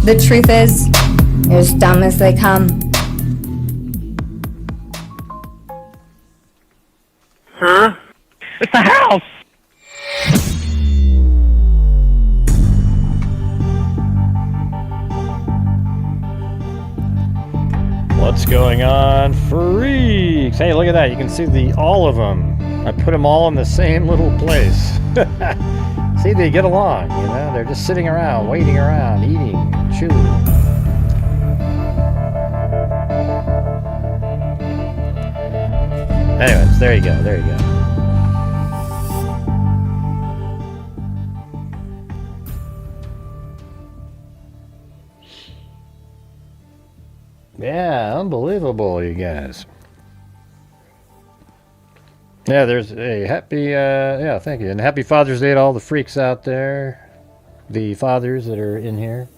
The truth is, you're as dumb as they come. Huh? It's the house! What's going on, freaks? Hey, look at that. You can see all of them. I put them all in the same little place. See, they get along, you know? They're just sitting around, waiting around, eating, chewing. Anyways, there you go, there you go. Yeah, unbelievable, you guys. Yeah, there's a happy, yeah, thank you. And happy Father's Day to all the freaks out there. The fathers that are in here.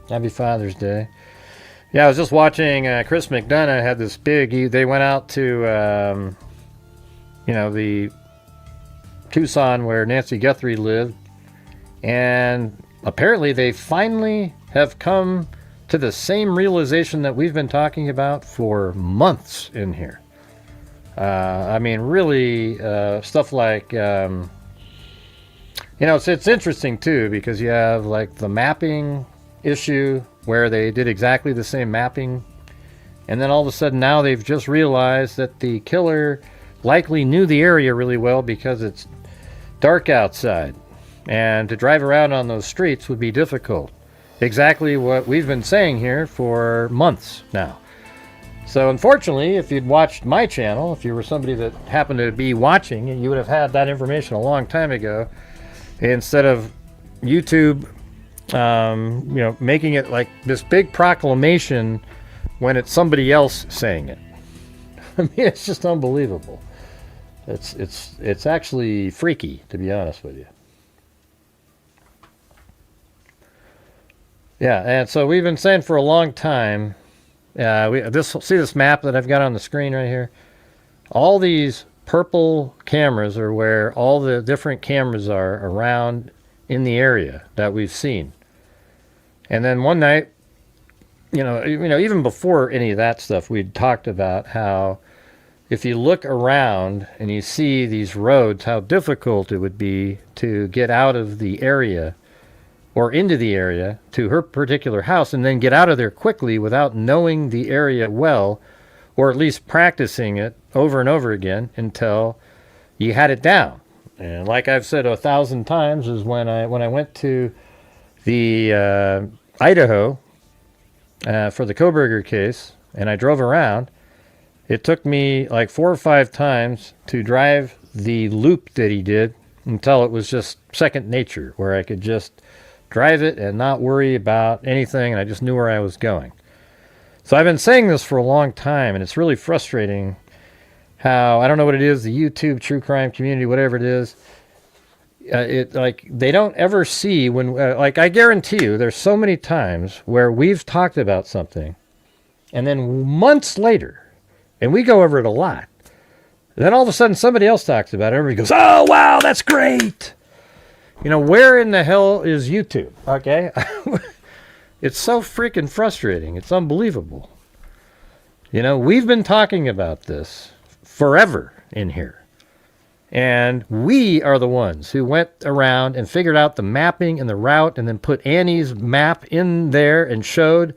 Happy Father's Day. Yeah, I was just watching Chris McDonough had this big, they went out to, you know, the Tucson where Nancy Guthrie lived. And apparently they finally have come to the same realization that we've been talking about for months in here. I mean, really, stuff like, you know, it's interesting too, because you have like the mapping issue where they did exactly the same mapping. And then all of a sudden now they've just realized that the killer likely knew the area really well because it's dark outside. And to drive around on those streets would be difficult. Exactly what we've been saying here for months now. So unfortunately, if you'd watched my channel, if you were somebody that happened to be watching, you would have had that information a long time ago. Instead of YouTube, you know, making it like this big proclamation when it's somebody else saying it. I mean, it's just unbelievable. It's actually freaky, to be honest with you. Yeah, and so we've been saying for a long time, see this map that I've got on the screen right here? All these purple cameras are where all the different cameras are around in the area that we've seen. And then one night, you know, even before any of that stuff, we'd talked about how if you look around and you see these roads, how difficult it would be to get out of the area or into the area to her particular house and then get out of there quickly without knowing the area well, or at least practicing it over and over again until you had it down. And like I've said 1,000 times, is when I went to the Idaho for the Koberger case and I drove around, it took me like 4 or 5 times to drive the loop that he did until it was just second nature, where I could just drive it and not worry about anything, and I just knew where I was going. So I've been saying this for a long time, and it's really frustrating how, I don't know what it is, the YouTube true crime community, whatever it is, it like they don't ever see when, like I guarantee you, there's so many times where we've talked about something, and then months later, and we go over it a lot, then all of a sudden somebody else talks about it, everybody goes, oh wow, that's great! You know, where in the hell is YouTube? Okay? It's so freaking frustrating. It's unbelievable. You know, we've been talking about this forever in here. And we are the ones who went around and figured out the mapping and the route and then put Annie's map in there and showed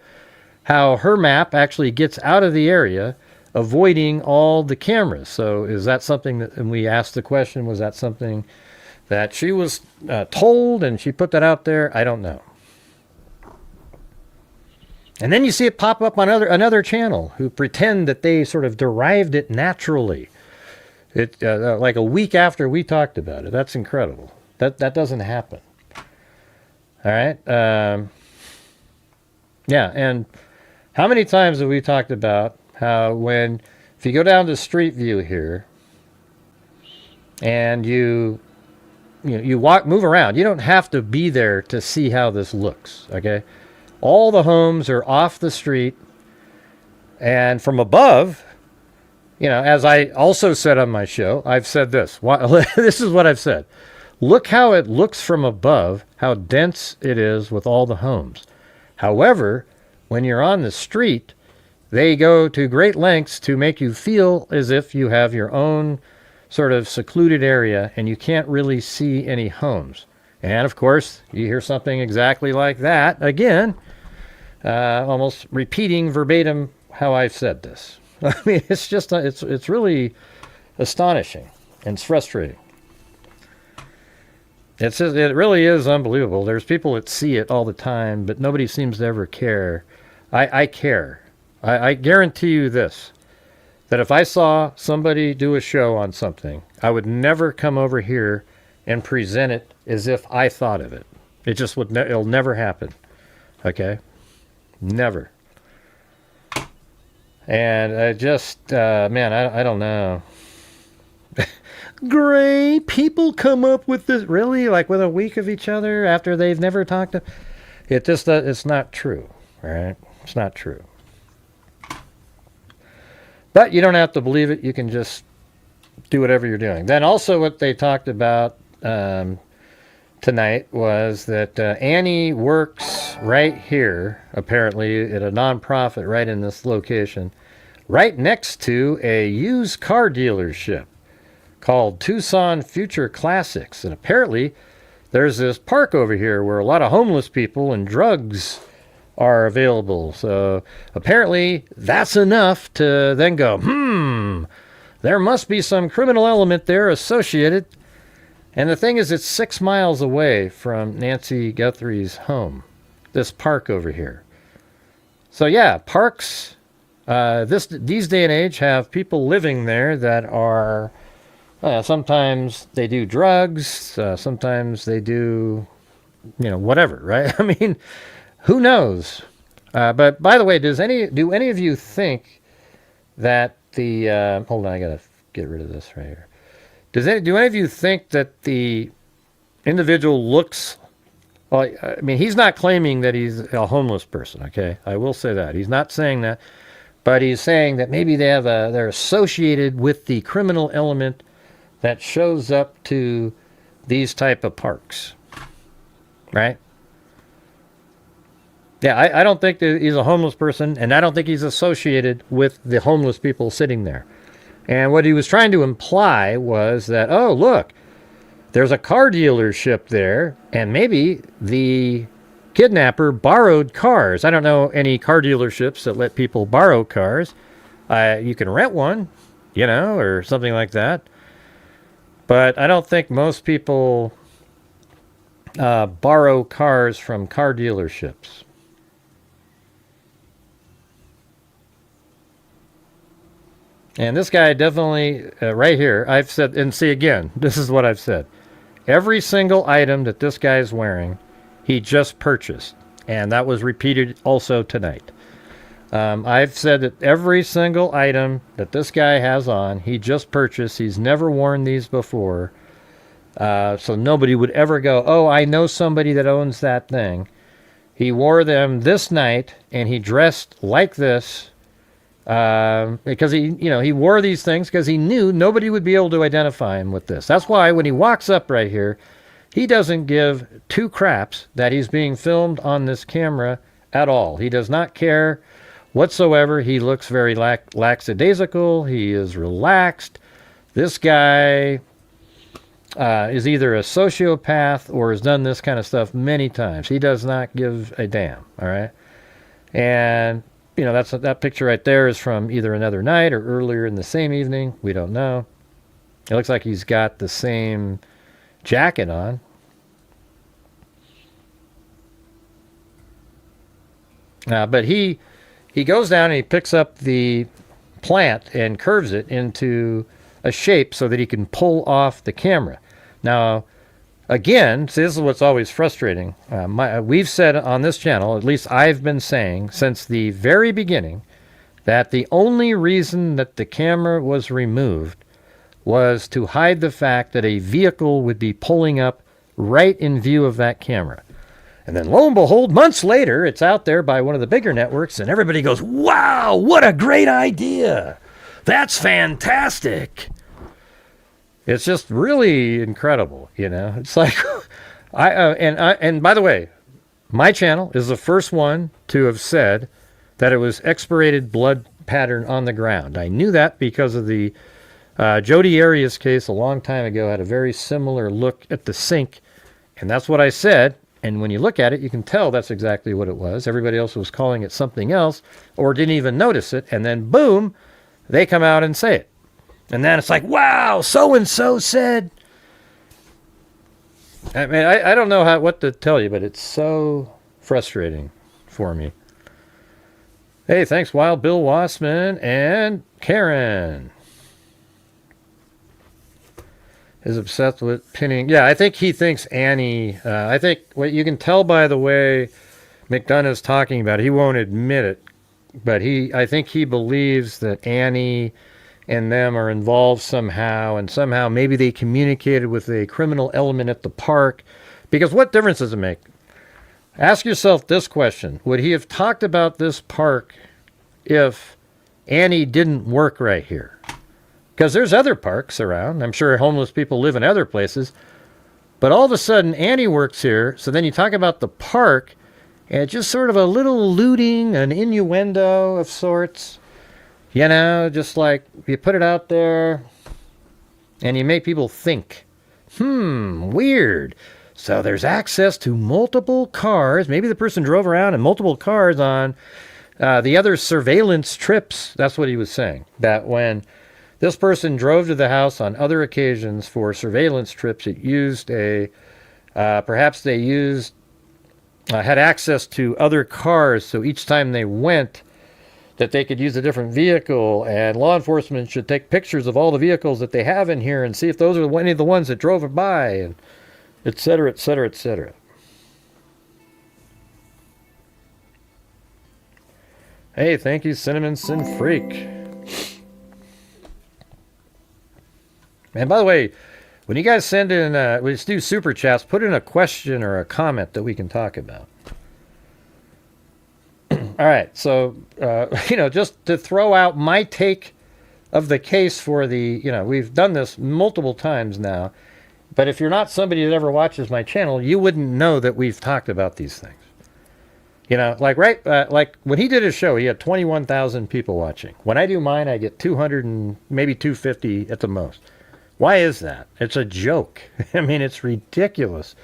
how her map actually gets out of the area, avoiding all the cameras. So is that something that, and we asked the question, was that something that she was told and she put that out there? I don't know. And then you see it pop up on another channel who pretend that they sort of derived it naturally. It like a week after we talked about it. That's incredible. That doesn't happen. All right. Yeah. And how many times have we talked about how if you go down to Street View here and you move around, you don't have to be there to see how this looks. Okay. All the homes are off the street, and from above, you know, as I also said on my show, I've said this. This is what I've said. Look how it looks from above, how dense it is with all the homes. However, when you're on the street, they go to great lengths to make you feel as if you have your own sort of secluded area and you can't really see any homes. And of course, you hear something exactly like that again, almost repeating verbatim how I've said this. I mean, it's just, it's really astonishing and it's frustrating. It really is unbelievable. There's people that see it all the time, but nobody seems to ever care. I care. I guarantee you this, that if I saw somebody do a show on something, I would never come over here and present it as if I thought of it. It just would. It'll never happen. Okay? Never. And I just, man, I don't know. Great. People come up with this, really? Like with a week of each other after they've never talked to... It just, it's not true. All right? It's not true. But you don't have to believe it. You can just do whatever you're doing. Then also what they talked about tonight was that Annie works right here, apparently, at a nonprofit right in this location, right next to a used car dealership called Tucson Future Classics. And apparently there's this park over here where a lot of homeless people and drugs are available. So apparently that's enough to then go, there must be some criminal element there associated. And the thing is, it's 6 miles away from Nancy Guthrie's home, this park over here. So yeah, parks, these day and age have people living there that are, sometimes they do drugs, sometimes they do, whatever, right? I mean, who knows? But by the way, do any of you think that the hold on, I gotta get rid of this right here. Do any of you think that the individual looks? Well, I mean, he's not claiming that he's a homeless person. Okay, I will say that he's not saying that, but he's saying that maybe they're associated with the criminal element that shows up to these type of parks, right? Yeah, I don't think that he's a homeless person, and I don't think he's associated with the homeless people sitting there. And what he was trying to imply was that, oh, look, there's a car dealership there, and maybe the kidnapper borrowed cars. I don't know any car dealerships that let people borrow cars. You can rent one, or something like that. But I don't think most people borrow cars from car dealerships. And this guy definitely, right here, I've said, and see again, this is what I've said. Every single item that this guy is wearing, he just purchased. And that was repeated also tonight. I've said that every single item that this guy has on, he just purchased. He's never worn these before. So nobody would ever go, oh, I know somebody that owns that thing. He wore them this night, and he dressed like this. Because he wore these things because he knew nobody would be able to identify him with this. That's why when he walks up right here, he doesn't give two craps that he's being filmed on this camera at all. He does not care whatsoever. He looks very lackadaisical. He is relaxed. This guy is either a sociopath or has done this kind of stuff many times. He does not give a damn, all right? And that picture right there is from either another night or earlier in the same evening. We don't know. It looks like he's got the same jacket on. But he goes down and he picks up the plant and curves it into a shape so that he can pull off the camera. Now, again, see, this is what's always frustrating. We've said on this channel, at least I've been saying since the very beginning, that the only reason that the camera was removed was to hide the fact that a vehicle would be pulling up right in view of that camera. And then lo and behold, months later, it's out there by one of the bigger networks, and everybody goes, wow, what a great idea. That's fantastic. It's just really incredible, you know. It's like, and by the way, my channel is the first one to have said that it was expirated blood pattern on the ground. I knew that because of the Jody Arias case a long time ago had a very similar look at the sink, and that's what I said. And when you look at it, you can tell that's exactly what it was. Everybody else was calling it something else or didn't even notice it, and then boom, they come out and say it. And then it's like, wow, so-and-so said. I mean, I don't know what to tell you, but it's so frustrating for me. Hey, thanks, Wild Bill Wassman and Karen is obsessed with pinning. Yeah, I think he thinks Annie, I think what you can tell by the way McDonough's talking about it, he won't admit it, but I think he believes that Annie and them are involved somehow, and somehow maybe they communicated with a criminal element at the park. Because what difference does it make? Ask yourself this question. Would he have talked about this park if Annie didn't work right here? Because there's other parks around. I'm sure homeless people live in other places. But all of a sudden, Annie works here. So then you talk about the park, and it's just sort of a little looting, an innuendo of sorts. You know, just like you put it out there and you make people think, weird. So there's access to multiple cars. Maybe the person drove around in multiple cars on the other surveillance trips. That's what he was saying. That when this person drove to the house on other occasions for surveillance trips, it used perhaps they had access to other cars. So each time they went, that they could use a different vehicle, and law enforcement should take pictures of all the vehicles that they have in here and see if those are any of the ones that drove by, and et cetera, et cetera, et cetera. Hey, thank you, Cinnamon Sin Freak. And by the way, when you guys send in, let's do super chats, put in a question or a comment that we can talk about. All right, so, just to throw out my take of the case for we've done this multiple times now, but if you're not somebody that ever watches my channel, you wouldn't know that we've talked about these things. You know, like when he did his show, he had 21,000 people watching. When I do mine, I get 200 and maybe 250 at the most. Why is that? It's a joke. I mean, it's ridiculous.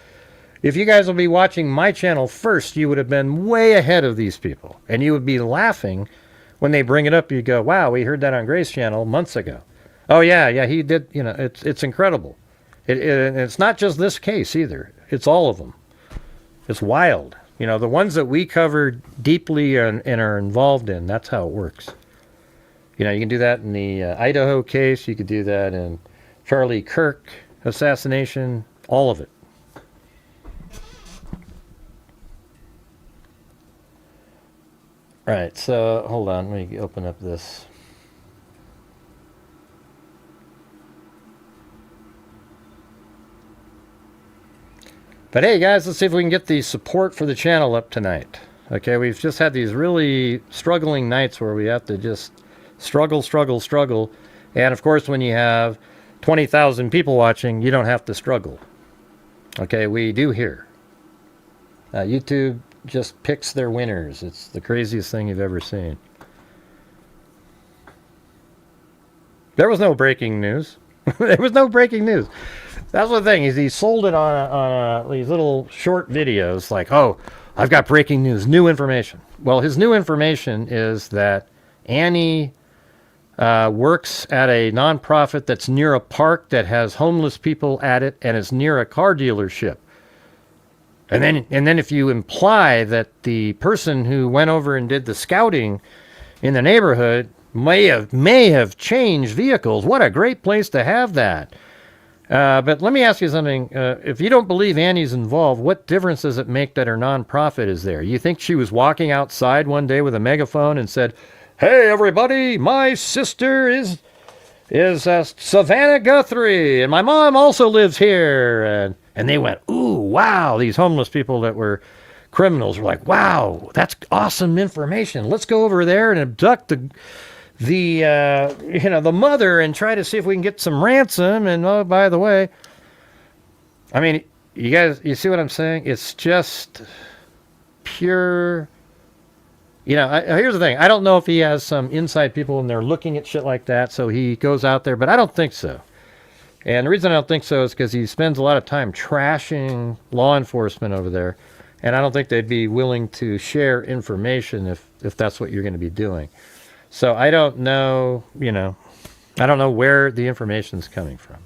If you guys will be watching my channel first, you would have been way ahead of these people. And you would be laughing when they bring it up. You go, wow, we heard that on Gray's channel months ago. Oh, yeah, he did. You know, it's incredible. It's not just this case either. It's all of them. It's wild. You know, the ones that we cover deeply and are involved in, that's how it works. You know, you can do that in the Idaho case. You could do that in Charlie Kirk assassination, all of it. All right, so hold on, let me open up this. But hey guys, let's see if we can get the support for the channel up tonight. Okay, we've just had these really struggling nights where we have to just struggle. And of course, when you have 20,000 people watching, you don't have to struggle. Okay, we do here. YouTube just picks their winners. It's the craziest thing you've ever seen. There was no breaking news. There was no breaking news. That's the thing, is he sold it on these little short videos like, oh, I've got breaking news, new information. Well, his new information is that Annie works at a nonprofit that's near a park that has homeless people at it and is near a car dealership. And then if you imply that the person who went over and did the scouting in the neighborhood may have changed vehicles, what a great place to have that. But let me ask you something. If you don't believe Annie's involved, what difference does it make that her nonprofit is there? You think she was walking outside one day with a megaphone and said, "Hey, everybody, my sister is Savannah Guthrie, and my mom also lives here." And they went, ooh, wow, these homeless people that were criminals were like, wow, that's awesome information. Let's go over there and abduct the mother and try to see if we can get some ransom. And oh, by the way, I mean, you guys, you see what I'm saying? It's just pure. Here's the thing. I don't know if he has some inside people and they're looking at shit like that, so he goes out there, but I don't think so. And the reason I don't think so is because he spends a lot of time trashing law enforcement over there, and I don't think they'd be willing to share information if that's what you're going to be doing. So I don't know, I don't know where the information's coming from.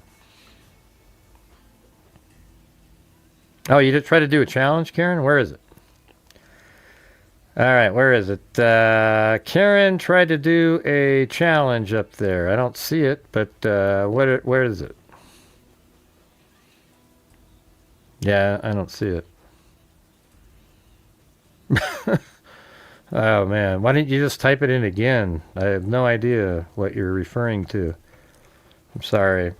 Oh, you did try to do a challenge, Karen? Where is it? All right, where is it? Karen tried to do a challenge up there. I don't see it, but where is it? Yeah, I don't see it. Oh, man. Why didn't you just type it in again? I have no idea what you're referring to. I'm sorry.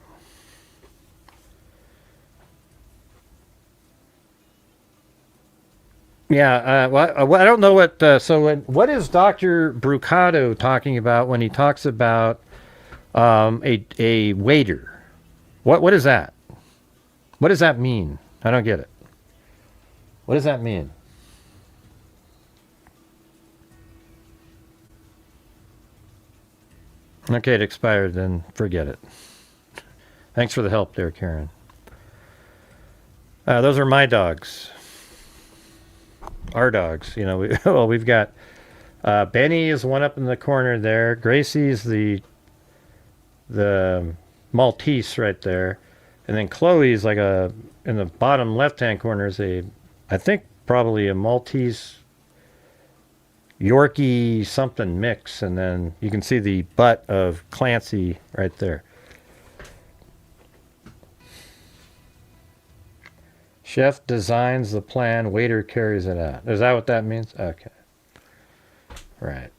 Yeah, I don't know what... what is Dr. Brucato talking about when he talks about a waiter? What is that? What does that mean? I don't get it. What does that mean? Okay, it expired, then forget it. Thanks for the help there, Karen. Those are my dogs. Our dogs. We've got Benny is one up in the corner there. Gracie's the Maltese right there. And then Chloe's like in the bottom left-hand corner is I think probably a Maltese Yorkie something mix, and then you can see the butt of Clancy right there. Chef designs the plan, waiter carries it out. Is that what that means? Okay. Right.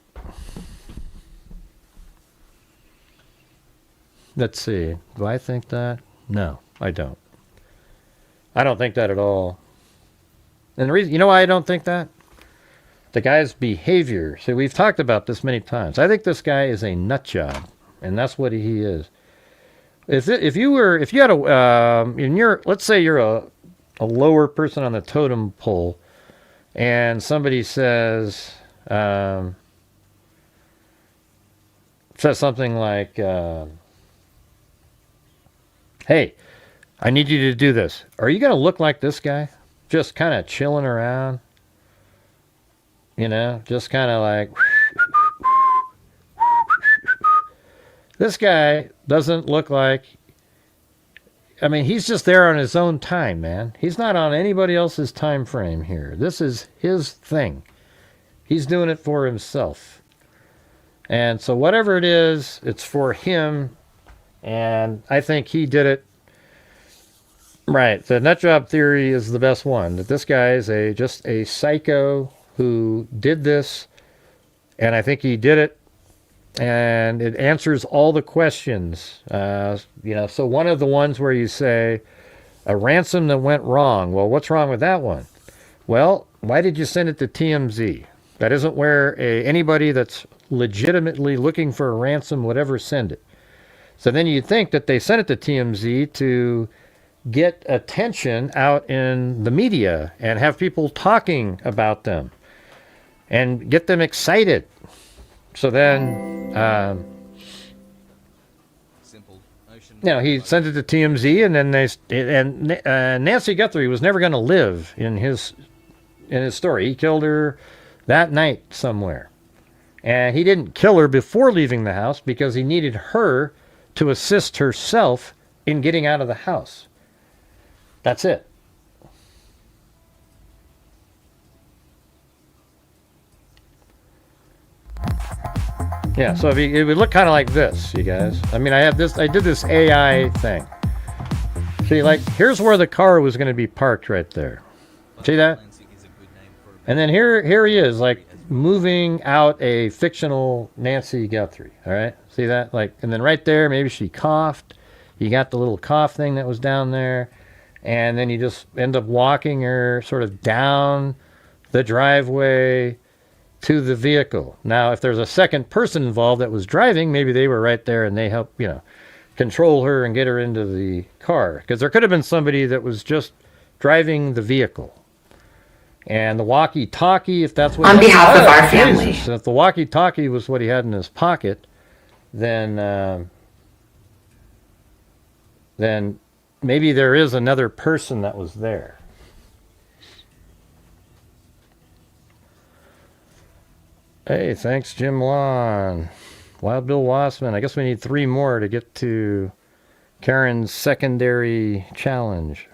Let's see. Do I think that? No, I don't. I don't think that at all. And the reason, you know why I don't think that? The guy's behavior. See, we've talked about this many times. I think this guy is a nut job, and that's what he is. If you had let's say you're a lower person on the totem pole, and somebody says something like, "Hey, I need you to do this." Are you going to look like this guy, just kind of chilling around? Just kind of like, this guy doesn't look like, he's just there on his own time, man. He's not on anybody else's time frame here. This is his thing. He's doing it for himself. And so whatever it is, it's for him. And I think he did it right. The nut job theory is the best one. That this guy is just a psycho who did this, and I think he did it, and it answers all the questions. So one of the ones where you say, a ransom that went wrong. Well, what's wrong with that one? Well, why did you send it to TMZ? That isn't where anybody that's legitimately looking for a ransom would ever send it. So then you'd think that they sent it to TMZ to get attention out in the media and have people talking about them and get them excited. So then, he sent it to TMZ, and then Nancy Guthrie was never going to live in his story. He killed her that night somewhere, and he didn't kill her before leaving the house because he needed her to assist herself in getting out of the house. That's it. Yeah, so it would look kind of like this, you guys. I did this AI thing. See, here's where the car was going to be parked right there. See that? And then here he is, moving out a fictional Nancy Guthrie, all right? See that? And then right there, maybe she coughed. You got the little cough thing that was down there. And then you just end up walking her sort of down the driveway to the vehicle. Now, if there's a second person involved that was driving, maybe they were right there and they helped, control her and get her into the car. Because there could have been somebody that was just driving the vehicle. And the walkie-talkie, if that's what... On behalf of our family. Jesus, if the walkie-talkie was what he had in his pocket, then maybe there is another person that was there. Hey, thanks, Jim Lawn. Wild Bill Wassman. I guess we need 3 more to get to Karen's secondary challenge.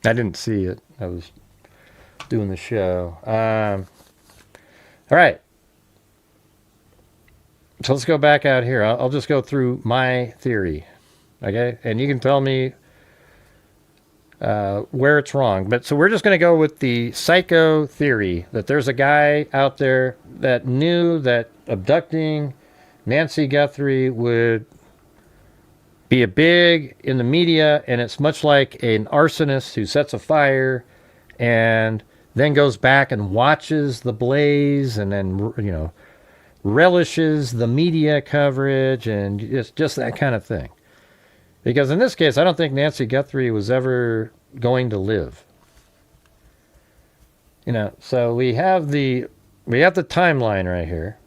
I didn't see it. I was doing the show. All right. So let's go back out here. I'll just go through my theory. Okay? And you can tell me where it's wrong. But so we're just going to go with the psycho theory that there's a guy out there that knew that abducting Nancy Guthrie would be a big in the media, and it's much like an arsonist who sets a fire and then goes back and watches the blaze and then, relishes the media coverage and just that kind of thing. Because in this case, I don't think Nancy Guthrie was ever going to live. So we have the timeline right here.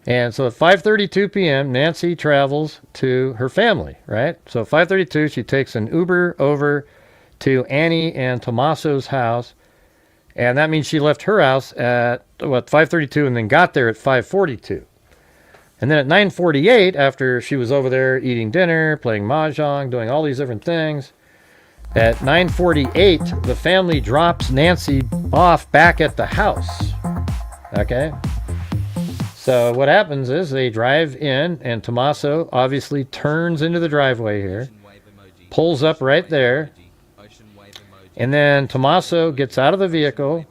And so at 5:32 p.m., Nancy travels to her family, right? So at 5:32, she takes an Uber over to Annie and Tommaso's house. And that means she left her house at, 5:32 and then got there at 5:42. And then at 9:48, after she was over there eating dinner, playing mahjong, doing all these different things, at 9:48, the family drops Nancy off back at the house. Okay? So what happens is they drive in, and Tommaso obviously turns into the driveway here, pulls up right there, and then Tommaso gets out of the vehicle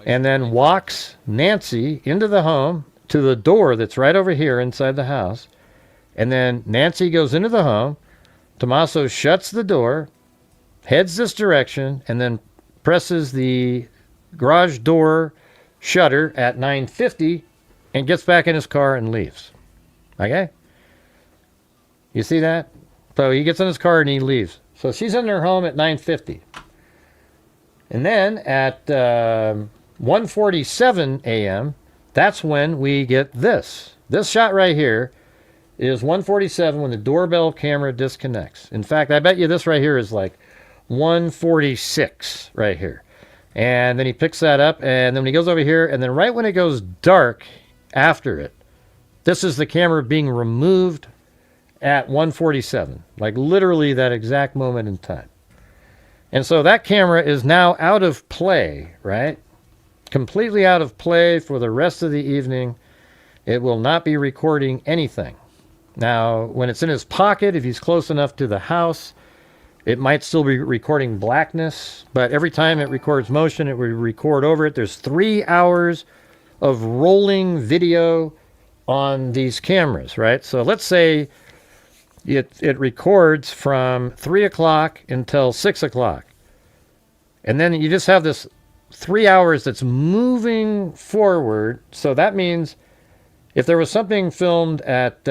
and then walks Nancy into the home to the door that's right over here inside the house. And then Nancy goes into the home. Tommaso shuts the door, heads this direction, and then presses the garage door shutter at 9:50 and gets back in his car and leaves. Okay? You see that? So he gets in his car and he leaves. So she's in her home at 9:50. And then at 1:47 a.m., that's when we get this. This shot right here is 1:47 when the doorbell camera disconnects. In fact, I bet you this right here is like 1:46 right here. And then he picks that up, and then when he goes over here, and then right when it goes dark after it, this is the camera being removed at 1:47. Like literally that exact moment in time. And so that camera is now out of play, right? Completely out of play for the rest of the evening. It will not be recording anything. Now, when it's in his pocket, if he's close enough to the house, it might still be recording blackness, but every time it records motion, it will record over it. There's 3 hours of rolling video on these cameras, right? So let's say it records from 3 o'clock until 6 o'clock. And then you just have this 3 hours that's moving forward. So that means if there was something filmed at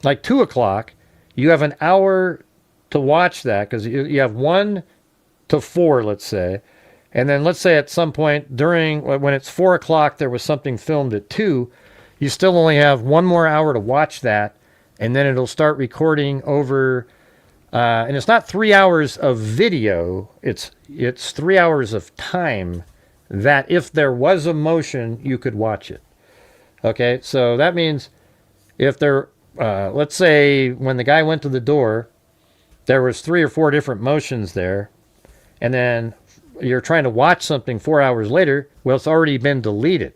like 2 o'clock, you have an hour to watch that because you have 1 to 4, let's say. And then let's say at some point during, when it's 4 o'clock, there was something filmed at 2, you still only have 1 more hour to watch that. And then it'll start recording over, and it's not 3 hours of video, it's 3 hours of time that if there was a motion, you could watch it. Okay, so that means if there, let's say when the guy went to the door, there was 3 or 4 different motions there, and then you're trying to watch something 4 hours later, well, it's already been deleted.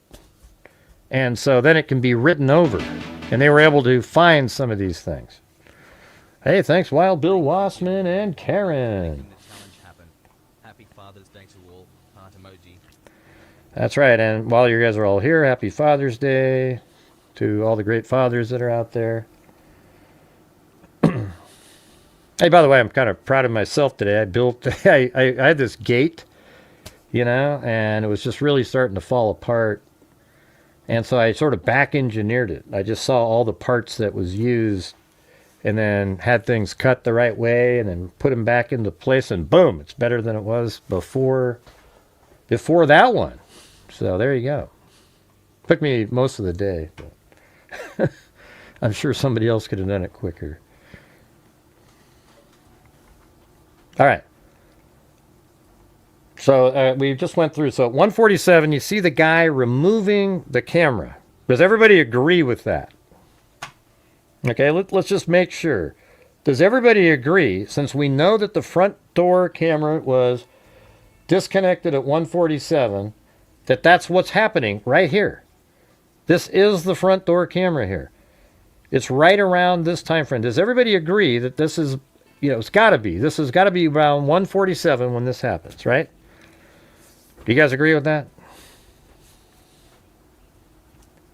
And so then it can be written over. And they were able to find some of these things. Hey, thanks, Wild Bill Wassman and Karen. Happy Father's Day to all. Heart emoji. That's right. And while you guys are all here, happy Father's Day to all the great fathers that are out there. Hey, by the way, I'm kind of proud of myself today. I built, I had this gate, you know, and it was just really starting to fall apart. And so I sort of back engineered it. I just saw all the parts that was used and then had things cut the right way and then put them back into place, and boom, it's better than it was before that one. So there you go. Took me most of the day, but I'm sure somebody else could have done it quicker. All right. So we just went through. So at 147, you see the guy removing the camera. Does everybody agree with that? Okay, let's just make sure. Does everybody agree, since we know that the front door camera was disconnected at 147, that that's what's happening right here? This is the front door camera here. It's right around this time frame. Does everybody agree that this is, you know, it's got to be. This has got to be around 147 when this happens, right? Do you guys agree with that?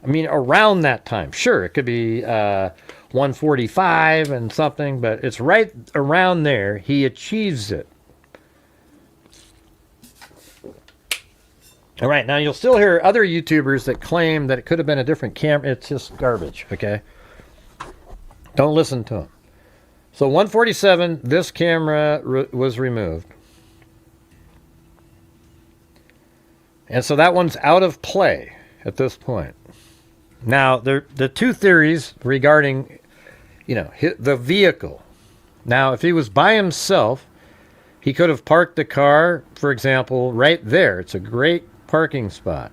I mean, around that time. Sure, it could be 145 and something, but it's right around there. He achieves it. All right, now you'll still hear other YouTubers that claim that it could have been a different camera. It's just garbage, okay? Don't listen to them. So 147, this camera was removed. And so that one's out of play at this point. Now, the two theories regarding, you know, the vehicle. Now, if he was by himself, he could have parked the car, for example, right there. It's a great parking spot.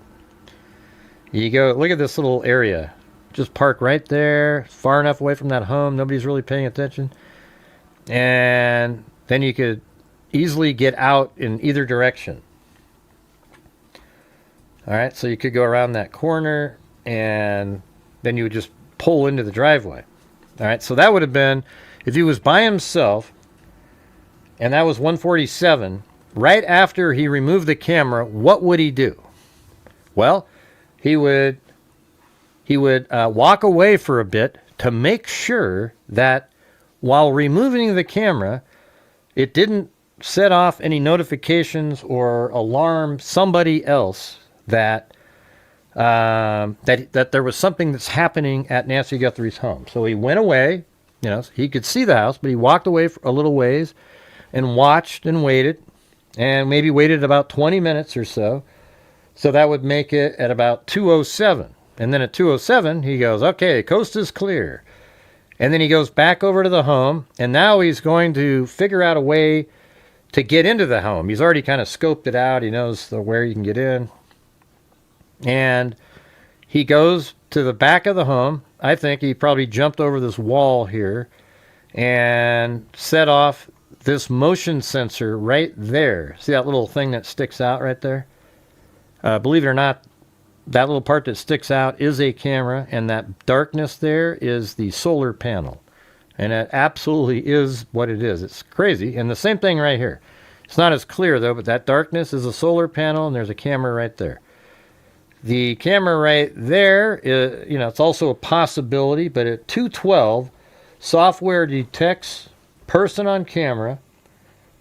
You go, look at this little area. Just park right there, far enough away from that home. Nobody's really paying attention. And then you could easily get out in either direction. All right, so you could go around that corner, and then you would just pull into the driveway. All right, so that would have been, if he was by himself, and that was 147, right after he removed the camera, what would he do? Well, he would walk away for a bit to make sure that while removing the camera, it didn't set off any notifications or alarm somebody else that there was something that's happening at Nancy Guthrie's home. So he went away. You know, he could see the house, but he walked away for a little ways and watched and waited, and maybe waited about 20 minutes or so. So that would make it at about 2:07. And then at 2:07, he goes, okay, coast is clear. And then he goes back over to the home, and now he's going to figure out a way to get into the home. He's already kind of scoped it out. He knows where you can get in. And he goes to the back of the home. I think he probably jumped over this wall here and set off this motion sensor right there. See that little thing that sticks out right there? Believe it or not, that little part that sticks out is a camera, and that darkness there is the solar panel. And it absolutely is what it is. It's crazy. And the same thing right here. It's not as clear, though, but that darkness is a solar panel, and there's a camera right there. The camera right there, you know, it's also a possibility, but at 2:12, software detects person on camera,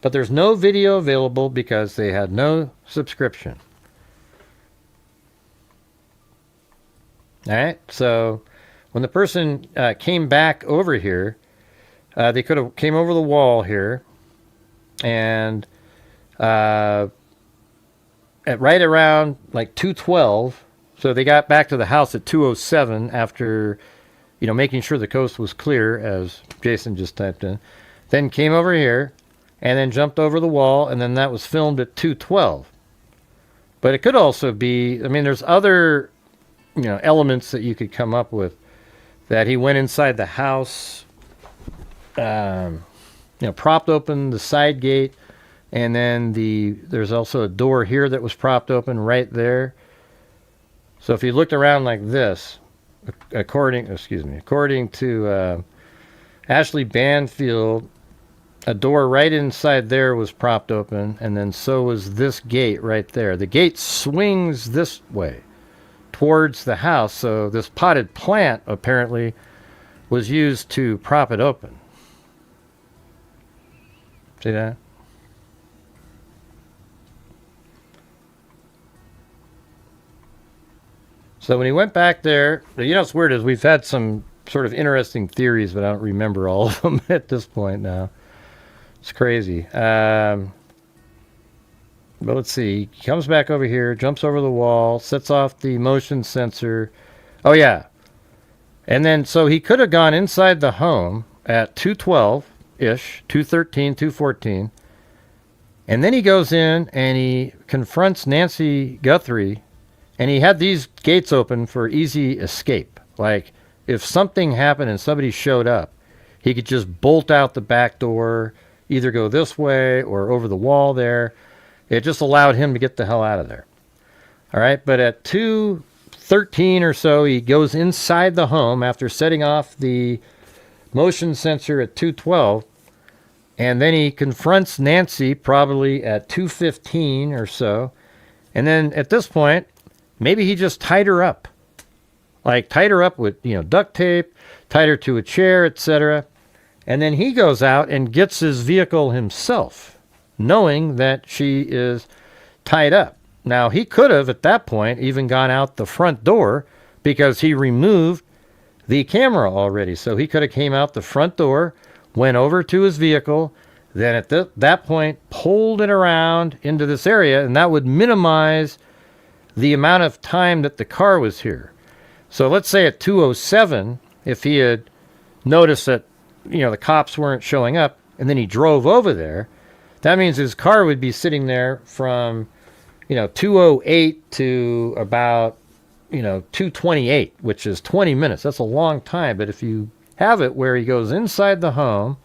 but there's no video available because they had no subscription. All right, so when the person came back over here, they could have came over the wall here, and at right around like 2:12, so they got back to the house at 2:07 after, you know, making sure the coast was clear, as Jason just typed in. Then came over here, and then jumped over the wall, and then that was filmed at 2:12. But it could also be, I mean, there's other, you know, elements that you could come up with, that he went inside the house, you know, propped open the side gate, and then there's also a door here that was propped open right there. So if you looked around like this, according to Ashley Banfield, a door right inside there was propped open, and then so was this gate right there. The gate swings this way towards the house, so this potted plant apparently was used to prop it open. See that? So when he went back there, you know what's weird is we've had some sort of interesting theories, but I don't remember all of them at this point now. It's crazy. But let's see. He comes back over here, jumps over the wall, sets off the motion sensor. Oh, yeah. And then, so he could have gone inside the home at 2:12-ish, 2:13, 2:14. And then he goes in and he confronts Nancy Guthrie. And he had these gates open for easy escape. Like, if something happened and somebody showed up, he could just bolt out the back door, either go this way or over the wall there. It just allowed him to get the hell out of there. All right, but at 2:13 or so, he goes inside the home after setting off the motion sensor at 2:12. And then he confronts Nancy probably at 2:15 or so. And then at this point, maybe he just tied her up. Like, tied her up with, duct tape, tied her to a chair, etc. And then he goes out and gets his vehicle himself, knowing that she is tied up. Now, he could have, at that point, even gone out the front door because he removed the camera already. So he could have came out the front door, went over to his vehicle, then at that point, pulled it around into this area, and that would minimize the amount of time that the car was here. So let's say at 2:07, if he had noticed that, the cops weren't showing up, and then he drove over there, that means his car would be sitting there from, 2:08 to about, 2:28, which is 20 minutes. That's a long time. But if you have it where he goes inside the home,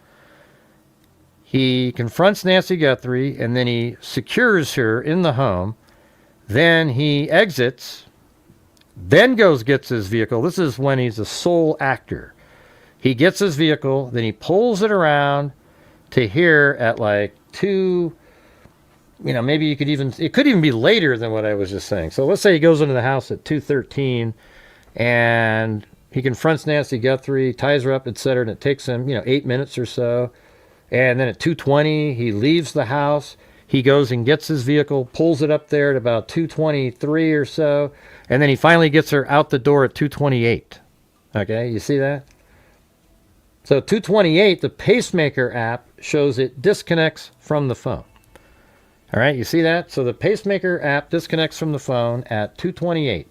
he confronts Nancy Guthrie, and then he secures her in the home, then he exits, then gets his vehicle. This is when he's a sole actor. He gets his vehicle, then he pulls it around to here at like 2, maybe it could even be later than what I was just saying. So let's say he goes into the house at 2:13 and he confronts Nancy Guthrie, ties her up, etc. And it takes him, 8 minutes or so. And then at 2:20, he leaves the house. He goes and gets his vehicle, pulls it up there at about 2:23 or so, and then he finally gets her out the door at 2:28. Okay, you see that? So 2:28, the pacemaker app shows it disconnects from the phone. All right, you see that? So the pacemaker app disconnects from the phone at 2:28.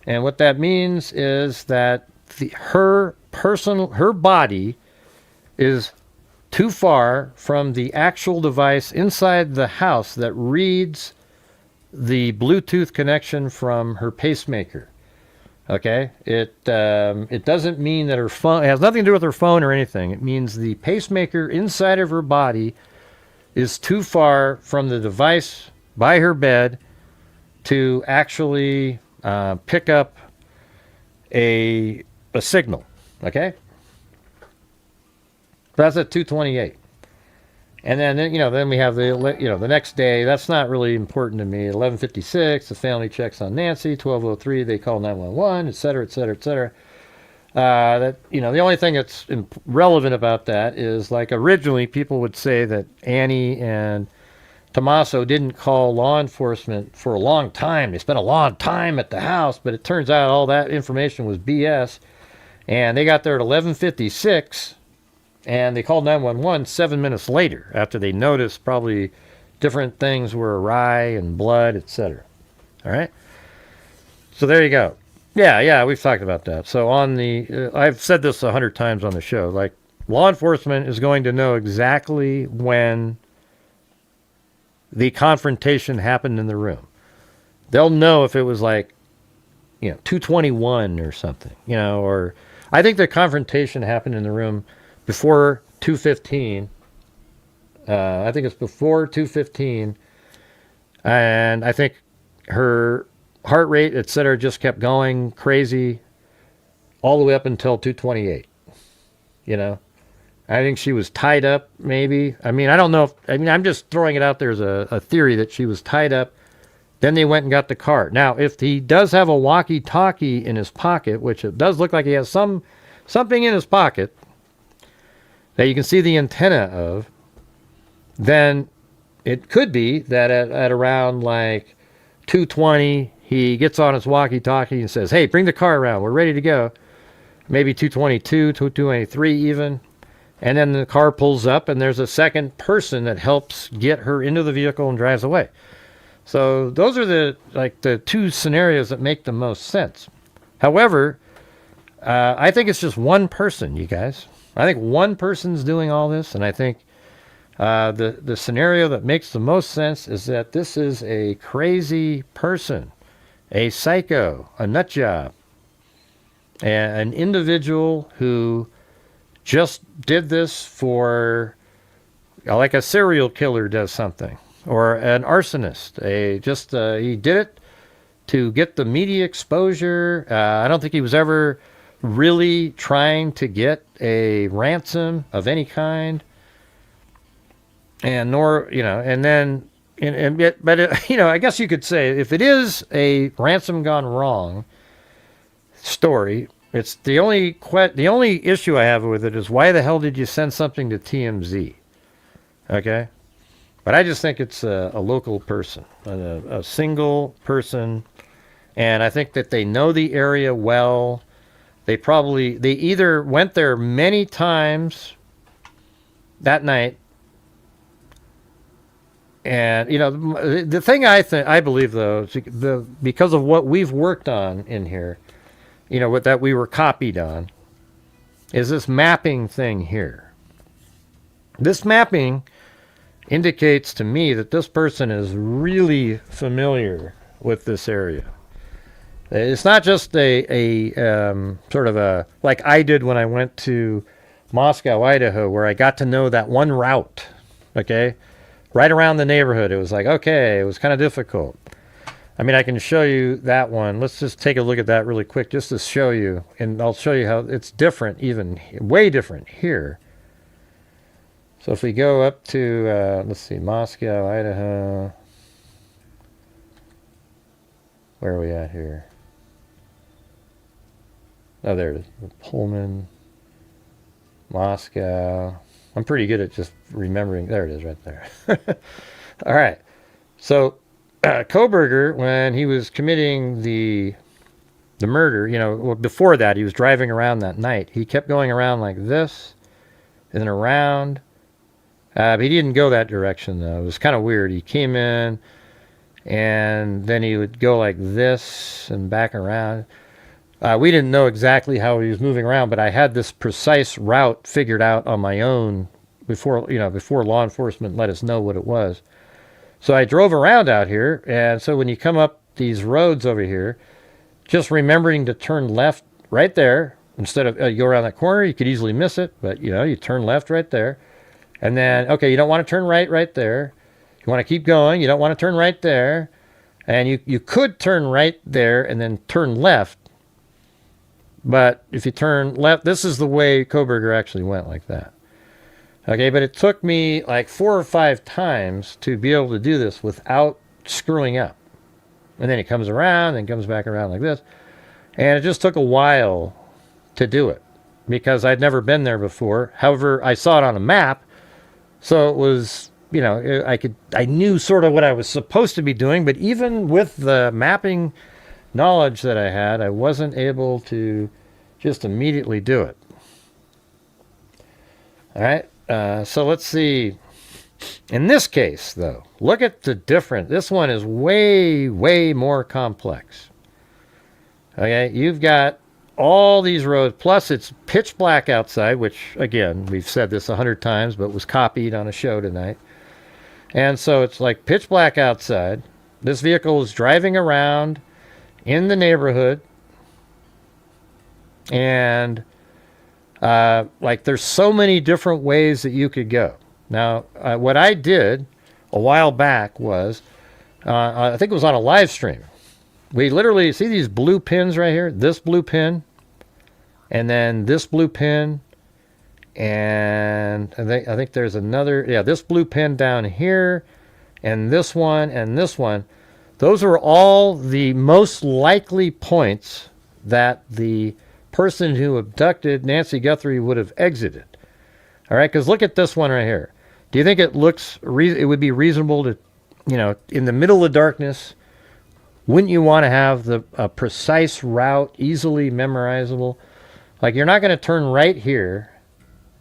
And what that means is that her body is too far from the actual device inside the house that reads the Bluetooth connection from her pacemaker. Okay? It doesn't mean that her phone, it has nothing to do with her phone or anything. It means the pacemaker inside of her body is too far from the device by her bed to actually pick up a signal. Okay? That's at 2:28. And then then we have the next day. That's not really important to me. 11:56, the family checks on Nancy. 12:03, they call 911, etc., etc., etc. The only thing that's relevant about that is, like, originally people would say that Annie and Tommaso didn't call law enforcement for a long time. They spent a long time at the house, but it turns out all that information was BS. And they got there at 11:56. And they called 911 7 minutes later after they noticed probably different things were awry and blood, etc. All right? So there you go. Yeah, we've talked about that. So I've said this 100 times on the show. Like, law enforcement is going to know exactly when the confrontation happened in the room. They'll know if it was like, 2:21 or something, or I think the confrontation happened in the room before 2:15. I think it's before 2:15. And I think her heart rate, etc., just kept going crazy all the way up until 2:28. I think she was tied up, maybe. I don't know I'm just throwing it out there as a theory that she was tied up. Then they went and got the car. Now, if he does have a walkie-talkie in his pocket, which it does look like he has something in his pocket that you can see the antenna of, then it could be that at around like 2:20, he gets on his walkie-talkie and says, hey, bring the car around. We're ready to go. Maybe 2:22, 2:23 even. And then the car pulls up and there's a second person that helps get her into the vehicle and drives away. So those are the two scenarios that make the most sense. However, I think it's just one person, you guys. I think one person's doing all this, and I think the scenario that makes the most sense is that this is a crazy person, a psycho, a nut job, an individual who just did this for, like a serial killer does something, or an arsonist. He did it to get the media exposure. I don't think he was ever really trying to get a ransom of any kind, and nor, and then, I guess you could say if it is a ransom gone wrong story, it's the only issue I have with it is why the hell did you send something to TMZ? Okay, but I just think it's a local person, a single person, and I think that they know the area well. They either went there many times that night, and the thing I believe though is because of what we've worked on in here, what that we were copied on, is this mapping thing here. This mapping indicates to me that this person is really familiar with this area. It's not just a sort of a, like I did when I went to Moscow, Idaho, where I got to know that one route, okay? Right around the neighborhood. It was like, okay, it was kind of difficult. I mean, I can show you that one. Let's just take a look at that really quick just to show you, and I'll show you how it's different, even way different here. So if we go up to, let's see, Moscow, Idaho. Where are we at here? Oh, there it is. Pullman, Moscow. I'm pretty good at just remembering. There it is right there. All right. So Koberger, when he was committing the murder, before that, he was driving around that night. He kept going around like this and then around. But he didn't go that direction, though. It was kind of weird. He came in, and then he would go like this and back around. We didn't know exactly how he was moving around, but I had this precise route figured out on my own before law enforcement let us know what it was. So I drove around out here, and so when you come up these roads over here, just remembering to turn left right there, instead of you go around that corner, you could easily miss it, but you turn left right there. And then, okay, you don't want to turn right there. You want to keep going. You don't want to turn right there. And you could turn right there and then turn left. But if you turn left, this is the way Koberger actually went, like that. Okay, but it took me like 4 or 5 times to be able to do this without screwing up. And then he comes around and comes back around like this. And it just took a while to do it because I'd never been there before. However, I saw it on a map. So it was, I knew sort of what I was supposed to be doing, but even with the mapping knowledge that I had, I wasn't able to just immediately do it. All right, so let's see. In this case, though, look at the difference. This one is way, way more complex. Okay, you've got all these roads, plus it's pitch black outside, which, again, we've said this 100 times, but was copied on a show tonight. And so it's like pitch black outside. This vehicle is driving around in the neighborhood. And, there's so many different ways that you could go. Now, what I did a while back was, I think it was on a live stream. We literally see these blue pins right here, this blue pin, and then this blue pin, and I think there's another, this blue pin down here, and this one, and this one. Those are all the most likely points that the person who abducted Nancy Guthrie would have exited. All right, because look at this one right here. Do you think it would be reasonable to, in the middle of darkness, wouldn't you want to have a precise route, easily memorizable? Like, you're not going to turn right here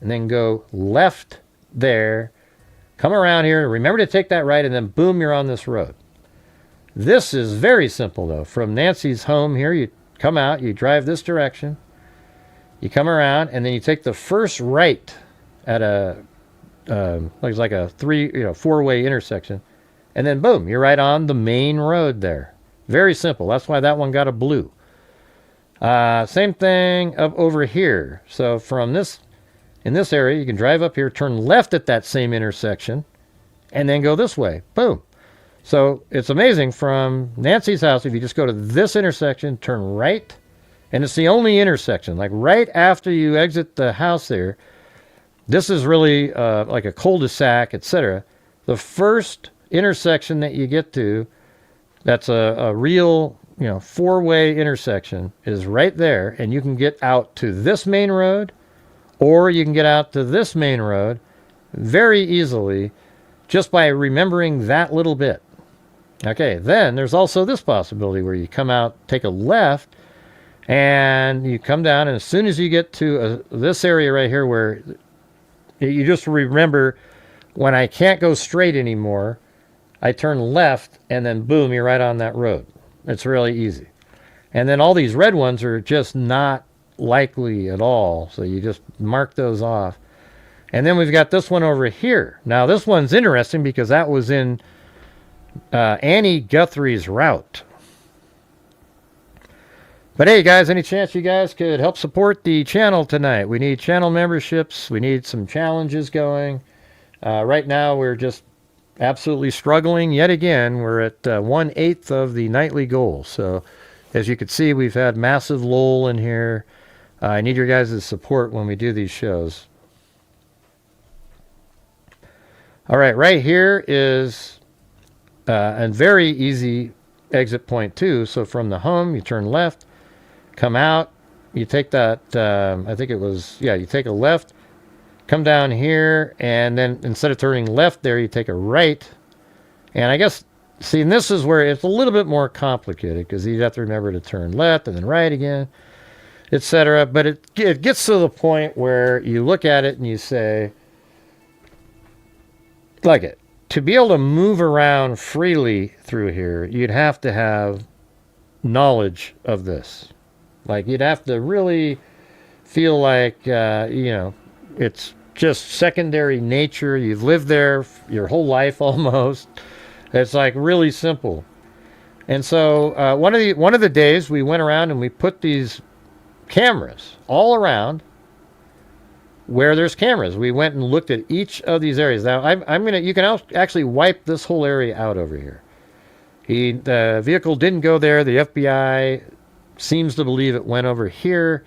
and then go left there, come around here, remember to take that right, and then boom, you're on this road. This is very simple, though. From Nancy's home here, you come out, you drive this direction, you come around, and then you take the first right at looks like a four-way intersection, and then boom, you're right on the main road there. Very simple. That's why that one got a blue. Same thing up over here. So in this area, you can drive up here, turn left at that same intersection, and then go this way. Boom. So it's amazing. From Nancy's house, if you just go to this intersection, turn right, and it's the only intersection. Like right after you exit the house there, this is really like a cul-de-sac, etc. The first intersection that you get to, that's a real, four-way intersection, is right there, and you can get out to this main road, or you can get out to this main road very easily just by remembering that little bit. Okay, then there's also this possibility where you come out, take a left, and you come down, and as soon as you get to this area right here where you just remember, when I can't go straight anymore, I turn left, and then boom, you're right on that road. It's really easy. And then all these red ones are just not likely at all, so you just mark those off. And then we've got this one over here. Now, this one's interesting because that was in Annie Guthrie's route. But hey, guys, any chance you guys could help support the channel tonight? We need channel memberships. We need some challenges going. Right now, we're just absolutely struggling. Yet again, we're at 1/8 of the nightly goal. So, as you can see, we've had massive lull in here. I need your guys' support when we do these shows. All right here is a very easy exit point too. So from the home, you turn left, come out, you take that, you take a left, come down here, and then instead of turning left there, you take a right. And I guess, see, and this is where it's a little bit more complicated because you have to remember to turn left and then right again, etc. But it gets to the point where you look at it and you say, like it. To be able to move around freely through here, you'd have to have knowledge of this. Like, you'd have to really feel like, it's just secondary nature. You've lived there your whole life almost. It's like really simple. And so one of the days we went around and we put these cameras all around where there's cameras. We went and looked at each of these areas. Now, you can actually wipe this whole area out over here. The vehicle didn't go there. The FBI seems to believe it went over here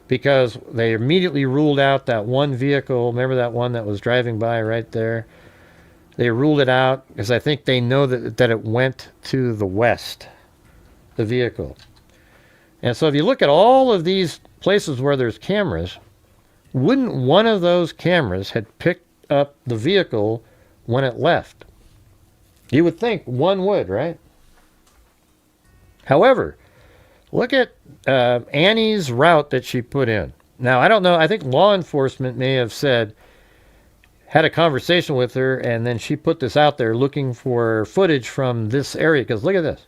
because they immediately ruled out that one vehicle. Remember that one that was driving by right there? They ruled it out because I think they know that it went to the west, the vehicle. And so if you look at all of these places where there's cameras, wouldn't one of those cameras had picked up the vehicle when it left? You would think one would, right? However, look at Annie's route that she put in. Now, I don't know. I think law enforcement may have had a conversation with her, and then she put this out there looking for footage from this area. Because look at this.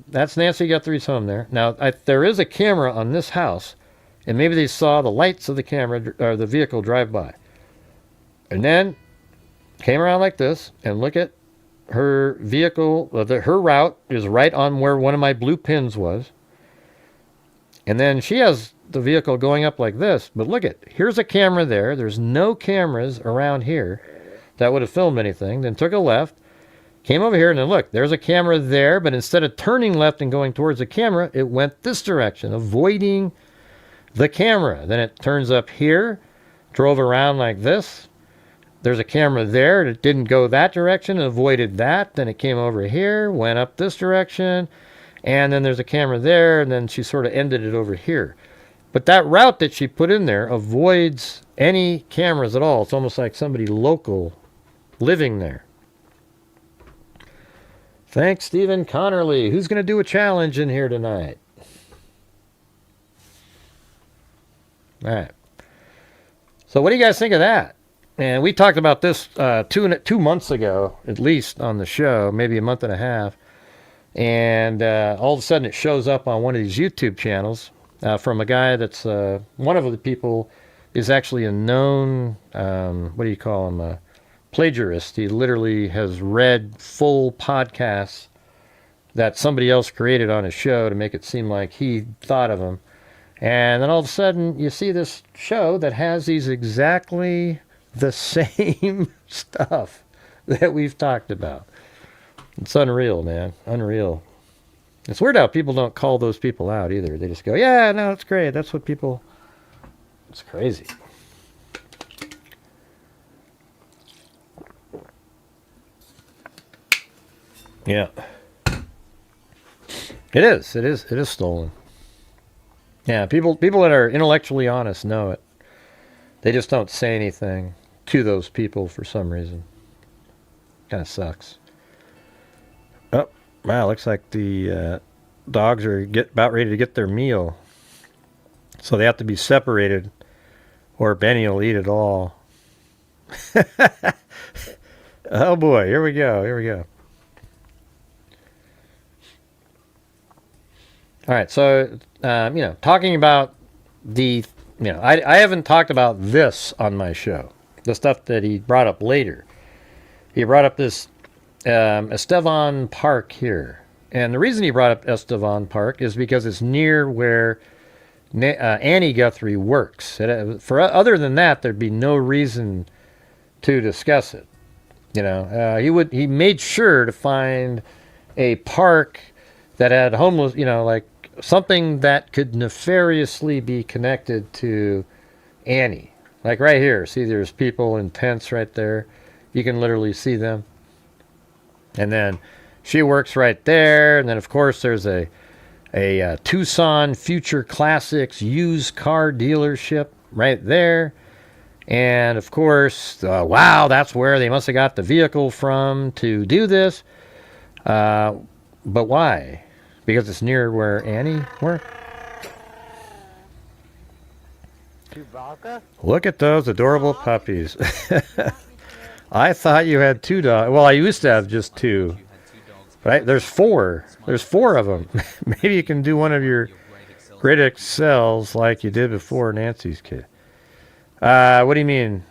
That's Nancy Guthrie's home there. Now, there is a camera on this house. And maybe they saw the lights of the camera or the vehicle drive by. And then came around like this and look at her vehicle. Her route is right on where one of my blue pins was. And then she has the vehicle going up like this. But look here's a camera there. There's no cameras around here that would have filmed anything. Then took a left, came over here, and then look, there's a camera there. But instead of turning left and going towards the camera, it went this direction, avoiding the camera. Then it turns up here, drove around like this. There's a camera there. It didn't go that direction, it avoided that. Then it came over here, went up this direction, and then there's a camera there, and then she sort of ended it over here. But that route that she put in there avoids any cameras at all. It's almost like somebody local living there. Thanks, Stephen Connerly. Who's going to do a challenge in here tonight? All right. So what do you guys think of that? And we talked about this 2 months ago, at least, on the show, maybe a month and a half. And all of a sudden it shows up on one of these YouTube channels from a guy that's one of the people is actually a known, what do you call him, a plagiarist. He literally has read full podcasts that somebody else created on his show to make it seem like he thought of them. And then all of a sudden you see this show that has these exactly the same stuff that we've talked about. It's unreal, man. Unreal. It's weird how people don't call those people out either. They just go, yeah, no, it's great. That's what people... It's crazy. Yeah. It is. It is stolen. Yeah, people that are intellectually honest know it. They just don't say anything to those people for some reason. Kind of sucks. Oh, wow, looks like the dogs are about ready to get their meal. So they have to be separated or Benny will eat it all. Oh boy, here we go. All right, so, talking about I haven't talked about this on my show, the stuff that he brought up later. He brought up this Estevan Park here. And the reason he brought up Estevan Park is because it's near where Annie Guthrie works. Other than that, there'd be no reason to discuss it. He made sure to find a park that had homeless, like something that could nefariously be connected to Annie. Like right here, see there's people in tents right there. You can literally see them. And then she works right there. And then of course there's a Tucson Future Classics used car dealership right there. And of course, wow, that's where they must have got the vehicle from to do this. But why? Because it's near where Annie worked? Chewbacca? Look at those adorable puppies. I thought you had 2 dogs. Well, I used to have just 2. Right? There's 4. There's 4 of them. Maybe you can do one of your great excels like you did before Nancy's kid. What do you mean?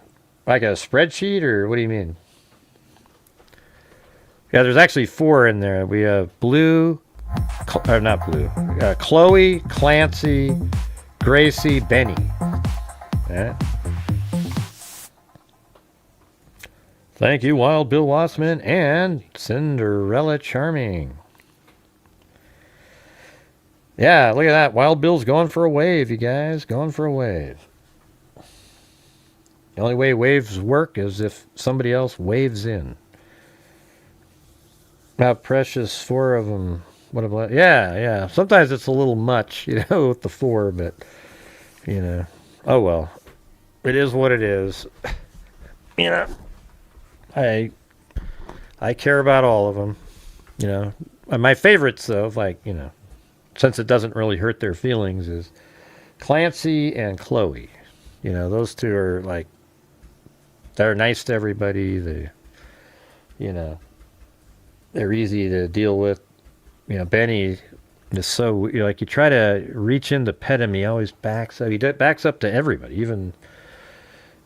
Like a spreadsheet, or what do you mean? Yeah, there's actually 4 in there. We have Chloe, Clancy, Gracie, Benny. Yeah. Thank you, Wild Bill Wassman and Cinderella Charming. Yeah, look at that. Wild Bill's going for a wave, you guys. Going for a wave. The only way waves work is if somebody else waves in. How precious, 4 of them. What about? Yeah. Sometimes it's a little much, with the 4, but, oh well. It is what it is. I care about all of them, My favorites, though, since it doesn't really hurt their feelings, is Clancy and Chloe. Those 2 are they're nice to everybody. They're easy to deal with. Benny is so, you try to reach in to pet him, he always backs up. He backs up to everybody, even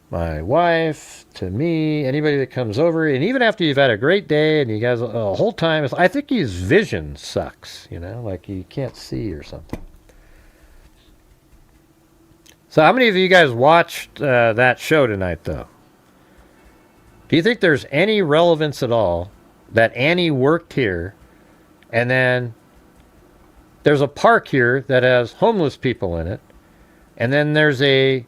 my wife, to me, anybody that comes over. And even after you've had a great day and you guys a whole time, I think his vision sucks, like he can't see or something. So how many of you guys watched that show tonight, though? Do you think there's any relevance at all that Annie worked here, and then there's a park here that has homeless people in it, and then there's a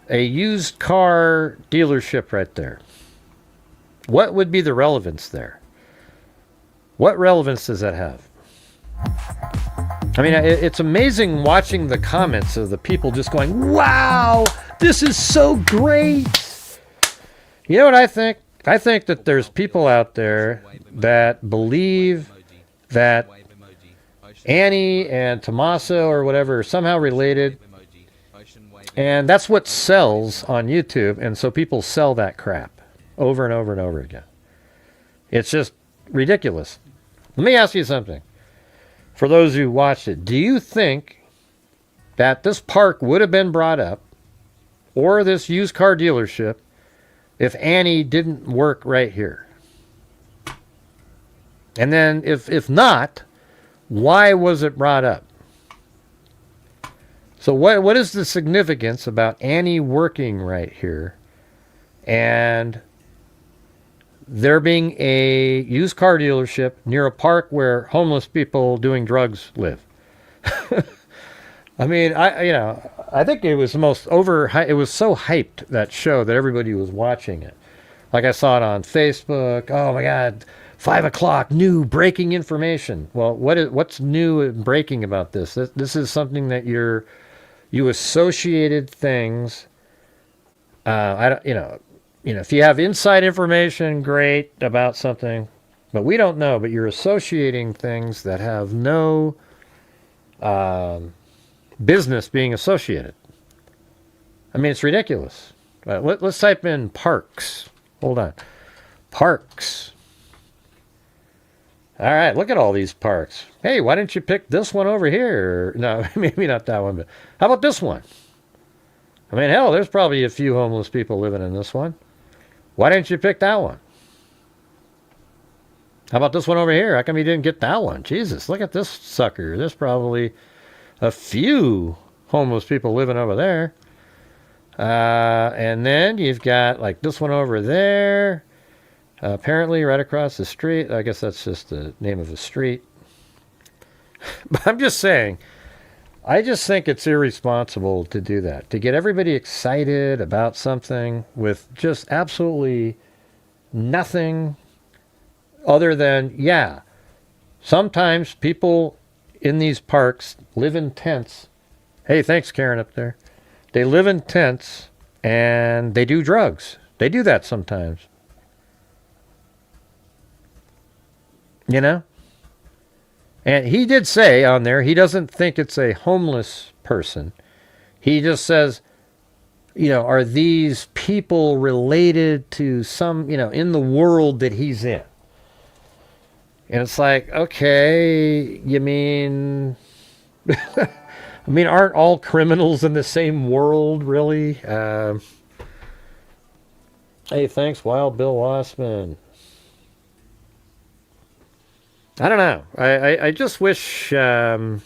used car dealership right there? What would be the relevance there? What relevance does that have? I mean, it's amazing watching the comments of the people just going, wow, This is so great. You know what I think? I think that there's people out there that believe that Annie and Tommaso or whatever are somehow related, and that's what sells on YouTube, and so people sell that crap over and over and over again. It's just ridiculous. Let me ask you something. For those who watched it, do you think that this park would have been brought up, or this used car dealership, if Annie didn't work right here? And then if not, why was it brought up? So what is the significance about Annie working right here and there being a used car dealership near a park where homeless people doing drugs live? I mean, I think it was it was so hyped, that show, that everybody was watching it. Like, I saw it on Facebook. Oh my God, 5 o'clock, new breaking information. Well, what's new and breaking about this? This is something that you associated things. If you have inside information, great, about something, but we don't know. But you're associating things that have no business being associated. I mean, it's ridiculous. Let's type in parks. Hold on. Parks. All right, look at all these parks. Hey, why didn't you pick this one over here? No, maybe not that one, but how about this one? I mean, hell, there's probably a few homeless people living in this one. Why didn't you pick that one? How about this one over here? How come you didn't get that one? Jesus, look at this sucker. There's probably a few homeless people living over there. And then you've got like this one over there. Apparently right across the street. I guess that's just the name of the street. But I'm just saying, I just think it's irresponsible to do that. To get everybody excited about something with just absolutely nothing other than, yeah, sometimes people in these parks live in tents. Hey, thanks, Karen, up there. They live in tents and they do drugs. They do that sometimes. You know? And he did say on there, he doesn't think it's a homeless person. He just says, are these people related to some, in the world that he's in? And it's like, okay, you mean... I mean, aren't all criminals in the same world, really? Hey, thanks, Wild Bill Wassman. I don't know. I just wish... it's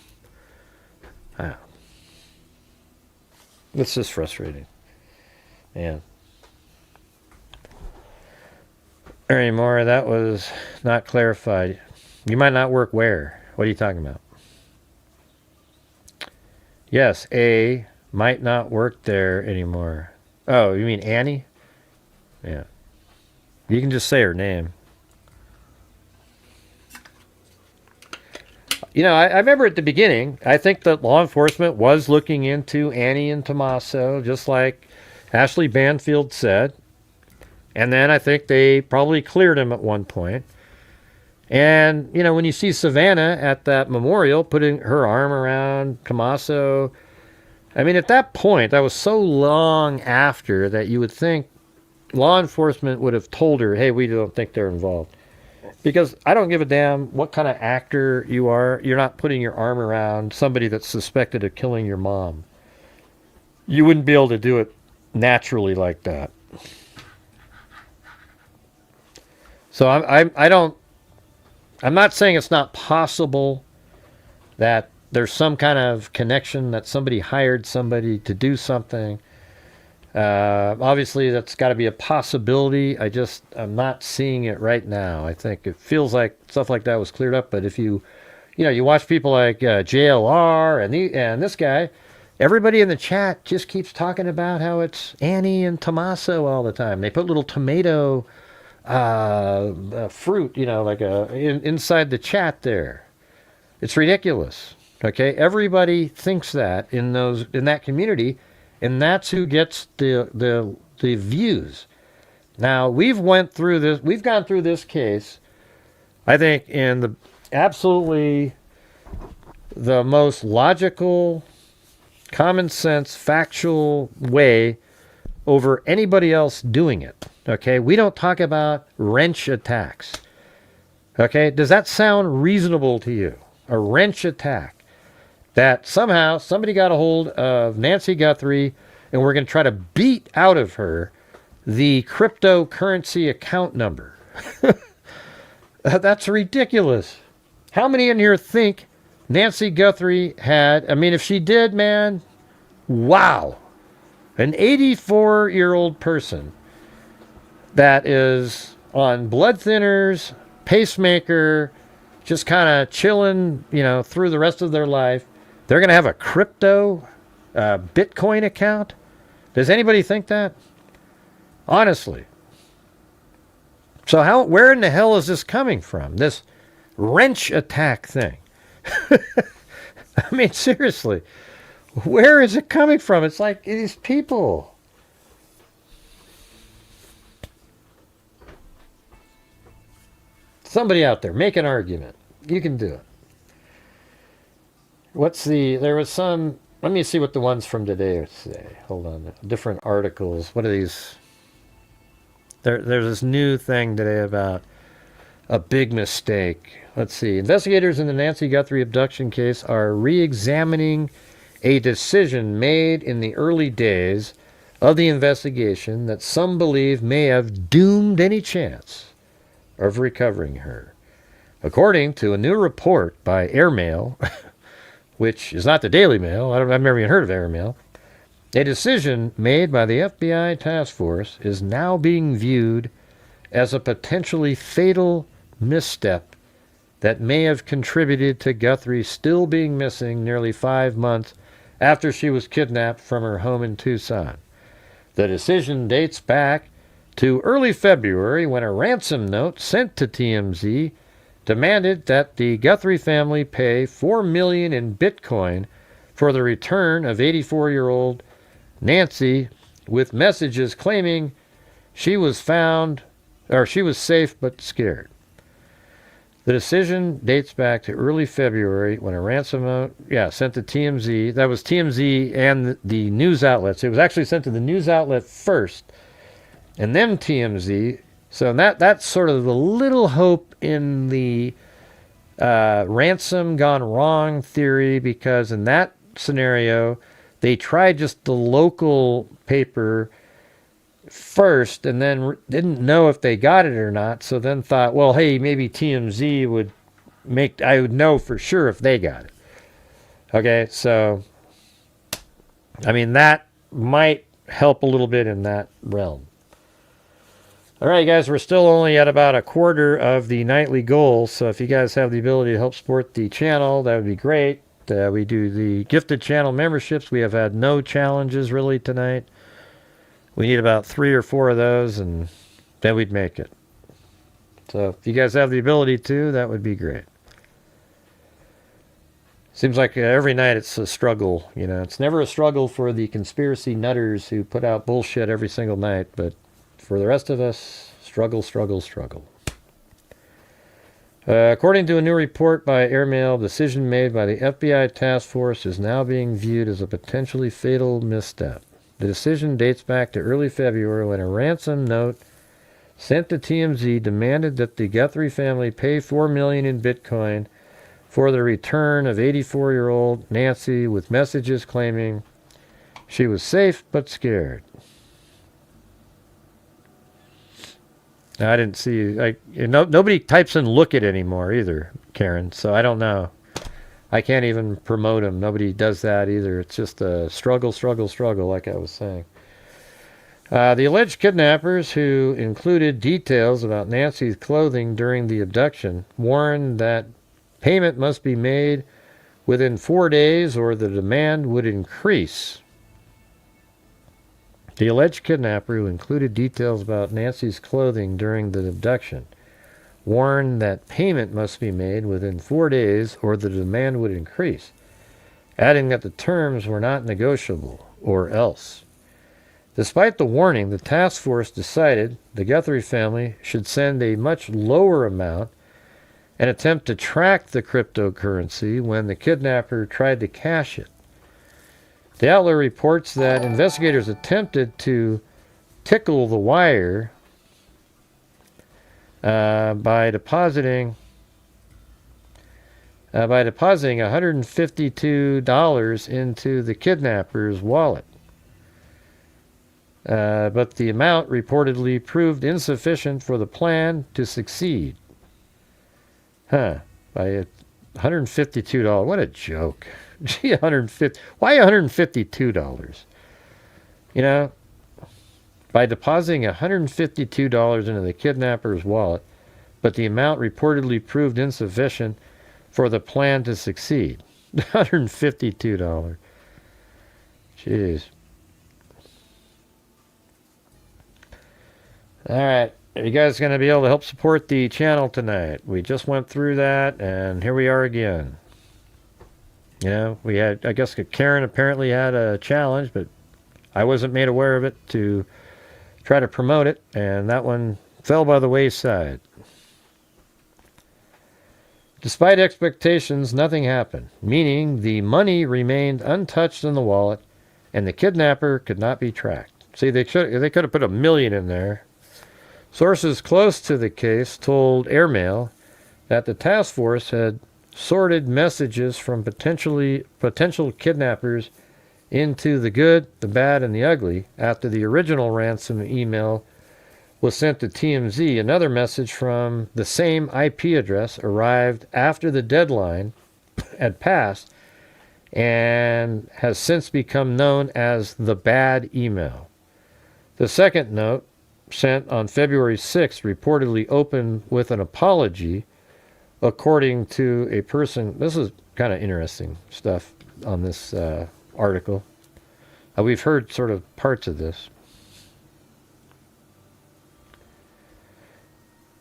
just frustrating. Man. More, that was not clarified. You might not work where? What are you talking about? Yes, A might not work there anymore. Oh, you mean Annie? Yeah. You can just say her name. I remember at the beginning, I think that law enforcement was looking into Annie and Tommaso, just like Ashley Banfield said. And then I think they probably cleared him at one point. And, when you see Savannah at that memorial putting her arm around Tommaso, I mean, at that point, that was so long after that you would think law enforcement would have told her, hey, we don't think they're involved. Because I don't give a damn what kind of actor you are. You're not putting your arm around somebody that's suspected of killing your mom. You wouldn't be able to do it naturally like that. So I'm not saying it's not possible that there's some kind of connection, that somebody hired somebody to do something. Obviously, that's got to be a possibility. I'm not seeing it right now. I think it feels like stuff like that was cleared up. But if you watch people like JLR and this guy, everybody in the chat just keeps talking about how it's Annie and Tommaso all the time. They put little tomato fruit, inside the chat there. It's ridiculous. Okay, everybody thinks that in that community, and that's who gets the views. Now, we've gone through this case, I think, in the absolutely the most logical, common sense, factual way over anybody else doing it. Okay, we don't talk about wrench attacks. Okay, does that sound reasonable to you? A wrench attack. That somehow somebody got a hold of Nancy Guthrie and we're going to try to beat out of her the cryptocurrency account number. That's ridiculous. How many in here think Nancy Guthrie had, I mean, if she did, man, wow. An 84-year-old person that is on blood thinners, pacemaker, just kind of chilling, through the rest of their life. They're going to have a crypto Bitcoin account? Does anybody think that? Honestly. So where in the hell is this coming from? This wrench attack thing. I mean, seriously. Where is it coming from? It's like these people. Somebody out there, make an argument. You can do it. There was some, let me see what the ones from today say. Hold on, different articles. What are these? There's this new thing today about a big mistake. Let's see. Investigators in the Nancy Guthrie abduction case are re-examining a decision made in the early days of the investigation that some believe may have doomed any chance of recovering her. According to a new report by Airmail, which is not the Daily Mail, I've never even heard of Airmail, a decision made by the FBI task force is now being viewed as a potentially fatal misstep that may have contributed to Guthrie still being missing nearly 5 months after she was kidnapped from her home in Tucson. The decision dates back to early February when a ransom note sent to TMZ demanded that the Guthrie family pay $4 million in Bitcoin for the return of 84-year-old Nancy, with messages claiming she was safe but scared. The decision dates back to early February when a ransom note, sent to TMZ. That was TMZ and the news outlets. It was actually sent to the news outlet first, and then TMZ. So that's sort of the little hope in the ransom gone wrong theory, because in that scenario, they tried just the local paper first and then didn't know if they got it or not. So then thought, well, hey, maybe TMZ I would know for sure if they got it. Okay, so, I mean, that might help a little bit in that realm. All right, guys, we're still only at about a quarter of the nightly goal. So if you guys have the ability to help support the channel, that would be great. We do the gifted channel memberships. We have had no challenges really tonight. We need about 3 or 4 of those, and then we'd make it. So if you guys have the ability to, that would be great. Seems like every night it's a struggle. It's never a struggle for the conspiracy nutters who put out bullshit every single night, but for the rest of us, struggle, struggle, struggle. According to a new report by Airmail, the decision made by the FBI task force is now being viewed as a potentially fatal misstep. The decision dates back to early February when a ransom note sent to TMZ demanded that the Guthrie family pay $4 million in Bitcoin for the return of 84-year-old Nancy, with messages claiming she was safe but scared. I didn't see, nobody types in "look it" anymore either, Karen, so I don't know. I can't even promote them. Nobody does that either. It's just a struggle, struggle, struggle, like I was saying. The alleged kidnappers, who included details about Nancy's clothing during the abduction, warned that payment must be made within 4 days or the demand would increase. The alleged kidnapper, who included details about Nancy's clothing during the abduction, warned that payment must be made within 4 days or the demand would increase, adding that the terms were not negotiable. or else. Despite the warning, the task force decided the Guthrie family should send a much lower amount and attempt to track the cryptocurrency when the kidnapper tried to cash it. The outlet reports that investigators attempted to tickle the wire by depositing $152 into the kidnapper's wallet. But the amount reportedly proved insufficient for the plan to succeed. By $152. What a joke. Gee, why $152? You know, by depositing $152 into the kidnapper's wallet, but the amount reportedly proved insufficient for the plan to succeed. $152. Jeez. All right. Are you guys going to be able to help support the channel tonight? We just went through that, and here we are again. You know, we had, I guess Karen apparently had a challenge, but I wasn't made aware of it to try to promote it, and that one fell by the wayside. Despite expectations, nothing happened, meaning the money remained untouched in the wallet, and the kidnapper could not be tracked. See, they could have put $1 million in there. Sources close to the case told Airmail that the task force had sorted messages from potential kidnappers into the good, the bad, and the ugly after the original ransom email was sent to TMZ. Another message from the same IP address arrived after the deadline had passed and has since become known as the bad email. The second note, sent on February 6th, reportedly opened with an apology, according to a person. This is kind of interesting stuff on this article. We've heard sort of parts of this.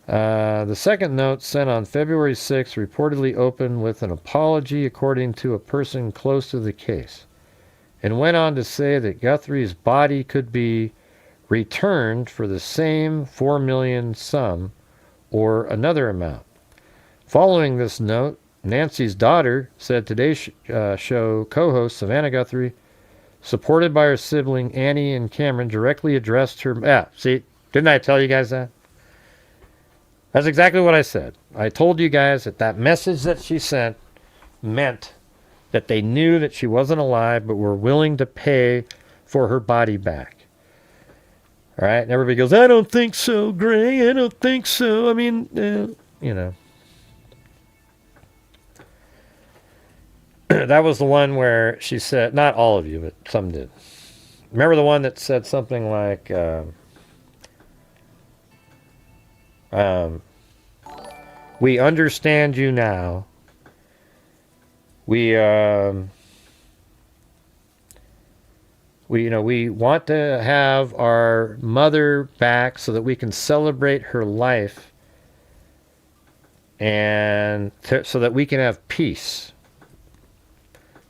The second note, sent on February 6th, reportedly opened with an apology, according to a person close to the case, and went on to say that Guthrie's body could be returned for the same $4 million sum or another amount. Following this note, Nancy's daughter said Today's Show co-host Savannah Guthrie, supported by her sibling Annie and Cameron, directly addressed her... see, didn't I tell you guys that? That's exactly what I said. I told you guys that that message that she sent meant that they knew that she wasn't alive, but were willing to pay for her body back. All right, and everybody goes, I don't think so, Gray. I don't think so. I mean, you know. That was the one where she said, not all of you, but some did. Remember the one that said something like, we understand you now. We want to have our mother back so that we can celebrate her life and so that we can have peace.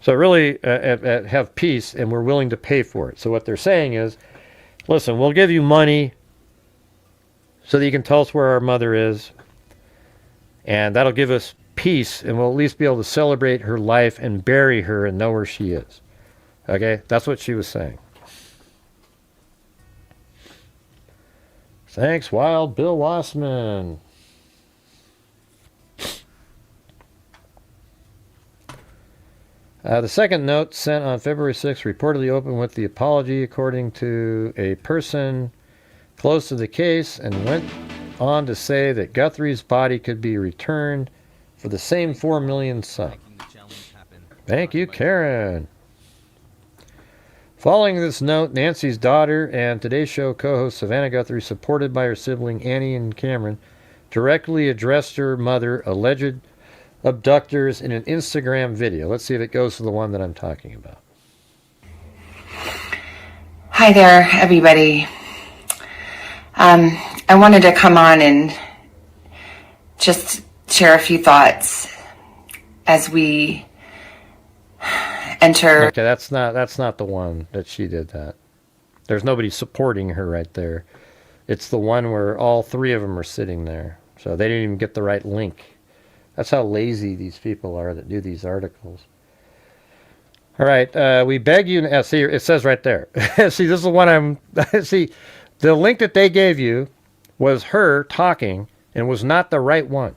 So really have peace, and we're willing to pay for it. So what they're saying is, listen, we'll give you money so that you can tell us where our mother is, and that'll give us peace, and we'll at least be able to celebrate her life and bury her and know where she is. Okay, that's what she was saying. Thanks, Wild Bill Wassman. The second note, sent on February 6th, reportedly opened with the apology, according to a person close to the case, and went on to say that Guthrie's body could be returned for the same $4 million sum. Thank you, Karen. Following this note, Nancy's daughter and Today's Show co-host Savannah Guthrie, supported by her sibling Annie and Cameron, directly addressed her mother, alleged abductors, in an Instagram video. Let's see if it goes to the one that I'm talking about. Hi there, everybody. I wanted to come on and just share a few thoughts as we enter. Okay, that's not the one that she did that. There's nobody supporting her right there. It's the one where all three of them are sitting there. So they didn't even get the right link. That's how lazy these people are that do these articles. All right, we beg you. See, it says right there. See, this is the one I'm. See, the link that they gave you was her talking and was not the right one.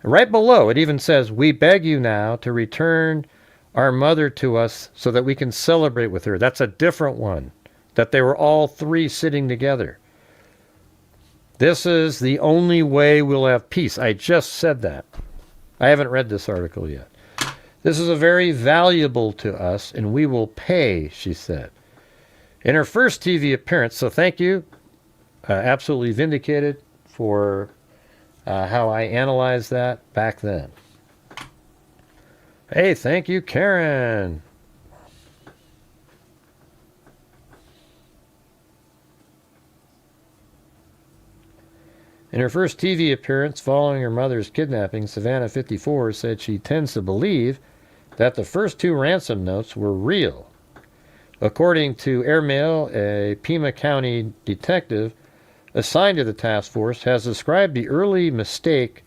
Right below, it even says, "We beg you now to return our mother to us so that we can celebrate with her." That's a different one. That they were all three sitting together. This is the only way we'll have peace. I just said that. I haven't read this article yet. This is a very valuable to us, and we will pay, she said. In her first TV appearance, so thank you. Absolutely vindicated for how I analyzed that back then. Hey, thank you, Karen. In her first TV appearance following her mother's kidnapping, Savannah 54 said she tends to believe that the first two ransom notes were real. According to Airmail, a Pima County detective assigned to the task force has described the early mistake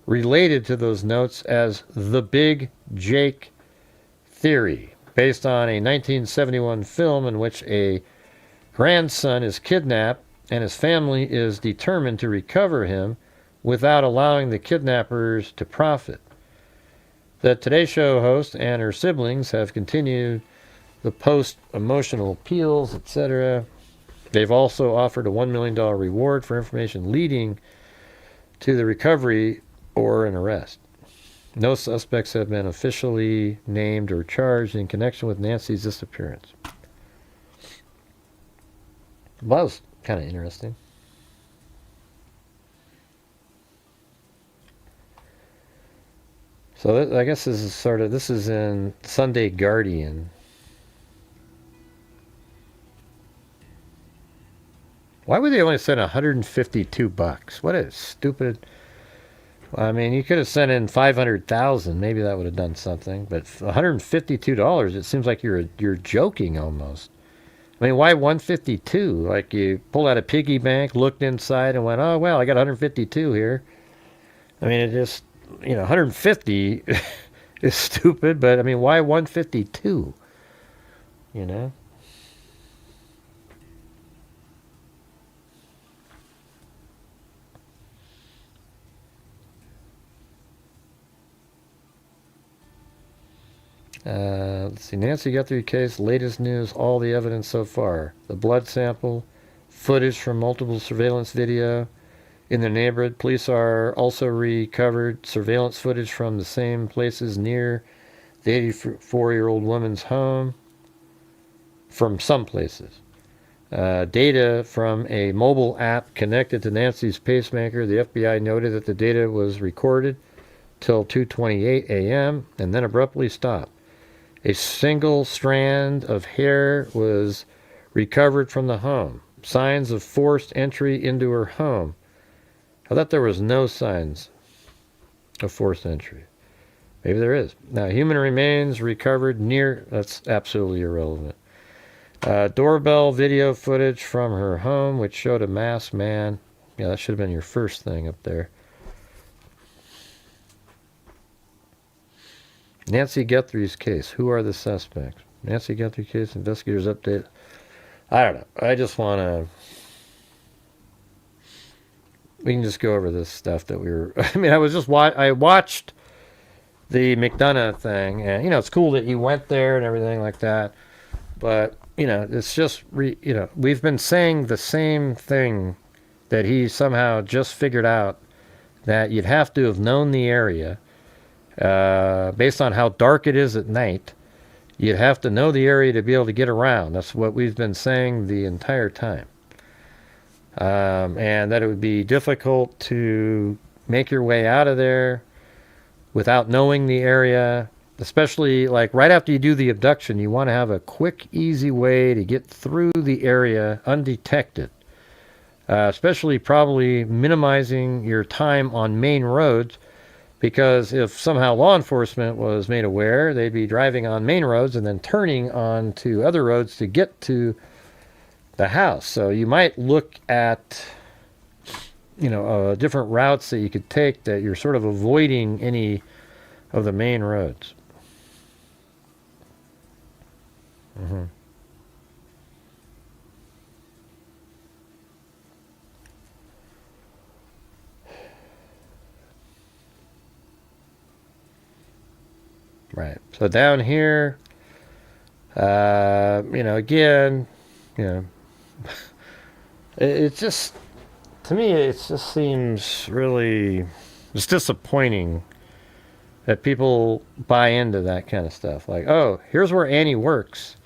related to those notes as the Big Jake theory, based on a 1971 film in which a grandson is kidnapped and his family is determined to recover him without allowing the kidnappers to profit. The Today Show host and her siblings have continued the post-emotional appeals, etc. They've also offered a $1 million reward for information leading to the recovery or an arrest. No suspects have been officially named or charged in connection with Nancy's disappearance. Well, that was kind of interesting. So I guess this is in Sunday Guardian. Why would they only send $152? What a stupid. I mean, you could have sent in 500,000. Maybe that would have done something. But $152, it seems like you're joking almost. I mean, why 152? Like you pulled out a piggy bank, looked inside, and went, "Oh well, I got 152 here." I mean, it just, 150 is stupid, but I mean, why 152? You know. Let's see, Nancy Guthrie case, latest news, all the evidence so far. The blood sample, footage from multiple surveillance video in the neighborhood. Police are also recovered surveillance footage from the same places near the 84-year-old woman's home from some places. Data from a mobile app connected to Nancy's pacemaker. The FBI noted that the data was recorded till 2:28 a.m. and then abruptly stopped. A single strand of hair was recovered from the home. Signs of forced entry into her home. I thought there was no signs of forced entry. Maybe there is. Now, human remains recovered near... That's absolutely irrelevant. Doorbell video footage from her home, which showed a masked man. Yeah, that should have been your first thing up there. Nancy Guthrie's case. Who are the suspects? Nancy Guthrie case. Investigators update. I don't know. I just want to... We can just go over this stuff that we were... I mean, I watched the McDonough thing, and, it's cool that he went there and everything like that. But, it's just... we've been saying the same thing that he somehow just figured out, that you'd have to have known the area. Based on how dark it is at night, you'd have to know the area to be able to get around. That's what we've been saying the entire time. And that it would be difficult to make your way out of there without knowing the area, especially like right after you do the abduction. You want to have a quick, easy way to get through the area undetected, especially probably minimizing your time on main roads, Because if somehow law enforcement was made aware, they'd be driving on main roads and then turning onto other roads to get to the house. So you might look at, different routes that you could take that you're sort of avoiding any of the main roads. Mm-hmm. Right. So down here, again, it just, to me, it just seems really, it's disappointing that people buy into that kind of stuff. Like, oh, here's where Annie works,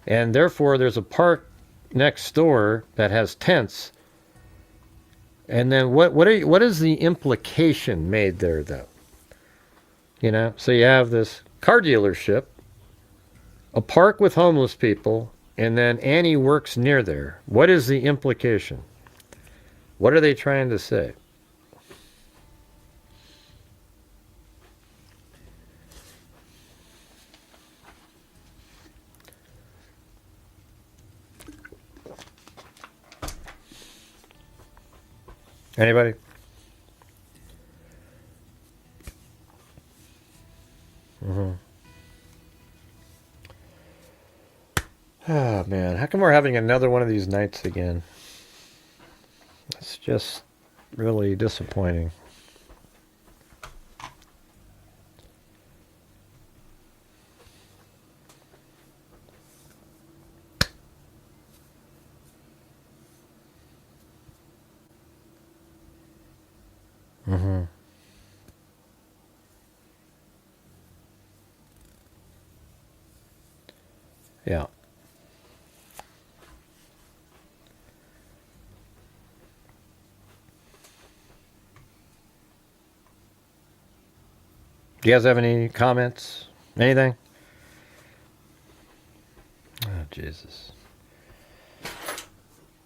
and therefore there's a park next door that has tents. And then what is the implication made there, though? So you have this car dealership, a park with homeless people, and then Annie works near there. What is the implication? What are they trying to say? Anybody? Mm-hmm. Oh, man. How come we're having another one of these nights again? It's just really disappointing. Mm-hmm. Yeah. Do you guys have any comments? Anything? Oh, Jesus.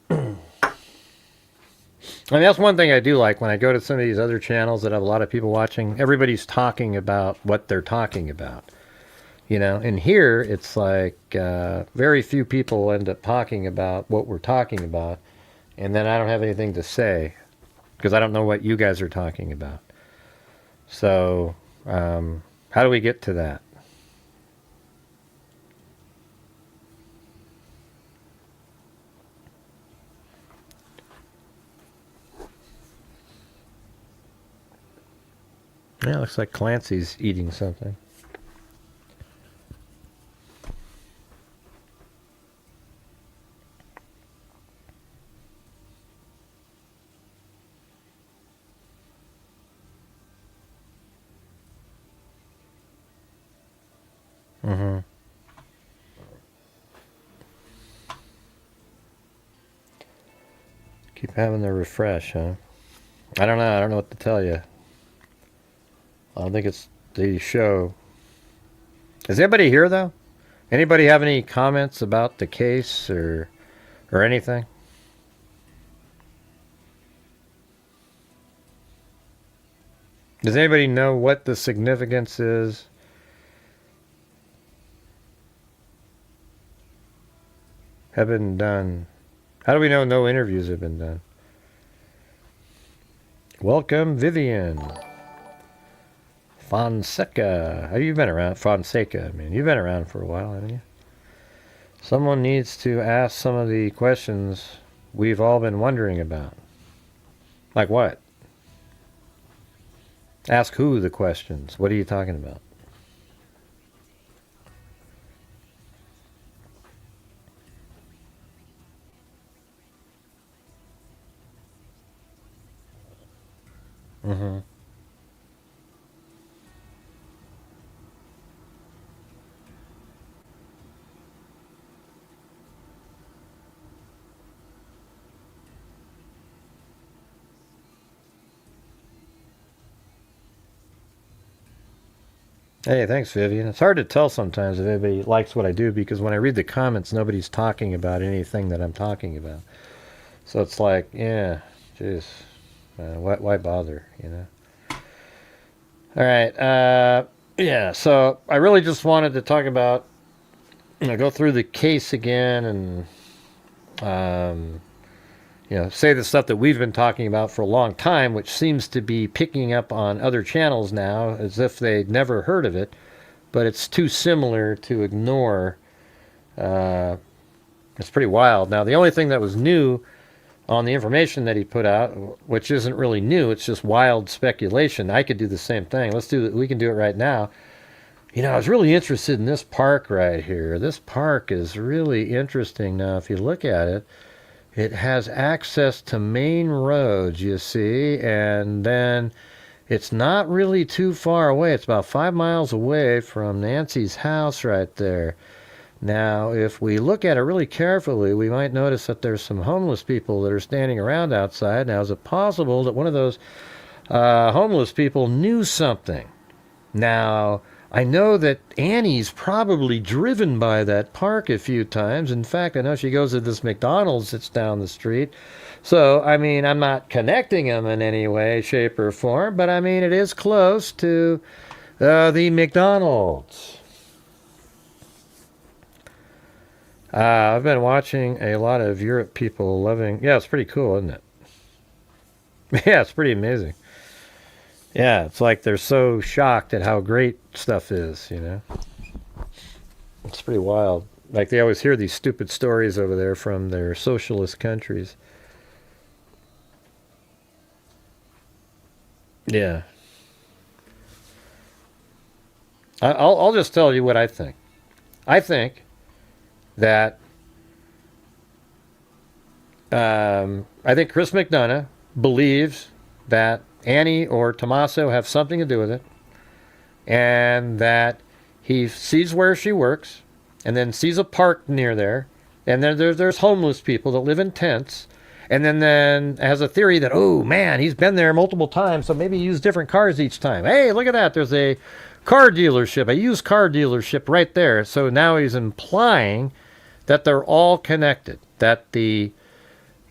I mean, that's one thing I do like when I go to some of these other channels that have a lot of people watching. Everybody's talking about what they're talking about. And here it's like very few people end up talking about what we're talking about. And then I don't have anything to say because I don't know what you guys are talking about. So how do we get to that? Yeah, looks like Clancy's eating something. Mm-hmm. Keep having to refresh, huh? I don't know. I don't know what to tell you. I don't think it's the show. Is anybody here, though? Anybody have any comments about the case or anything? Does anybody know what the significance is? Have been done. How do we know no interviews have been done? Welcome, Vivian. Fonseca. Have you been around? Fonseca, I mean, you've been around for a while, haven't you? Someone needs to ask some of the questions we've all been wondering about. Like what? Ask who the questions. What are you talking about? Mm-hmm. Hey, thanks, Vivian. It's hard to tell sometimes if anybody likes what I do because when I read the comments, nobody's talking about anything that I'm talking about. So it's like, yeah, jeez, why bother, All right. Yeah. So I really just wanted to talk about, go through the case again and, say the stuff that we've been talking about for a long time, which seems to be picking up on other channels now as if they'd never heard of it, but it's too similar to ignore. It's pretty wild. Now, the only thing that was new on the information that he put out, which isn't really new, it's just wild speculation. I could do the same thing. We can do it right now. I was really interested in this park right here. This park is really interesting. Now, if you look at it, it has access to main roads, you see, and then it's not really too far away. It's about 5 miles away from Nancy's house right there. Now, if we look at it really carefully, we might notice that there's some homeless people that are standing around outside. Now, is it possible that one of those homeless people knew something? Now, I know that Annie's probably driven by that park a few times. In fact, I know she goes to this McDonald's that's down the street. So, I'm not connecting them in any way, shape, or form, but it is close to the McDonald's. I've been watching a lot of Europe people living. Yeah, it's pretty cool, isn't it? Yeah, it's pretty amazing. Yeah, it's like they're so shocked at how great stuff is, It's pretty wild. Like they always hear these stupid stories over there from their socialist countries. Yeah. I'll just tell you what I think. I think that I think Chris McDonough believes that Annie or Tommaso have something to do with it, and that he sees where she works, and then sees a park near there, and then there's homeless people that live in tents, and then has a theory that, oh man, he's been there multiple times, so maybe he used different cars each time. Hey, look at that, there's a car dealership, a used car dealership right there. So now he's implying that they're all connected, that the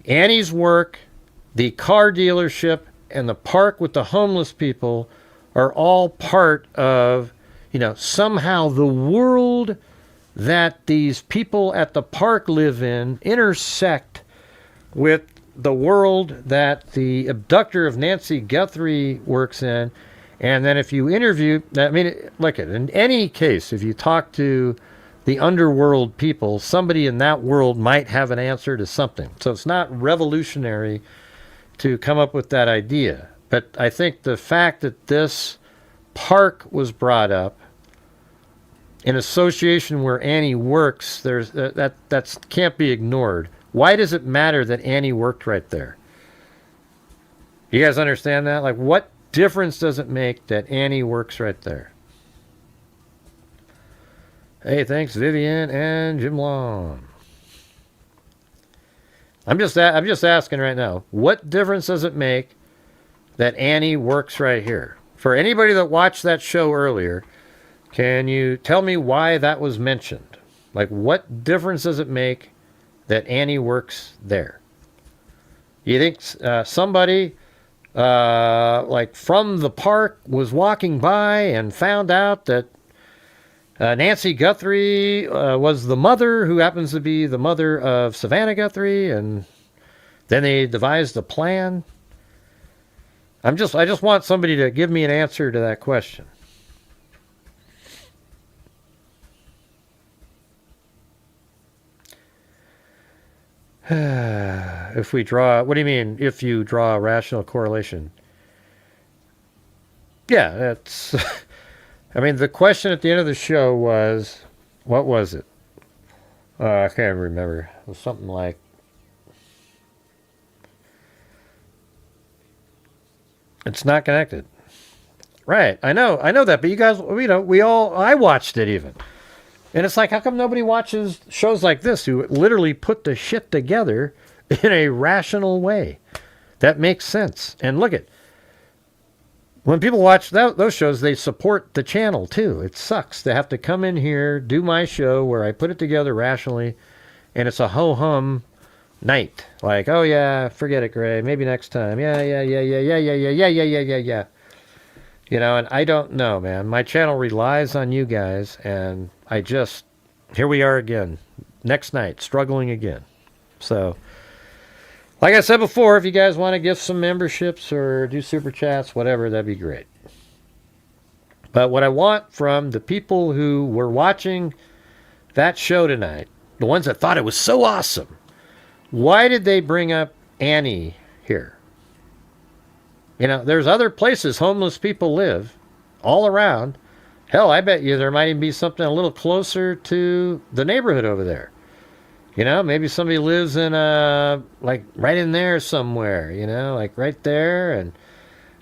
Annie's work, the car dealership, and the park with the homeless people are all part of, somehow the world that these people at the park live in intersect with the world that the abductor of Nancy Guthrie works in. And then if you interview, look at in any case, if you talk to the underworld people, somebody in that world might have an answer to something. So it's not revolutionary to come up with that idea. But I think the fact that this park was brought up in association where Annie works, that can't be ignored. Why does it matter that Annie worked right there? You guys understand that? Like, what difference does it make that Annie works right there? Hey, thanks, Vivian and Jim Long. I'm just asking right now, what difference does it make that Annie works right here? For anybody that watched that show earlier, can you tell me why that was mentioned? Like, what difference does it make that Annie works there? You think somebody like from the park was walking by and found out that Nancy Guthrie was the mother, who happens to be the mother of Savannah Guthrie, and then they devised a plan? I just want somebody to give me an answer to that question. If we draw, what do you mean if you draw a rational correlation? Yeah, that's, the question at the end of the show was, what was it? I can't remember. It was something like, it's not connected. Right, I know that, but you guys, I watched it even. And it's like, how come nobody watches shows like this who literally put the shit together in a rational way? That makes sense. And look when people watch those shows, they support the channel too. It sucks to have to come in here, do my show where I put it together rationally, and it's a ho-hum night. Like, oh yeah, forget it, Gray. Maybe next time. Yeah. You know, and I don't know, man. My channel relies on you guys, and here we are again. Next night, struggling again. So, like I said before, if you guys want to give some memberships or do super chats, whatever, that'd be great. But what I want from the people who were watching that show tonight, the ones that thought it was so awesome, why did they bring up Annie here? You know, there's other places homeless people live all around. Hell, I bet you there might even be something a little closer to the neighborhood over there. You know, maybe somebody lives in like right in there somewhere, you know, like right there, and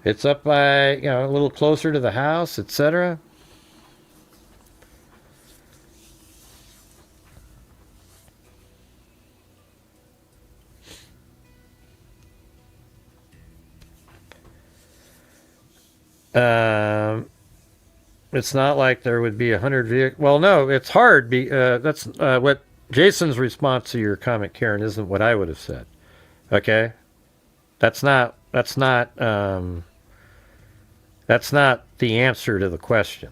it's up by, you know, a little closer to the house, etc. It's not like there would be 100 vehicles. Well, no, it's hard. That's what Jason's response to your comment, Karen, isn't what I would have said. Okay, that's not the answer to the question.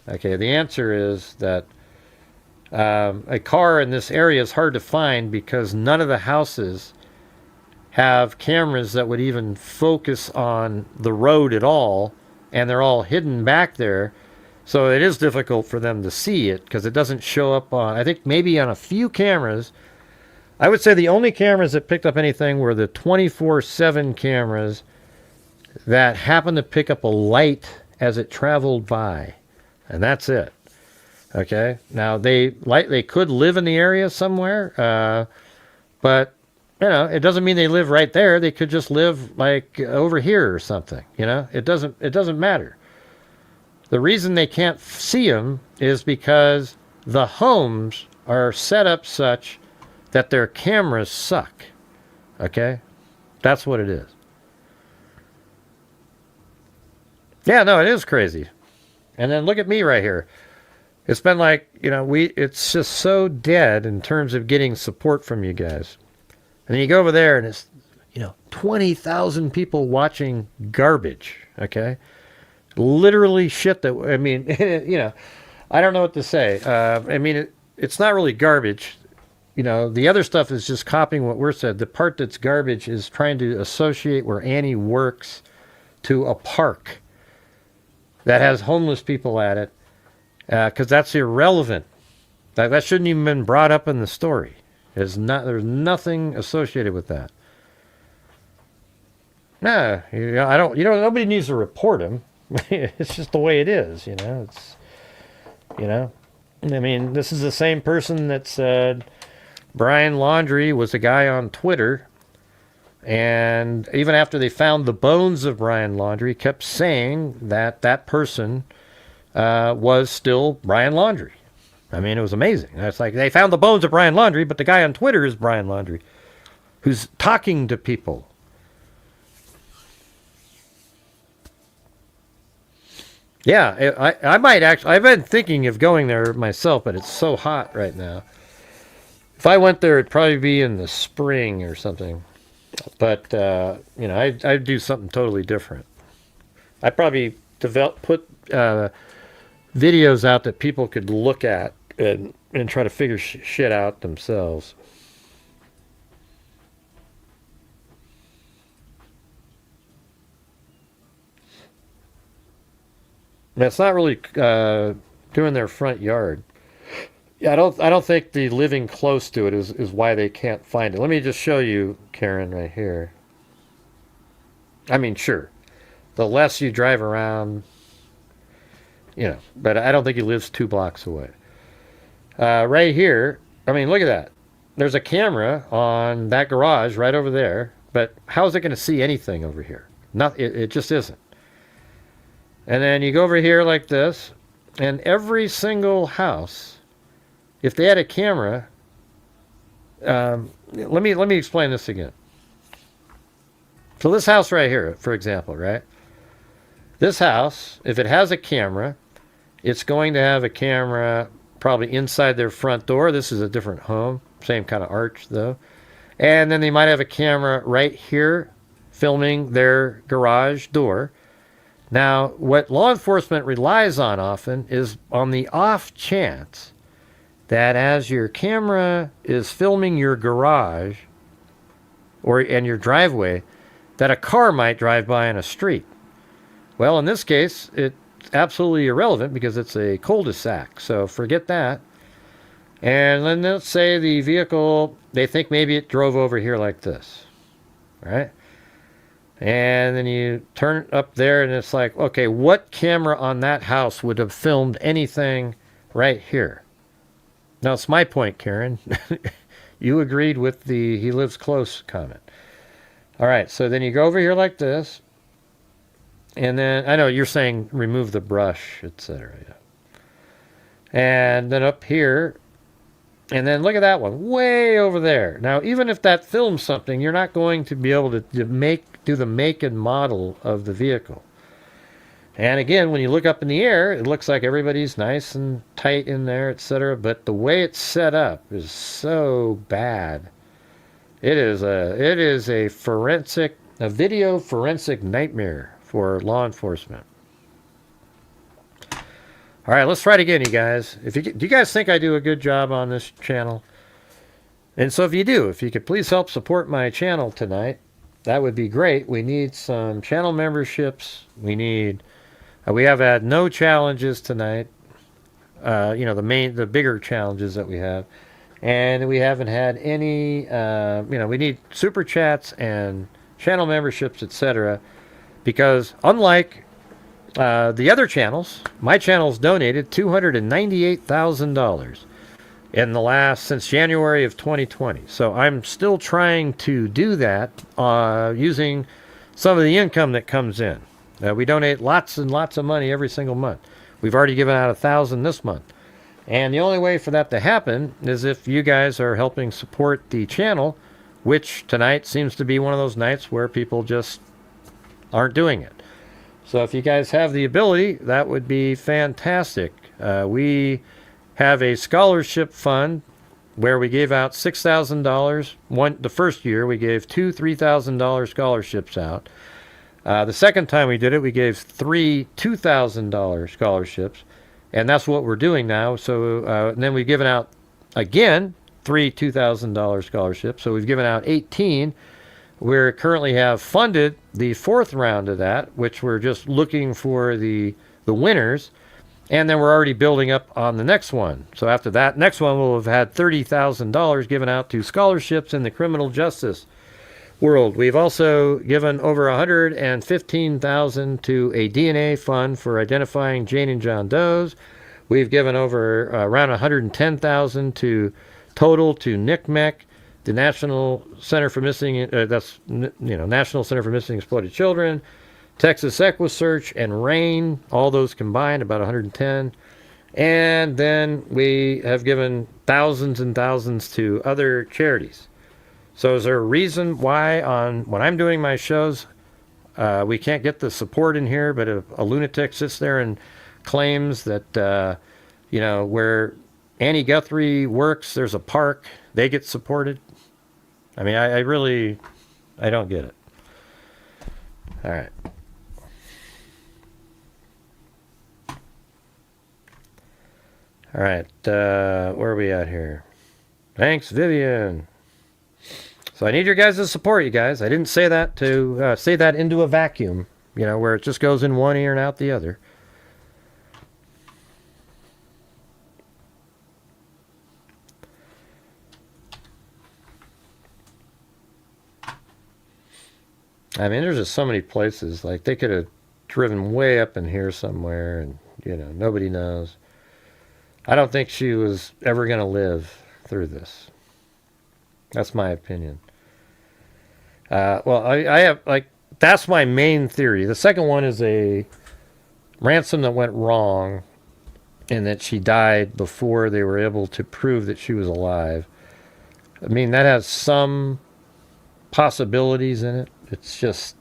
Okay, the answer is that a car in this area is hard to find because none of the houses have cameras that would even focus on the road at all, and they're all hidden back there. So it is difficult for them to see it because it doesn't show up on, I think maybe on a few cameras. I would say the only cameras that picked up anything were the 24/7 cameras that happened to pick up a light as it traveled by. And that's it. Okay. Now they could live in the area somewhere, but you know, it doesn't mean they live right there. They could just live like over here or something. You know, it doesn't matter. The reason they can't see them is because the homes are set up such that their cameras suck. Okay? That's what it is. Yeah, no, it is crazy. And then look at me right here. It's been like, you know, it's just so dead in terms of getting support from you guys. And then you go over there and it's, you know, 20,000 people watching garbage. Okay? Literally shit that, I mean, you know, I don't know what to say. I mean, it's not really garbage. You know, the other stuff is just copying what we're said. The part that's garbage is trying to associate where Annie works to a park that has homeless people at it, because that's irrelevant. That shouldn't even been brought up in the story. There's nothing associated with that. No, you know, nobody needs to report him. It's just the way it is, you know. It's, you know, I mean, this is the same person that said Brian Laundrie was a guy on Twitter, and even after they found the bones of Brian Laundrie, kept saying that person was still Brian Laundrie. I mean, it was amazing. It's like they found the bones of Brian Laundrie, but the guy on Twitter is Brian Laundrie, who's talking to people. Yeah, I might actually. I've been thinking of going there myself, but it's so hot right now. If I went there, it'd probably be in the spring or something. But you know, I'd do something totally different. I'd probably put videos out that people could look at and try to figure shit out themselves. It's not really doing their front yard. Yeah, I don't think the living close to it is why they can't find it. Let me just show you, Karen, right here. I mean, sure, the less you drive around, you know, but I don't think he lives 2 blocks away. Right here, I mean, look at that. There's a camera on that garage right over there, but how is it going to see anything over here? It just isn't. And then you go over here like this, and every single house, if they had a camera, let me explain this again. So this house right here, for example, right? This house, if it has a camera, it's going to have a camera probably inside their front door. This is a different home, same kind of arch though. And then they might have a camera right here filming their garage door. Now, what law enforcement relies on often is on the off chance that as your camera is filming your garage and your driveway, that a car might drive by in a street. Well, in this case, it's absolutely irrelevant because it's a cul-de-sac, so forget that. And then let's say the vehicle, they think maybe it drove over here like this, right? And then you turn up there and it's like, okay, what camera on that house would have filmed anything right here? Now, it's my point, Karen. You agreed with the he lives close comment. All right, so then you go over here like this. And then, I know you're saying remove the brush, etc. Yeah. And then up here, and then look at that one, way over there. Now, even if that films something, you're not going to be able to do the make and model of the vehicle. And again, when you look up in the air, it looks like everybody's nice and tight in there, etc. But the way it's set up is so bad. It is a video forensic nightmare for law enforcement. All right, let's try it again, you guys. Do you guys think I do a good job on this channel? And so if you do, if you could please help support my channel tonight, that would be great. We need some channel memberships. We have had no challenges tonight. The bigger challenges that we have. And we haven't had any, we need super chats and channel memberships, etc. Because unlike the other channels, my channel's donated $298,000 since January of 2020. So I'm still trying to do that using some of the income that comes in. We donate lots and lots of money every single month. We've already given out $1,000 this month. And the only way for that to happen is if you guys are helping support the channel, which tonight seems to be one of those nights where people just aren't doing it. So if you guys have the ability, that would be fantastic. We have a scholarship fund where we gave out $6,000. The first year we gave two $3,000 scholarships out. The second time we did it, we gave three $2,000 scholarships. And that's what we're doing now. So and then we've given out, again, three $2,000 scholarships. So we've given out 18. We currently have funded the fourth round of that, which we're just looking for the winners. And then we're already building up on the next one. So after that, next one we'll have had $30,000 given out to scholarships in the criminal justice world. We've also given over $115,000 to a DNA fund for identifying Jane and John Does. We've given over around $110,000 to total to NCMEC, the National Center for Missing National Center for Missing Exploited Children, Texas EquiSearch, and RAIN, all those combined, about 110. And then we have given thousands and thousands to other charities. So is there a reason why when I'm doing my shows, we can't get the support in here, but if a lunatic sits there and claims that, where Annie Guthrie works, there's a park, they get supported? I mean, I don't get it. All right. All right, where are we at here? Thanks, Vivian. So I need your guys' support, you guys. I didn't say that to say that into a vacuum, where it just goes in one ear and out the other. I mean, there's just so many places. Like, they could have driven way up in here somewhere, and, nobody knows. I don't think she was ever going to live through this. That's my opinion. Well, I have, that's my main theory. The second one is a ransom that went wrong and that she died before they were able to prove that she was alive. I mean, that has some possibilities in it. It's just,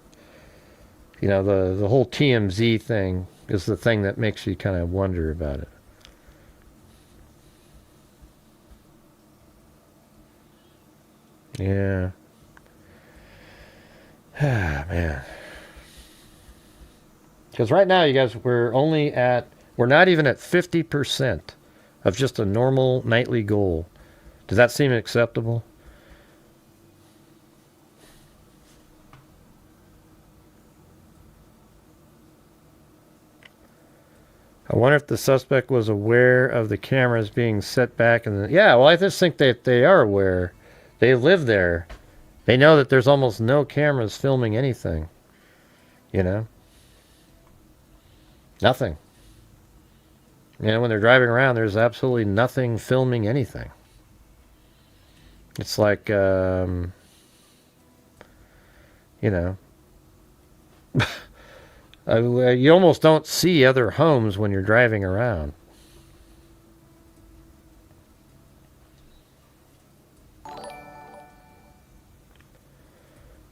the whole TMZ thing is the thing that makes you kind of wonder about it. Yeah. Ah, man. Because right now, you guys, we're not even at 50% of just a normal nightly goal. Does that seem acceptable? I wonder if the suspect was aware of the cameras being set back. Yeah, well, I just think that they are aware. They live there. They know that there's almost no cameras filming anything. You know? Nothing. You know, when they're driving around, there's absolutely nothing filming anything. It's like, you know, you almost don't see other homes when you're driving around.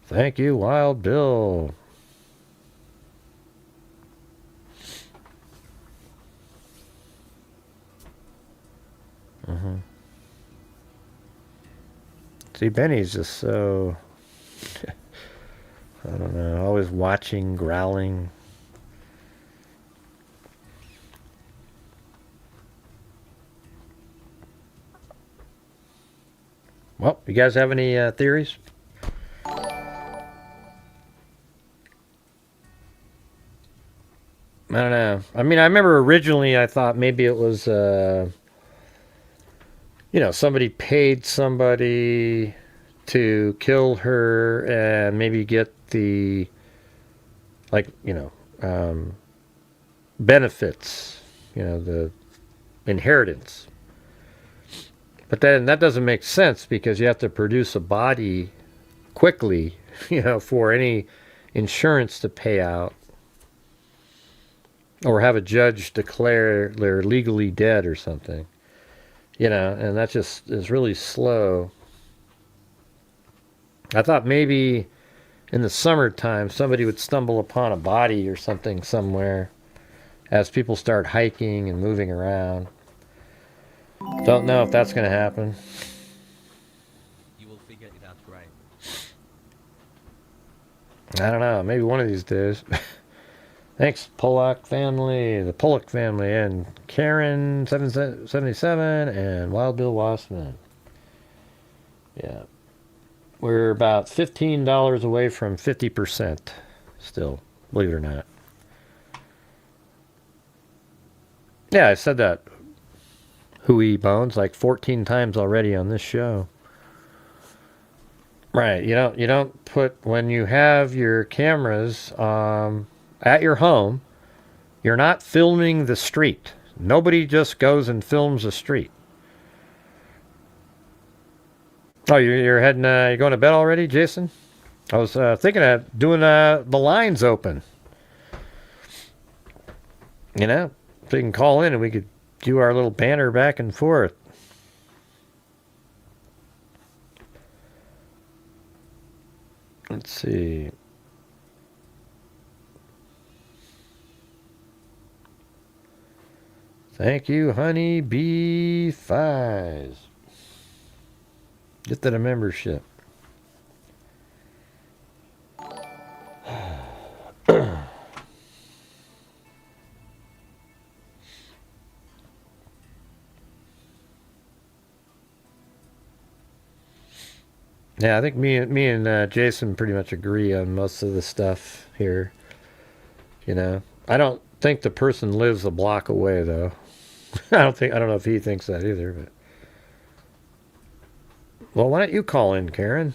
Thank you, Wild Bill. See, Benny's just so, I don't know, always watching, growling. Well, you guys have any theories? I don't know. I mean, I remember originally I thought maybe it was, you know, somebody paid somebody to kill her and maybe get the, like, you know, benefits, you know, the inheritance. But then that doesn't make sense because you have to produce a body quickly, you know, for any insurance to pay out. Or have a judge declare they're legally dead or something. You know, and that just is really slow. I thought maybe in the summertime somebody would stumble upon a body or something somewhere as people start hiking and moving around. Don't know if that's going to happen. You will figure it out right. I don't know. Maybe one of these days. Thanks, Pollock family, the Pollock family, and Karen 777 and Wild Bill Wassman. Yeah. We're about $15 away from 50% still, believe it or not. Yeah, I said that. Hooey Bones like 14 times already on this show. Right, you don't put, when you have your cameras at your home, you're not filming the street. Nobody just goes and films the street. Oh, you're heading, you're going to bed already, Jason? I was thinking of doing the lines open. You know, so you can call in and we could do our little banter back and forth. Let's see. Thank you, Honey Bee Fies. Get that a membership. Yeah, I think me and Jason pretty much agree on most of the stuff here. You know, I don't think the person lives a block away though. I don't know if he thinks that either, but. Well, why don't you call in, Karen?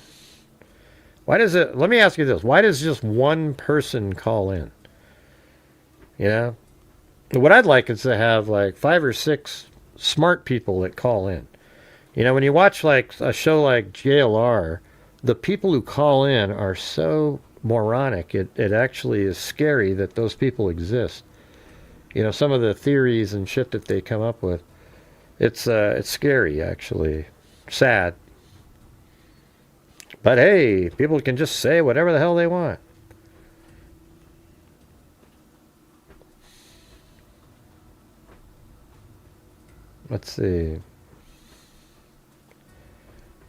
Let me ask you this. Why does just one person call in? You know? What I'd like is to have like 5 or 6 smart people that call in. You know, when you watch like a show like JLR, the people who call in are so moronic. It actually is scary that those people exist. You know, some of the theories and shit that they come up with. It's scary, actually. Sad. But hey, people can just say whatever the hell they want. Let's see.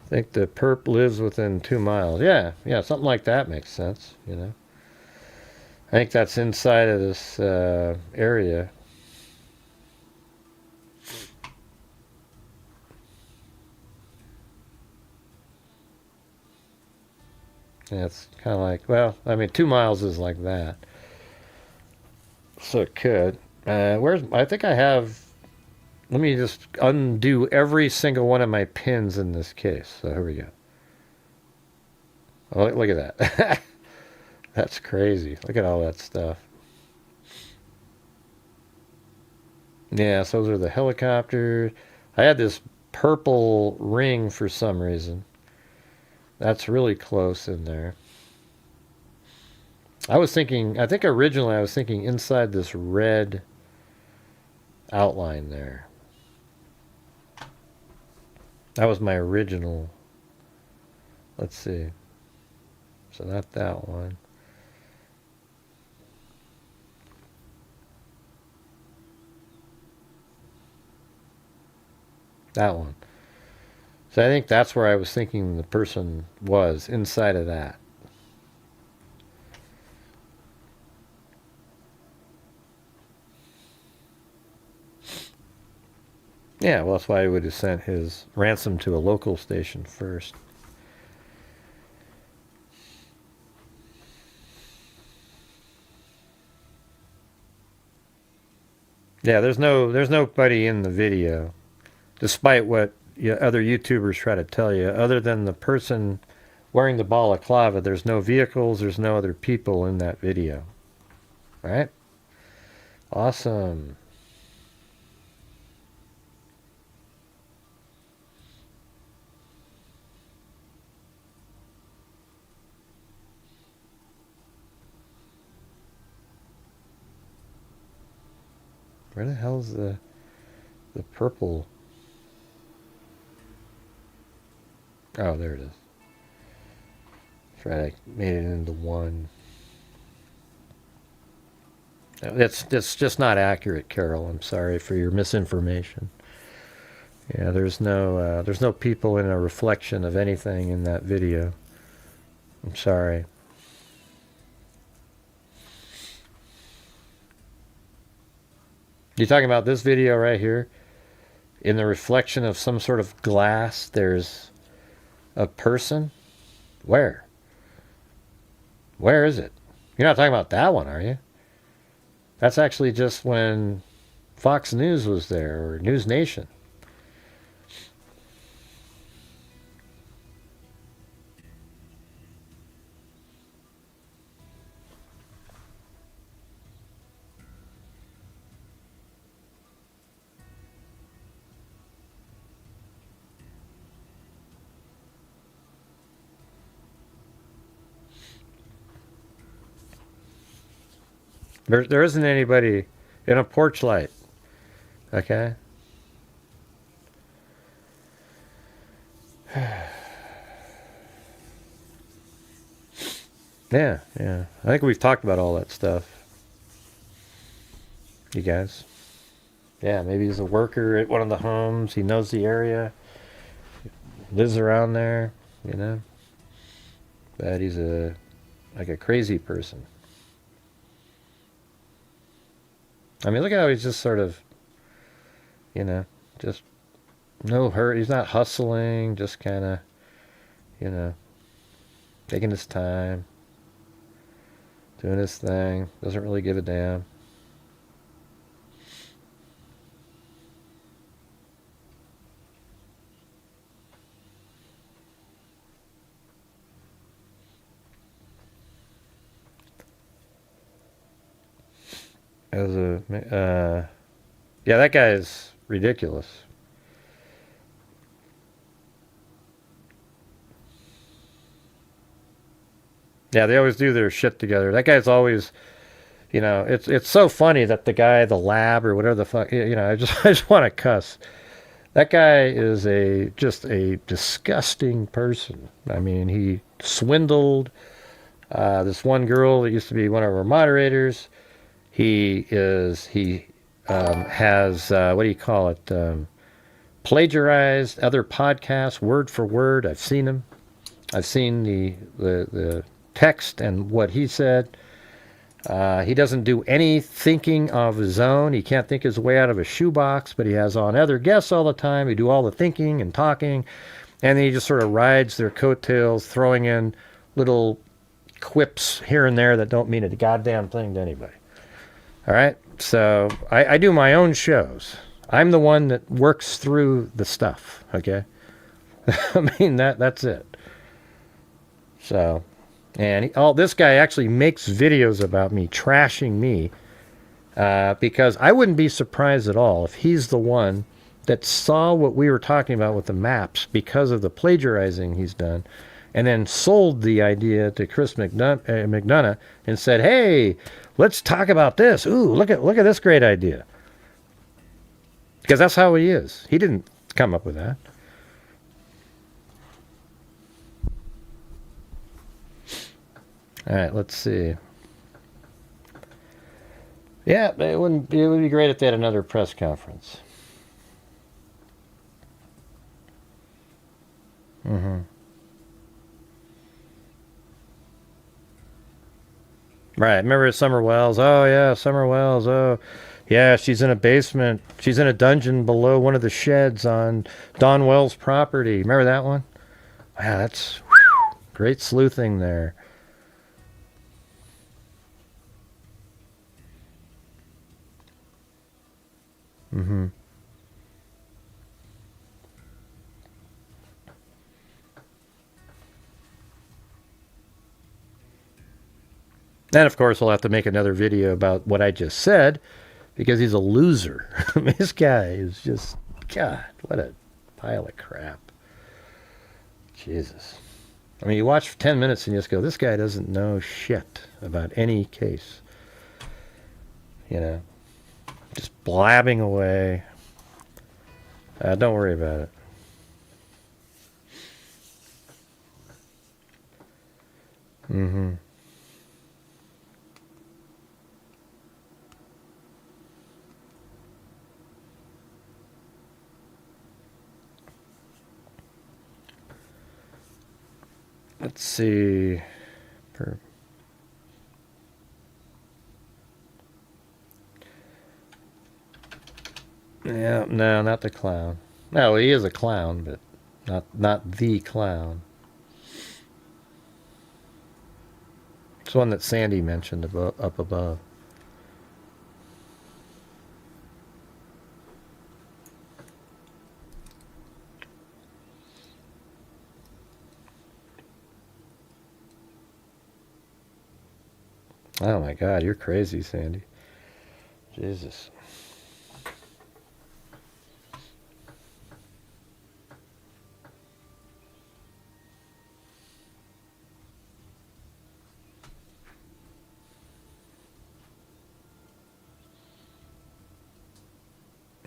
I think the perp lives within 2 miles. Yeah, something like that makes sense, you know. I think that's inside of this area. Yeah, it's kind of like, well, I mean, 2 miles is like that. So it could. I think I have, let me just undo every single one of my pins in this case. So here we go. Oh, look at that. That's crazy. Look at all that stuff. Yeah, so those are the helicopters. I had this purple ring for some reason. That's really close in there. I think originally I was thinking inside this red outline there. That was my original. Let's see. So not that one. That one. So I think that's where I was thinking the person was, inside of that. Yeah, well, that's why he would have sent his ransom to a local station first. Yeah, there's nobody in the video, despite what other YouTubers try to tell you. Other than the person wearing the balaclava, there's no vehicles, there's no other people in that video. Right? Awesome. Where the hell's the purple? Oh, there it is. That's right, I made it into one. That's just not accurate, Carol. I'm sorry for your misinformation. Yeah, there's no people in a reflection of anything in that video. I'm sorry. You talking about this video right here? In the reflection of some sort of glass, there's a person? Where? Where is it? You're not talking about that one, are you? That's actually just when Fox News was there, or News Nation. There isn't anybody in a porch light. Okay? Yeah. I think we've talked about all that stuff. You guys. Yeah, maybe he's a worker at one of the homes. He knows the area. Lives around there, But he's like a crazy person. I mean, look at how he's just sort of, just no hurt. He's not hustling, just kind of, taking his time, doing his thing. Doesn't really give a damn. Yeah, that guy is ridiculous. Yeah, they always do their shit together. That guy's always, it's so funny that the lab or whatever the fuck, I just want to cuss. That guy is just a disgusting person. I mean, he swindled this one girl that used to be one of our moderators. He has what do you call it? Plagiarized other podcasts word for word. I've seen him. I've seen the text and what he said. He doesn't do any thinking of his own. He can't think his way out of a shoebox, but he has on other guests all the time. He do all the thinking and talking, and then he just sort of rides their coattails, throwing in little quips here and there that don't mean a goddamn thing to anybody. All right? So I do my own shows. I'm the one that works through the stuff, okay? I mean, that's it. So... And this guy actually makes videos about me, trashing me, because I wouldn't be surprised at all if he's the one that saw what we were talking about with the maps because of the plagiarizing he's done, and then sold the idea to Chris McDonough and said, "Hey, let's talk about this. Ooh, look at this great idea." Because that's how he is. He didn't come up with that. All right, let's see. Yeah, it would be great if they had another press conference. Mm-hmm. Right, remember Summer Wells? Oh, yeah, Summer Wells. Oh, yeah, she's in a basement. She's in a dungeon below one of the sheds on Don Wells' property. Remember that one? Wow, that's great sleuthing there. Mm-hmm. And of course, we'll have to make another video about what I just said, because he's a loser. This guy is just, God, what a pile of crap. Jesus. I mean, you watch for 10 minutes and you just go, this guy doesn't know shit about any case. You know? Just blabbing away. Don't worry about it. Mm-hmm. Let's see. Yeah, no, not the clown. No, he is a clown, but not the clown. It's one that Sandy mentioned up above. Oh my God, you're crazy, Sandy. Jesus.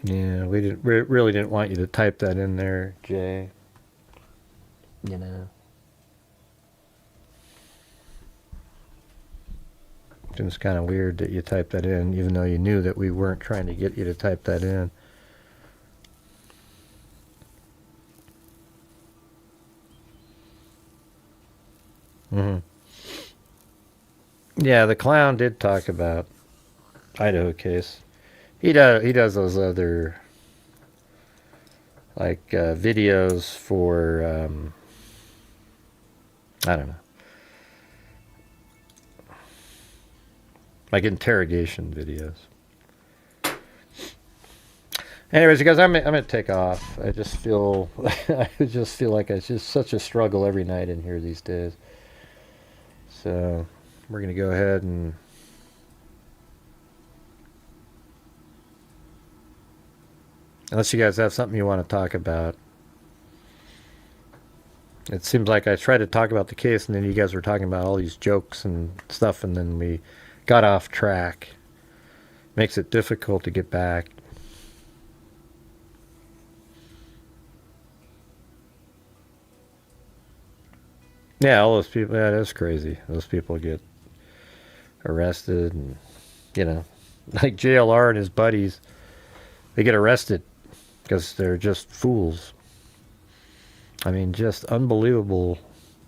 Yeah, we really didn't want you to type that in there, Jay. You know. It was kind of weird that you typed that in, even though you knew that we weren't trying to get you to type that in. Mm-hmm. Yeah, the clown did talk about Idaho case. He does those other like videos for I don't know, like interrogation videos. Anyways, you guys, I'm gonna take off. I just feel like it's just such a struggle every night in here these days. So we're gonna go ahead and unless you guys have something you want to talk about. It seems like I tried to talk about the case and then you guys were talking about all these jokes and stuff and then we got off track. Makes it difficult to get back. Yeah, all those people, yeah, that's crazy. Those people get arrested and, you know, like JLR and his buddies, they get arrested because they're just fools. I mean, just unbelievable,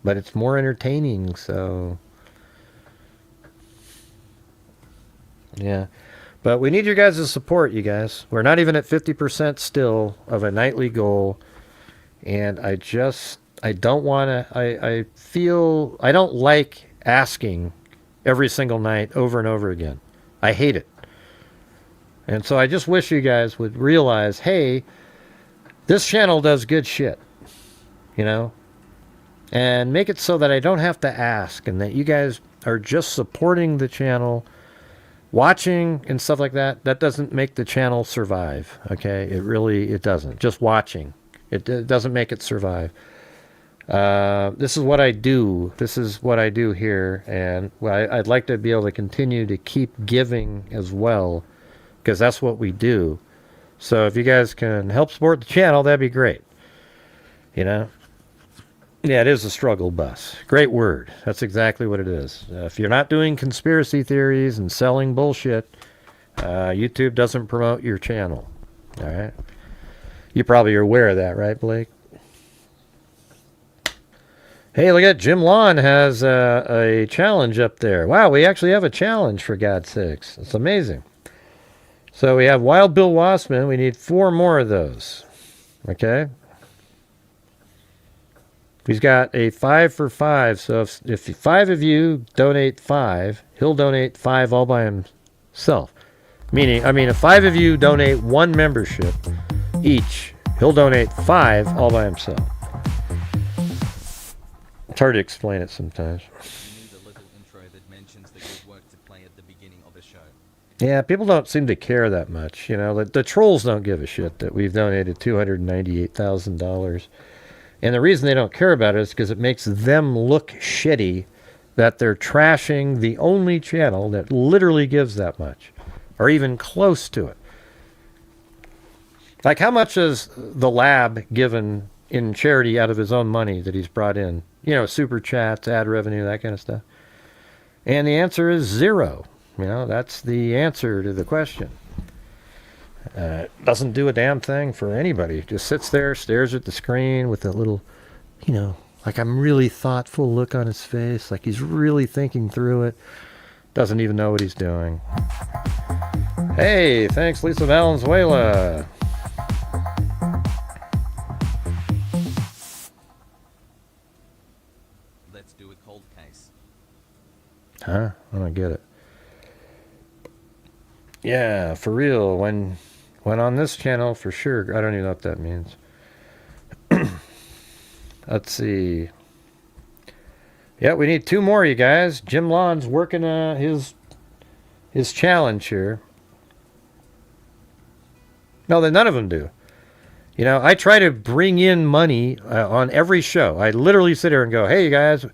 but it's more entertaining, so Yeah. But we need your guys' support, you guys. We're not even at 50% still of a nightly goal. And I don't want to, I feel, I don't like asking every single night over and over again. I hate it. And so I just wish you guys would realize, hey, this channel does good shit, you know? And make it so that I don't have to ask and that you guys are just supporting the channel, watching and stuff like that. That doesn't make the channel survive, okay? It doesn't. Just watching. It doesn't make it survive. This is what I do. This is what I do here. And I'd like to be able to continue to keep giving as well, because that's what we do. So if you guys can help support the channel, that'd be great. You know? Yeah, it is a struggle bus. Great word. That's exactly what it is. If you're not doing conspiracy theories and selling bullshit, YouTube doesn't promote your channel. All right? You probably are aware of that, right, Blake? Hey, look at Jim Lawn has a challenge up there. Wow, we actually have a challenge, for God's sakes. It's amazing. So we have Wild Bill Wassman. We need 4 more of those. Okay? He's got a 5 for 5. So if 5 of you donate 5, he'll donate 5 all by himself. If 5 of you donate 1 membership each, he'll donate 5 all by himself. It's hard to explain it sometimes. You need a little intro that mentions the good work to play at the beginning of a show. Yeah, people don't seem to care that much. You know, the trolls don't give a shit that we've donated $298,000. And the reason they don't care about it is because it makes them look shitty that they're trashing the only channel that literally gives that much, or even close to it. Like, how much has the lab given in charity out of his own money that he's brought in? You know, super chats, ad revenue, that kind of stuff. And the answer is 0. You know, that's the answer to the question. Doesn't do a damn thing for anybody. Just sits there, stares at the screen with a little, you know, like I'm really thoughtful look on his face, like he's really thinking through it. Doesn't even know what he's doing. Hey, thanks, Lisa Valenzuela. Let's do a cold case. Huh? I don't get it. Yeah, for real. When on this channel, for sure. I don't even know what that means. Let's see. Yeah, we need 2 more, you guys. Jim Lawn's working his challenge here. No, none of them do. You know, I try to bring in money on every show. I literally sit here and go, hey, you guys.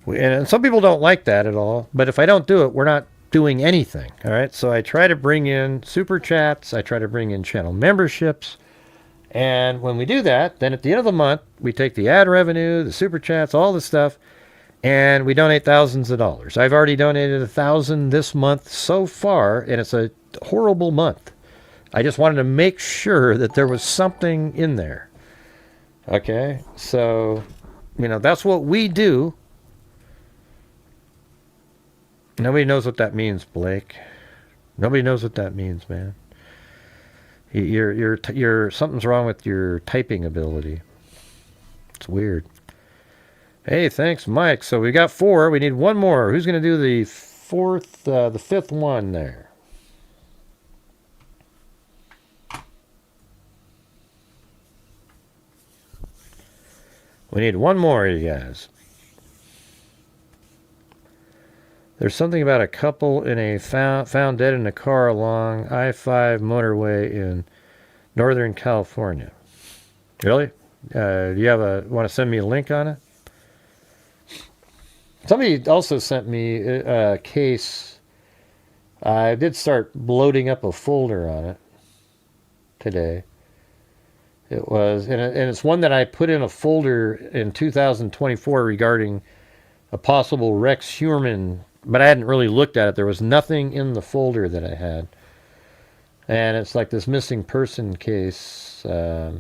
And some people don't like that at all. But if I don't do it, we're not doing anything. All right. So I try to bring in super chats. I try to bring in channel memberships. And when we do that, then at the end of the month, we take the ad revenue, the super chats, all the stuff, and we donate thousands of dollars. I've already donated $1,000 this month so far, and it's a horrible month. I just wanted to make sure that there was something in there. Okay. So, you know, that's what we do. Nobody knows what that means, Blake. Nobody knows what that means, man. You're something's wrong with your typing ability. It's weird. Hey, thanks, Mike. So we got 4. We need 1 more. Who's going to do the 5th one there? We need 1 more, you guys. There's something about a couple in a found dead in a car along I-5 motorway in Northern California. Really? Do you want to send me a link on it? Somebody also sent me a case. I did start loading up a folder on it today. It was, and it's one that I put in a folder in 2024 regarding a possible Rex Heuermann, but I hadn't really looked at it. There was nothing in the folder that I had. And it's like this missing person case. Yeah.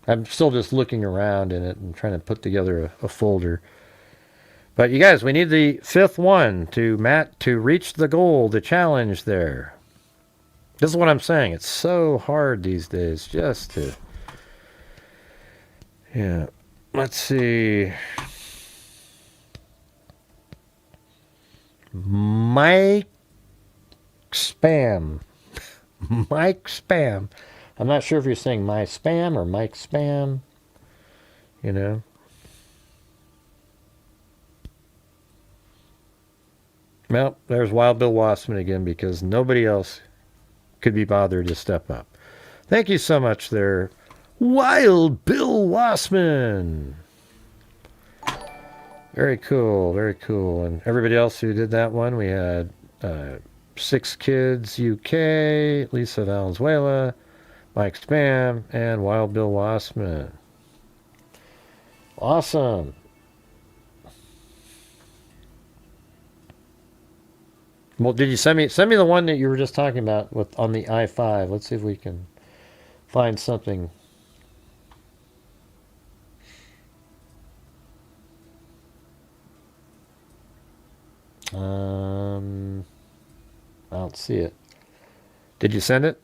I'm still just looking around in it and trying to put together a folder. But you guys, we need the 5th one to reach the goal, the challenge there. This is what I'm saying. It's so hard these days just to... Yeah. Let's see. Mike Spam. Mike Spam. I'm not sure if you're saying my spam or Mike Spam. You know. Well, there's Wild Bill Wassman again because nobody else could be bothered to step up. Thank you so much there, Wild Bill Wassman. Very cool, very cool. And everybody else who did that one, we had 6 Kids UK, Lisa Valenzuela, Mike Spam, and Wild Bill Wassman. Awesome. Well, did you send me the one that you were just talking about with on the i5? Let's see if we can find something. I don't see it. Did you send it?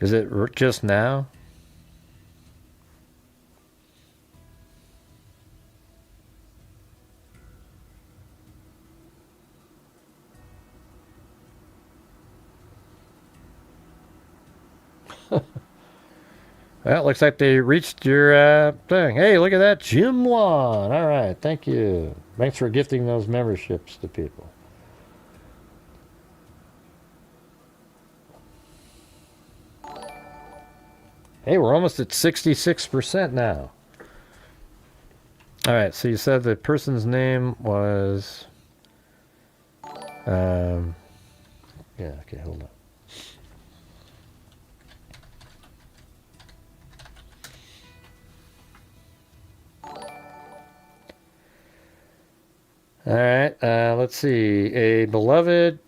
Is it just now? Well, it looks like they reached your thing. Hey, look at that. Jim Wan. All right. Thank you. Thanks for gifting those memberships to people. Hey, we're almost at 66% now. All right. So you said the person's name was... yeah, okay, hold on. All right, let's see. A beloved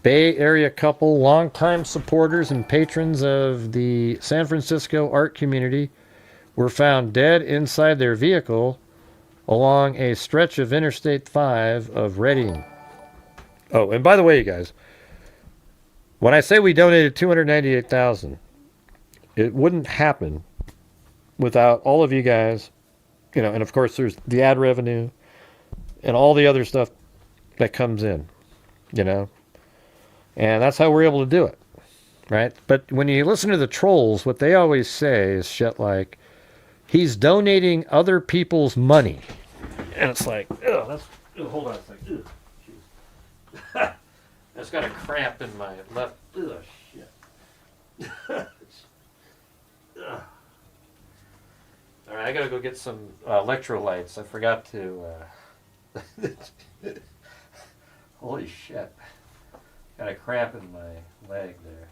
Bay Area couple, longtime supporters and patrons of the San Francisco art community, were found dead inside their vehicle along a stretch of Interstate 5 of Redding. Oh, and by the way, you guys, when I say we donated $298,000, it wouldn't happen without all of you guys, you know, and of course there's the ad revenue and all the other stuff that comes in, you know. And that's how we're able to do it, right? But when you listen to the trolls, what they always say is shit like, he's donating other people's money. And it's like, ugh, that's, hold on a second. Ugh, I just got a cramp in my left, ugh, shit. Ugh. All right, I gotta go get some electrolytes. I forgot to, holy shit. Got a cramp in my leg there.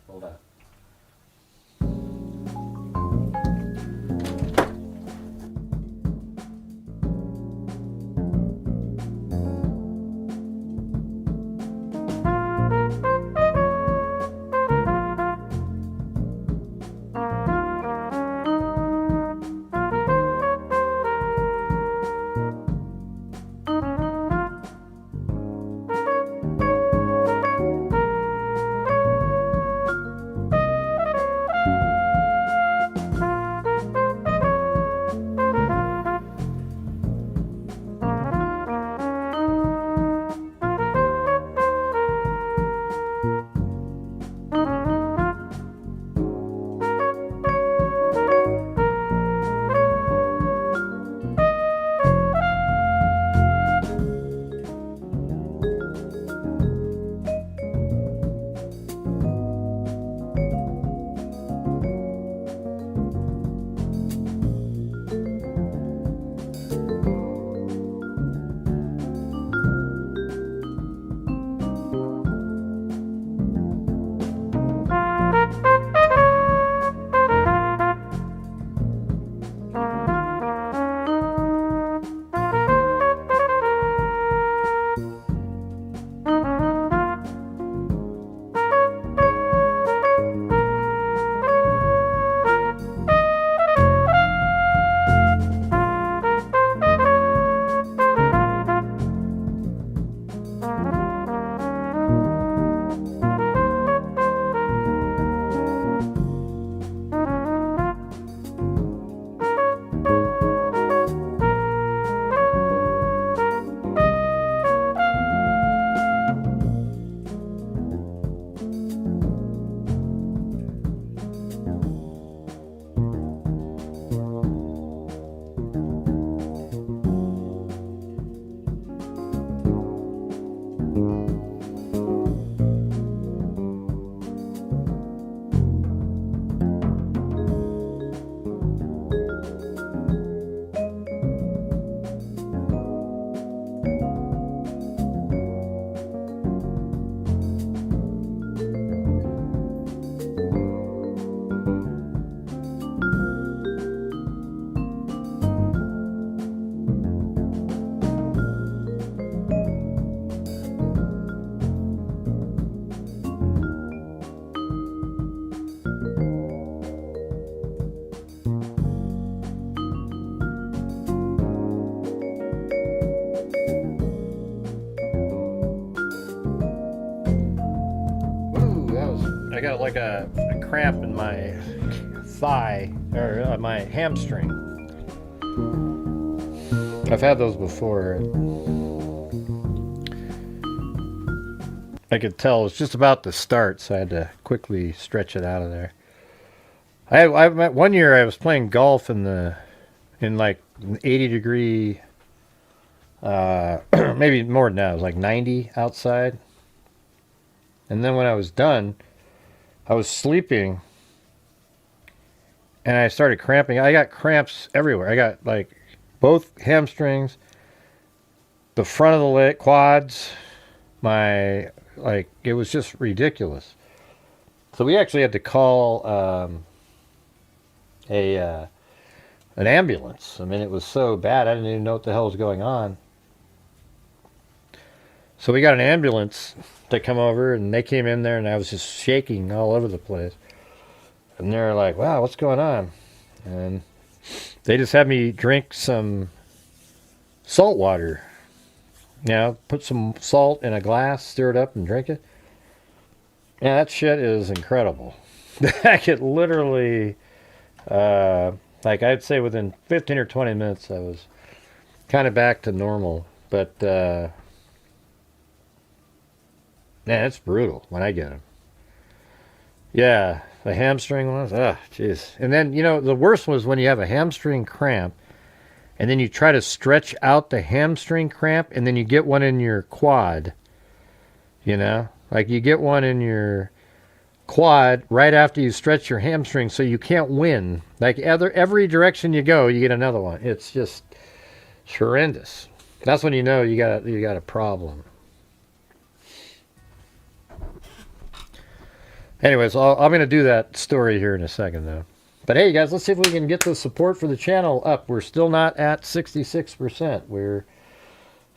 Hold on. like a cramp in my thigh or my hamstring. I've had those before. I could tell it was just about to start, so I had to quickly stretch it out of there. I one year I was playing golf in like an 80-degree, maybe more than that. It was like 90 outside. And then when I was done, I was sleeping, and I started cramping. I got cramps everywhere. I got like both hamstrings, the front of the leg, quads, it was just ridiculous. So we actually had to call an ambulance. I mean, it was so bad, I didn't even know what the hell was going on. So we got an ambulance to come over, and they came in there, and I was just shaking all over the place. And they're like, wow, what's going on? And they just had me drink some salt water. You know, put some salt in a glass, stir it up, and drink it. Yeah, that shit is incredible. I could literally, like I'd say within 15 or 20 minutes, I was kind of back to normal. But, man, it's brutal when I get them. Yeah, the hamstring ones, jeez. And then, you know, the worst was when you have a hamstring cramp, and then you try to stretch out the hamstring cramp, and then you get one in your quad, you know? Like you get one in your quad right after you stretch your hamstring, so you can't win. Like every direction you go, you get another one. It's just horrendous. That's when you know you got a problem. Anyways, I'm going to do that story here in a second, though. But hey, guys, let's see if we can get the support for the channel up. We're still not at 66%. We're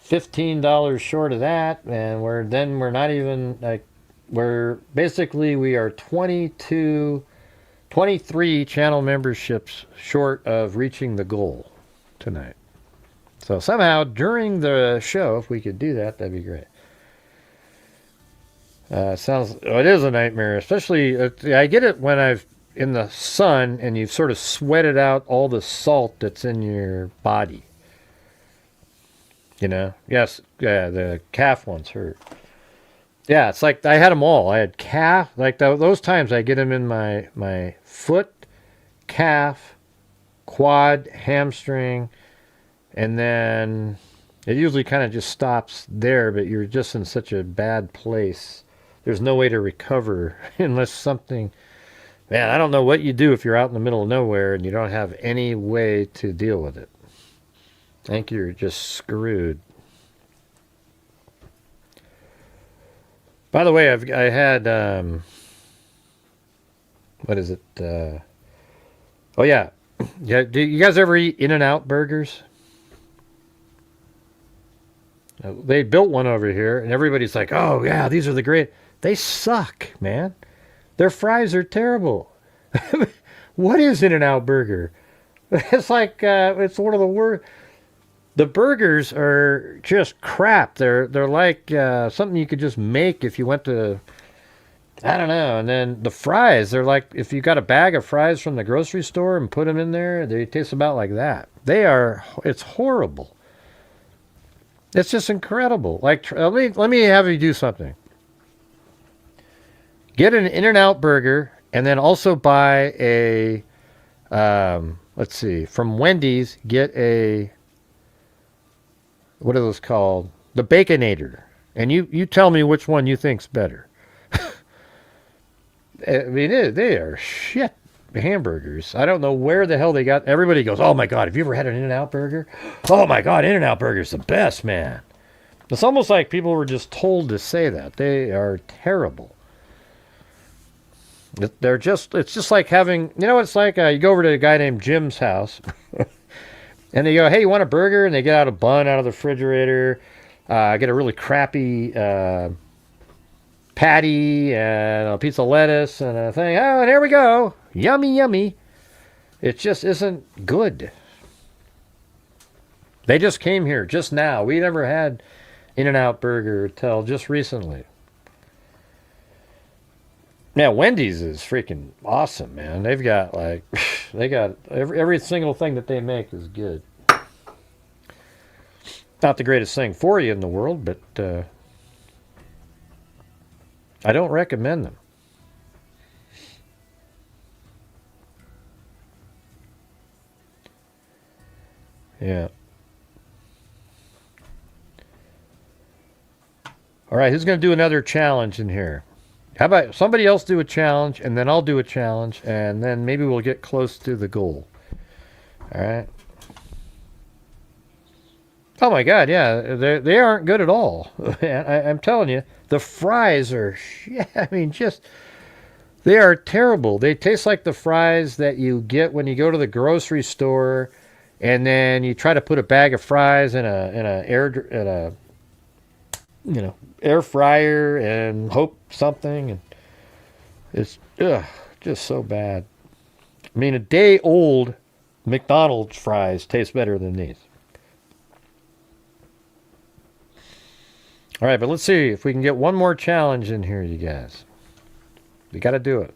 $15 short of that, and we're not even like we are 23 channel memberships short of reaching the goal tonight. So somehow during the show, if we could do that, that'd be great. It is a nightmare, especially I get it when I've in the sun and you've sort of sweated out all the salt that's in your body. You know, yes, yeah, the calf ones hurt. Yeah, it's like I had them all. I had calf, like those times I get them in my foot, calf, quad, hamstring, and then it usually kind of just stops there, but you're just in such a bad place. There's no way to recover unless something... Man, I don't know what you do if you're out in the middle of nowhere and you don't have any way to deal with it. I think you're just screwed. By the way, I had... what is it? Oh, yeah. Yeah. Do you guys ever eat In-N-Out burgers? They built one over here, and everybody's like, oh, yeah, these are the great... They suck, man. Their fries are terrible. What is In-N-Out Burger? It's like, it's one of the worst. The burgers are just crap. They're like something you could just make if you went to, I don't know. And then the fries, they're like, if you got a bag of fries from the grocery store and put them in there, they taste about like that. It's horrible. It's just incredible. Like, let me have you do something. Get an In-N-Out burger, and then also buy a, let's see, from Wendy's, get a, what are those called? The Baconator. And you tell me which one you think's better. I mean, they are shit hamburgers. I don't know where the hell they got. Everybody goes, oh my God, have you ever had an In-N-Out burger? Oh my God, In-N-Out burger's the best, man. It's almost like people were just told to say that. They are terrible. It's just like having, you know what it's like? You go over to a guy named Jim's house, and they go, hey, you want a burger? And they get out a bun out of the refrigerator, get a really crappy patty, and a piece of lettuce, and a thing. Oh, and here we go. Yummy, yummy. It just isn't good. They just came here just now. We never had In-N-Out Burger till just recently. Yeah, Wendy's is freaking awesome, man. They've got like, they got every single thing that they make is good. Not the greatest thing for you in the world, but I don't recommend them. Yeah. All right, who's going to do another challenge in here? How about somebody else do a challenge, and then I'll do a challenge, and then maybe we'll get close to the goal. All right. Oh my God, yeah, they aren't good at all. I'm telling you, the fries are, I mean, just they are terrible. They taste like the fries that you get when you go to the grocery store, and then you try to put a bag of fries in a air fryer and hope something, and it's just so bad. I mean, a day old McDonald's fries taste better than these. All right, but let's see if we can get one more challenge in here, you guys. We got to do it.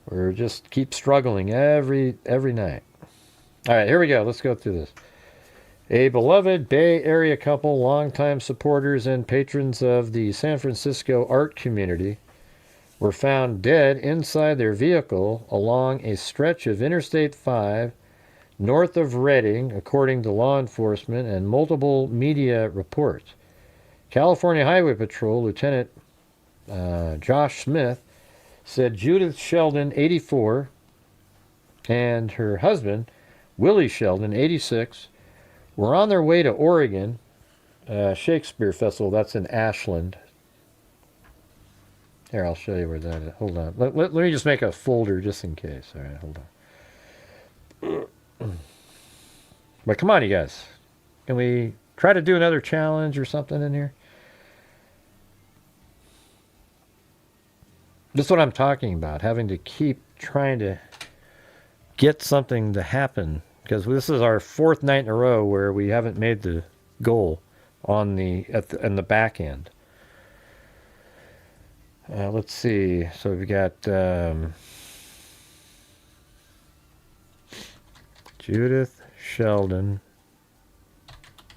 We're just keep struggling every night. All right, here we go. Let's go through this. A beloved Bay Area couple, longtime supporters and patrons of the San Francisco art community, were found dead inside their vehicle along a stretch of Interstate 5 north of Redding, according to law enforcement and multiple media reports. California Highway Patrol Lieutenant Josh Smith said Judith Sheldon, 84, and her husband, Willie Sheldon, 86, were on their way to Oregon Shakespeare Festival. That's in Ashland. Here, I'll show you where that is. Hold on. Let me just make a folder just in case. All right, hold on. But come on, you guys. Can we try to do another challenge or something in here? This is what I'm talking about, having to keep trying to get something to happen, because this is our fourth night in a row where we haven't made the goal on the back end. Let's see. So we've got Judith Sheldon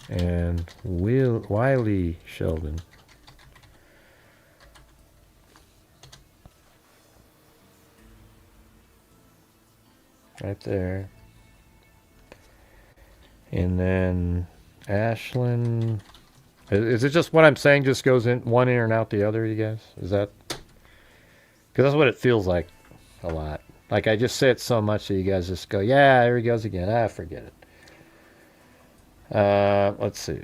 and Wiley Sheldon. Right there. And then Ashland. Is it just what I'm saying just goes in one ear and out the other, you guys? Is that? Because that's what it feels like a lot. Like I just say it so much that you guys just go, yeah, here he goes again. Forget it. Let's see.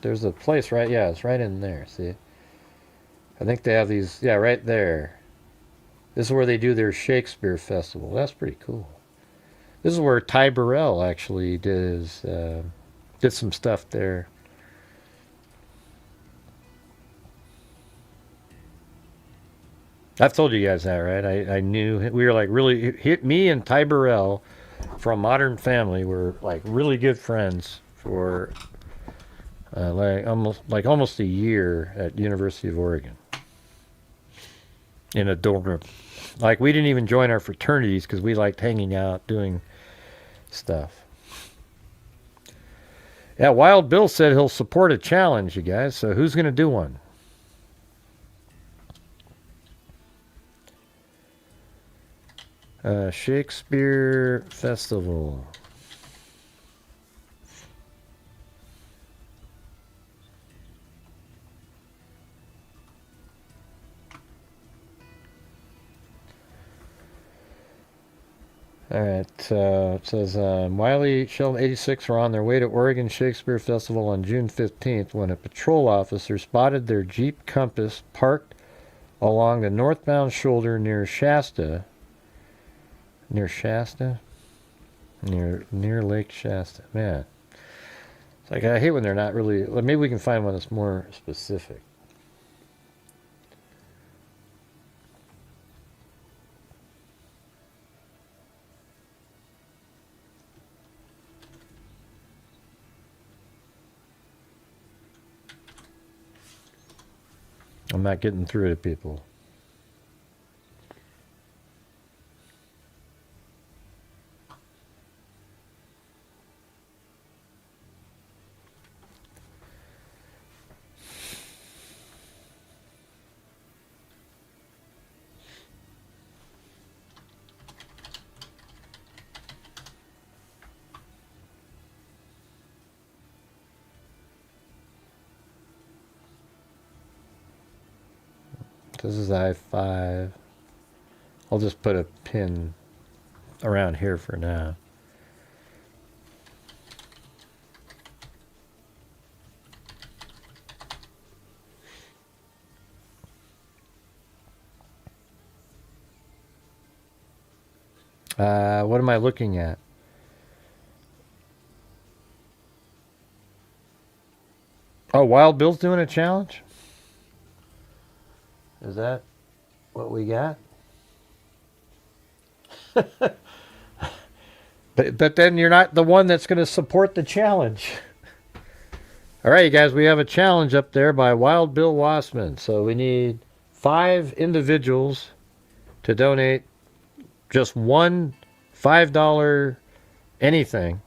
There's a place right, yeah, it's right in there, see? I think they have these, yeah, right there. This is where they do their Shakespeare Festival. That's pretty cool. This is where Ty Burrell actually did some stuff there. I've told you guys that, right? I knew we were like really hit me and Ty Burrell from Modern Family were like really good friends for almost a year at University of Oregon in a dorm room. Like we didn't even join our fraternities because we liked hanging out doing stuff. Yeah, Wild Bill said he'll support a challenge, you guys. So who's going to do one? Shakespeare Festival. All right, it says Wiley Sheldon, 86, were on their way to Oregon Shakespeare Festival on June 15th when a patrol officer spotted their Jeep Compass parked along the northbound shoulder near Shasta. Near Shasta? Near Lake Shasta. Man. It's like I hate when they're not really... Maybe we can find one that's more specific. I'm not getting through to people. This is I-5. I'll just put a pin around here for now. What am I looking at? Oh, Wild Bill's doing a challenge? Is that what we got? But then you're not the one that's going to support the challenge. All right, you guys, we have a challenge up there by Wild Bill Wassman. So we need 5 individuals to donate just one $5 anything.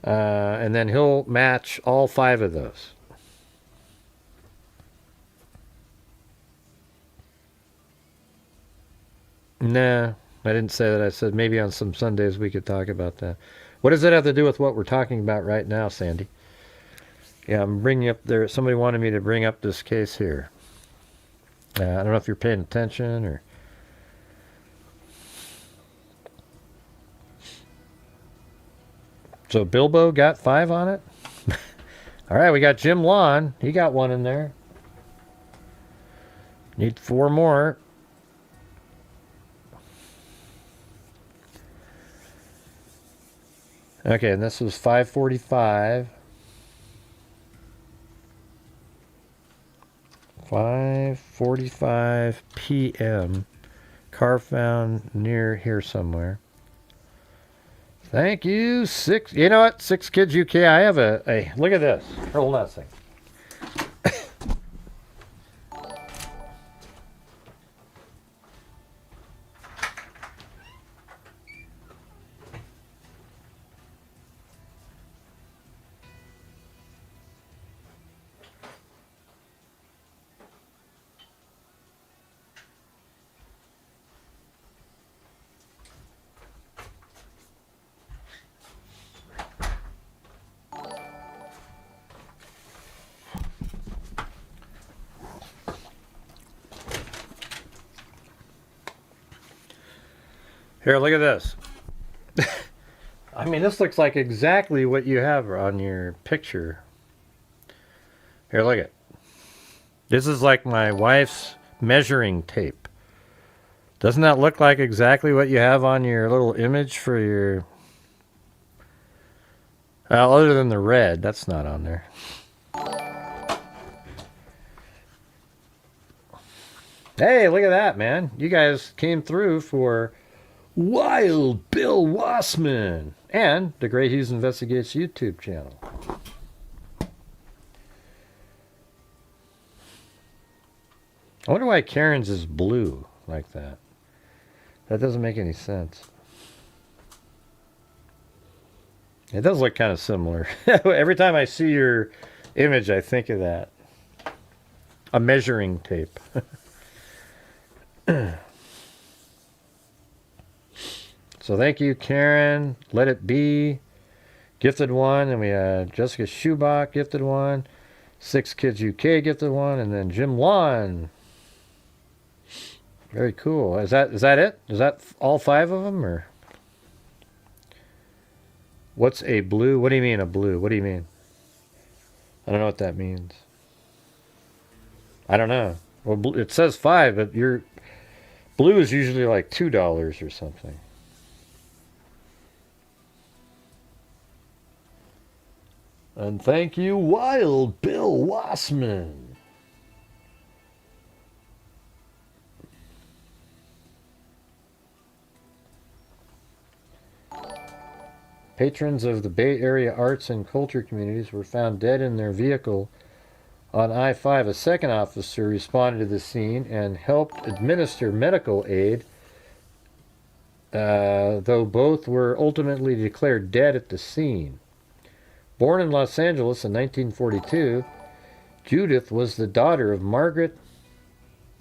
And then he'll match all 5 of those. Nah, I didn't say that. I said maybe on some Sundays we could talk about that. What does that have to do with what we're talking about right now, Sandy? Yeah, I'm bringing up there. Somebody wanted me to bring up this case here. I don't know if you're paying attention or... So Bilbo got 5 on it? All right, we got Jim Lawn. He got 1 in there. Need 4 more. Okay, and this was 5:45. 5:45 p.m. Car found near here somewhere. Thank you, 6. You know what? 6 Kids UK. I have a look at this. Hold on a second. Here, look at this. I mean, this looks like exactly what you have on your picture. Here, look at it. This is like my wife's measuring tape. Doesn't that look like exactly what you have on your little image for your... other than the red, that's not on there. Hey, look at that, man. You guys came through for Wild Bill Wassman and the Great Hughes Investigates YouTube channel. I wonder why Karen's is blue like that. That doesn't make any sense. It does look kind of similar. Every time I see your image, I think of that. A measuring tape. So thank you, Karen. Let It Be. Gifted 1. And we had Jessica Schubach, gifted 1. 6 Kids UK, gifted 1. And then Jim Lawn. Very cool. Is that it? Is that all 5 of them? Or what's a blue? What do you mean a blue? What do you mean? I don't know what that means. I don't know. Well, it says 5, but your blue is usually like $2 or something. And thank you, Wild Bill Wassman. Patrons of the Bay Area arts and culture communities were found dead in their vehicle On I-5, a second officer responded to the scene and helped administer medical aid, though both were ultimately declared dead at the scene. Born in Los Angeles in 1942, Judith was the daughter of Margaret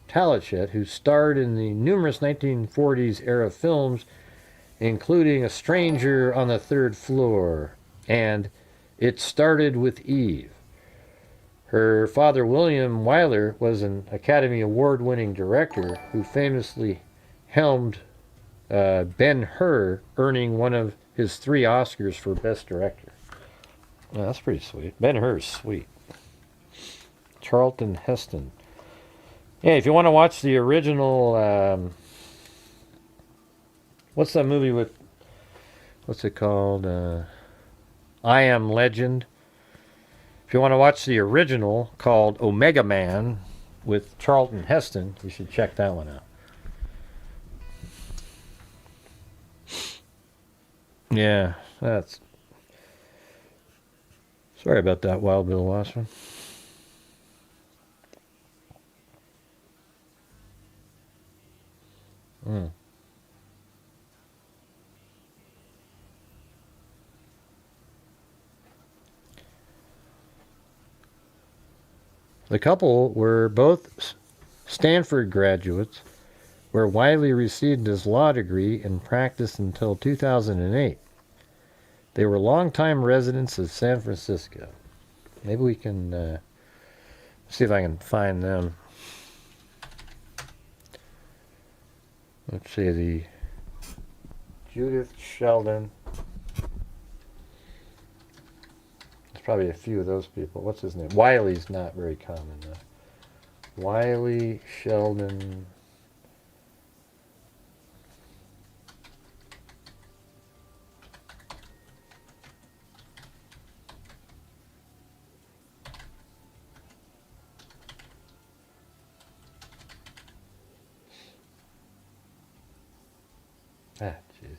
Talichet, who starred in the numerous 1940s-era films, including A Stranger on the Third Floor and It Started with Eve. Her father, William Wyler, was an Academy Award-winning director who famously helmed Ben-Hur, earning one of his 3 Oscars for Best Director. Well, that's pretty sweet. Ben-Hur's sweet. Charlton Heston. Hey, if you want to watch the original, what's that movie with, what's it called? I Am Legend. If you want to watch the original called Omega Man with Charlton Heston, you should check that one out. Yeah, that's... Sorry about that, Wild Bill Wasserman. The couple were both Stanford graduates, where Wiley received his law degree and practiced until 2008. They were longtime residents of San Francisco. Maybe we can see if I can find them. Let's see, the Judith Sheldon. There's probably a few of those people. What's his name? Wiley's not very common, though. Wiley Sheldon. Ah, jeez.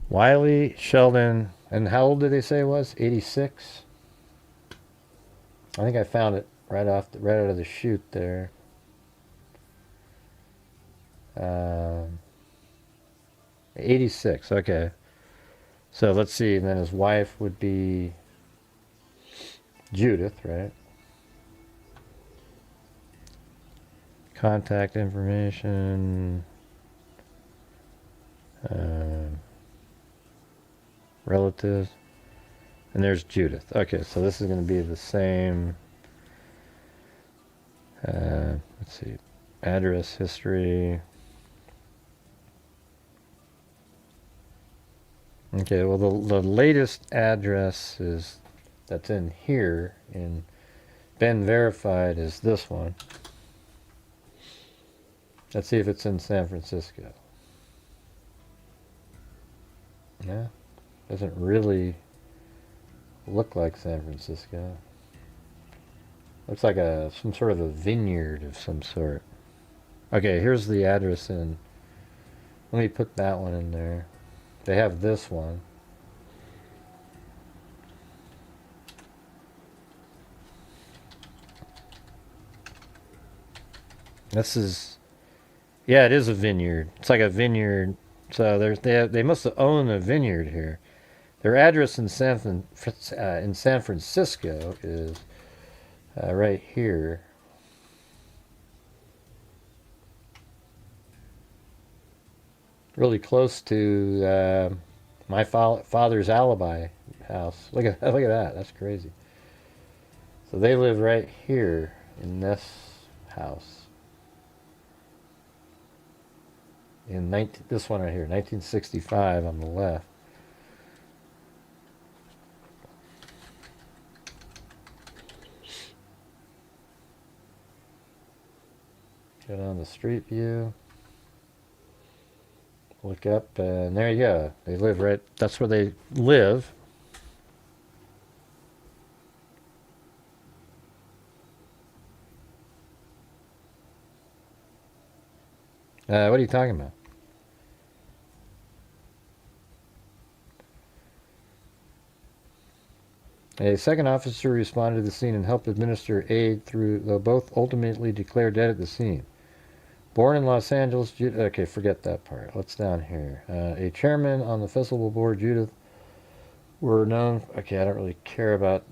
Wiley Sheldon, and how old did they say it was? 86. I think I found it right out of the chute there. 86, okay. So let's see, and then his wife would be Judith, right? Contact information. Relatives. And there's Judith. Okay, so this is going to be the same. Let's see. Address history. Okay, well the latest address is that's in here in Ben Verified is this one. Let's see if it's in San Francisco. Yeah, doesn't really look like San Francisco. Looks like some sort of a vineyard of some sort. Okay, here's the address in. Let me put that one in there. They have this one. This is, yeah, it is a vineyard. It's like a vineyard. So they must have owned a vineyard here. Their address in San Francisco is right here. Really close to my father's alibi house. Look at that. That's crazy. So they live right here in this house. In this one right here, 1965 on the left. Get on the street view. Look up, and there you go. They live right, that's where they live. What are you talking about? A second officer responded to the scene and helped administer aid through, though both ultimately declared dead at the scene. Born in Los Angeles, okay, forget that part. What's down here? A chairman on the festival board, Judith, were known. Okay, I don't really care about,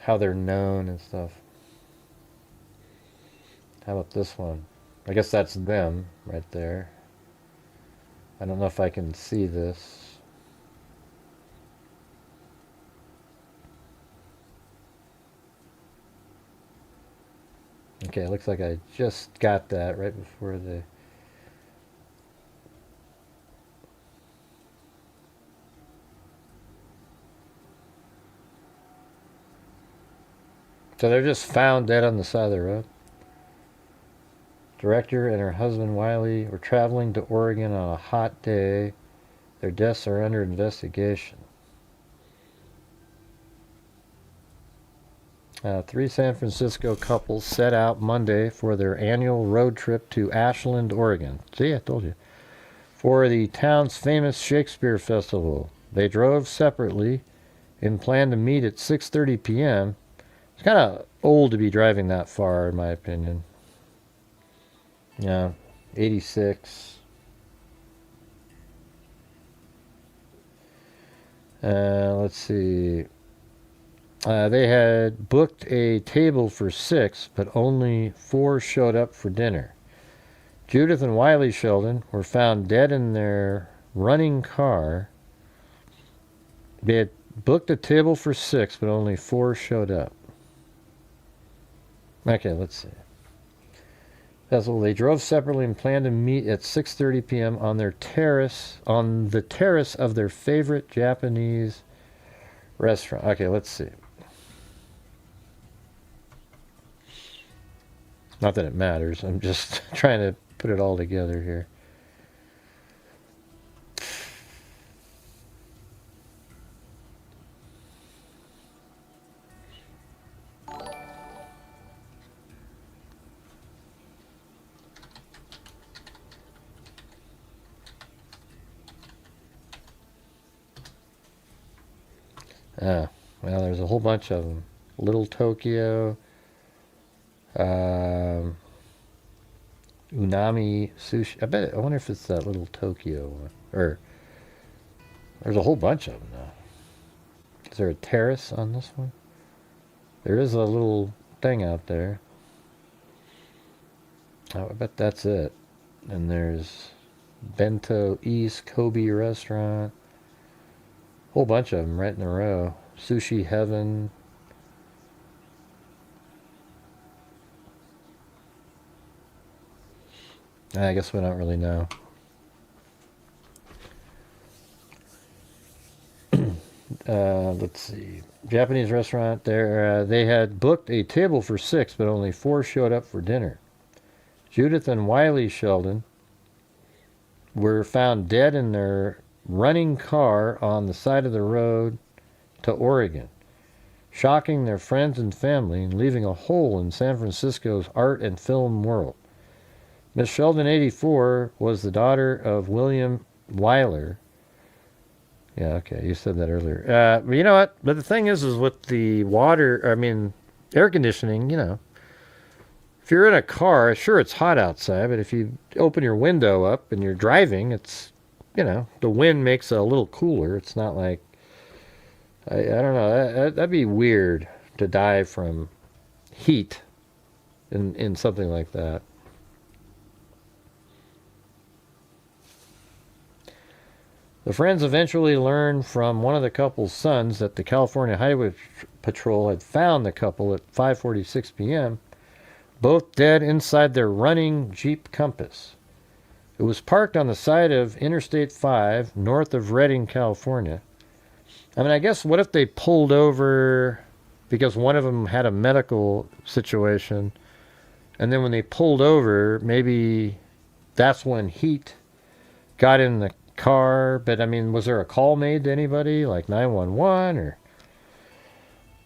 how they're known and stuff. How about this one? I guess that's them right there. I don't know if I can see this. Okay, it looks like I just got that right before the... So they're just found dead on the side of the road. Director and her husband Wiley were traveling to Oregon on a hot day. Their deaths are under investigation. 3 San Francisco couples set out Monday for their annual road trip to Ashland, Oregon. See, I told you. For the town's famous Shakespeare Festival. They drove separately and planned to meet at 6:30 p.m. It's kind of old to be driving that far, in my opinion. Yeah, 86. Let's see. They had booked a table for 6, but only 4 showed up for dinner. Judith and Wiley Sheldon were found dead in their running car. They had booked a table for 6, but only 4 showed up. Okay, let's see. Well, they drove separately and planned to meet at 6:30 p.m. on the terrace of their favorite Japanese restaurant. Okay, let's see. Not that it matters. I'm just trying to put it all together here. Well, there's a whole bunch of them. Little Tokyo, Unami Sushi. I wonder if it's that Little Tokyo one. Or there's a whole bunch of them now. Is there a terrace on this one? There is a little thing out there. Oh, I bet that's it. And there's Bento East Kobe Restaurant. Whole bunch of them right in a row. Sushi Heaven. I guess we don't really know. Let's see. Japanese restaurant there. They had booked a table for 6, but only 4 showed up for dinner. Judith and Wiley Sheldon were found dead in their running car on the side of the road to Oregon, shocking their friends and family and leaving a hole in San Francisco's art and film world. Miss Sheldon, 84, was the daughter of William Wyler. Yeah, okay, you said that earlier. But you know what? But the thing is with the air conditioning, if you're in a car, sure, it's hot outside, but if you open your window up and you're driving, it's, the wind makes it a little cooler. It's not like, I don't know, that'd be weird to die from heat in something like that. The friends eventually learned from one of the couple's sons that the California Highway Patrol had found the couple at 5:46 p.m., both dead inside their running Jeep Compass. It was parked on the side of Interstate 5, north of Redding, California. I guess what if they pulled over because one of them had a medical situation, and then when they pulled over, maybe that's when heat got in the car. But was there a call made to anybody, like 911, or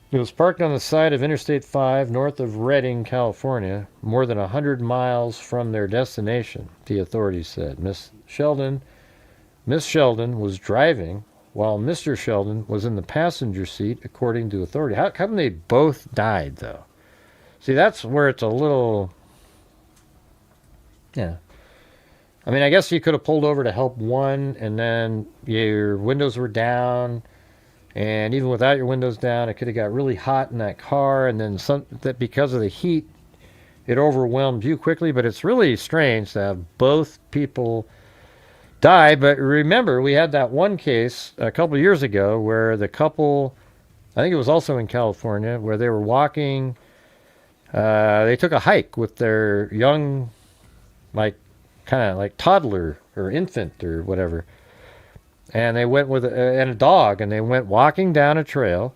It was parked on the side of Interstate 5 north of Redding, California, more than 100 miles from their destination, the authorities said. Miss Sheldon was driving while Mr. Sheldon was in the passenger seat, according to authority. How come they both died, though? See, that's where it's a little... Yeah. I mean, I guess you could have pulled over to help one, and then your windows were down, and even without your windows down, it could have got really hot in that car, and then that because of the heat, it overwhelmed you quickly. But it's really strange to have both people die. But remember, we had that one case a couple of years ago where the couple, I think it was also in California, where they were walking, they took a hike with their young, kind of like toddler or infant or whatever. And they went with and a dog, and they went walking down a trail.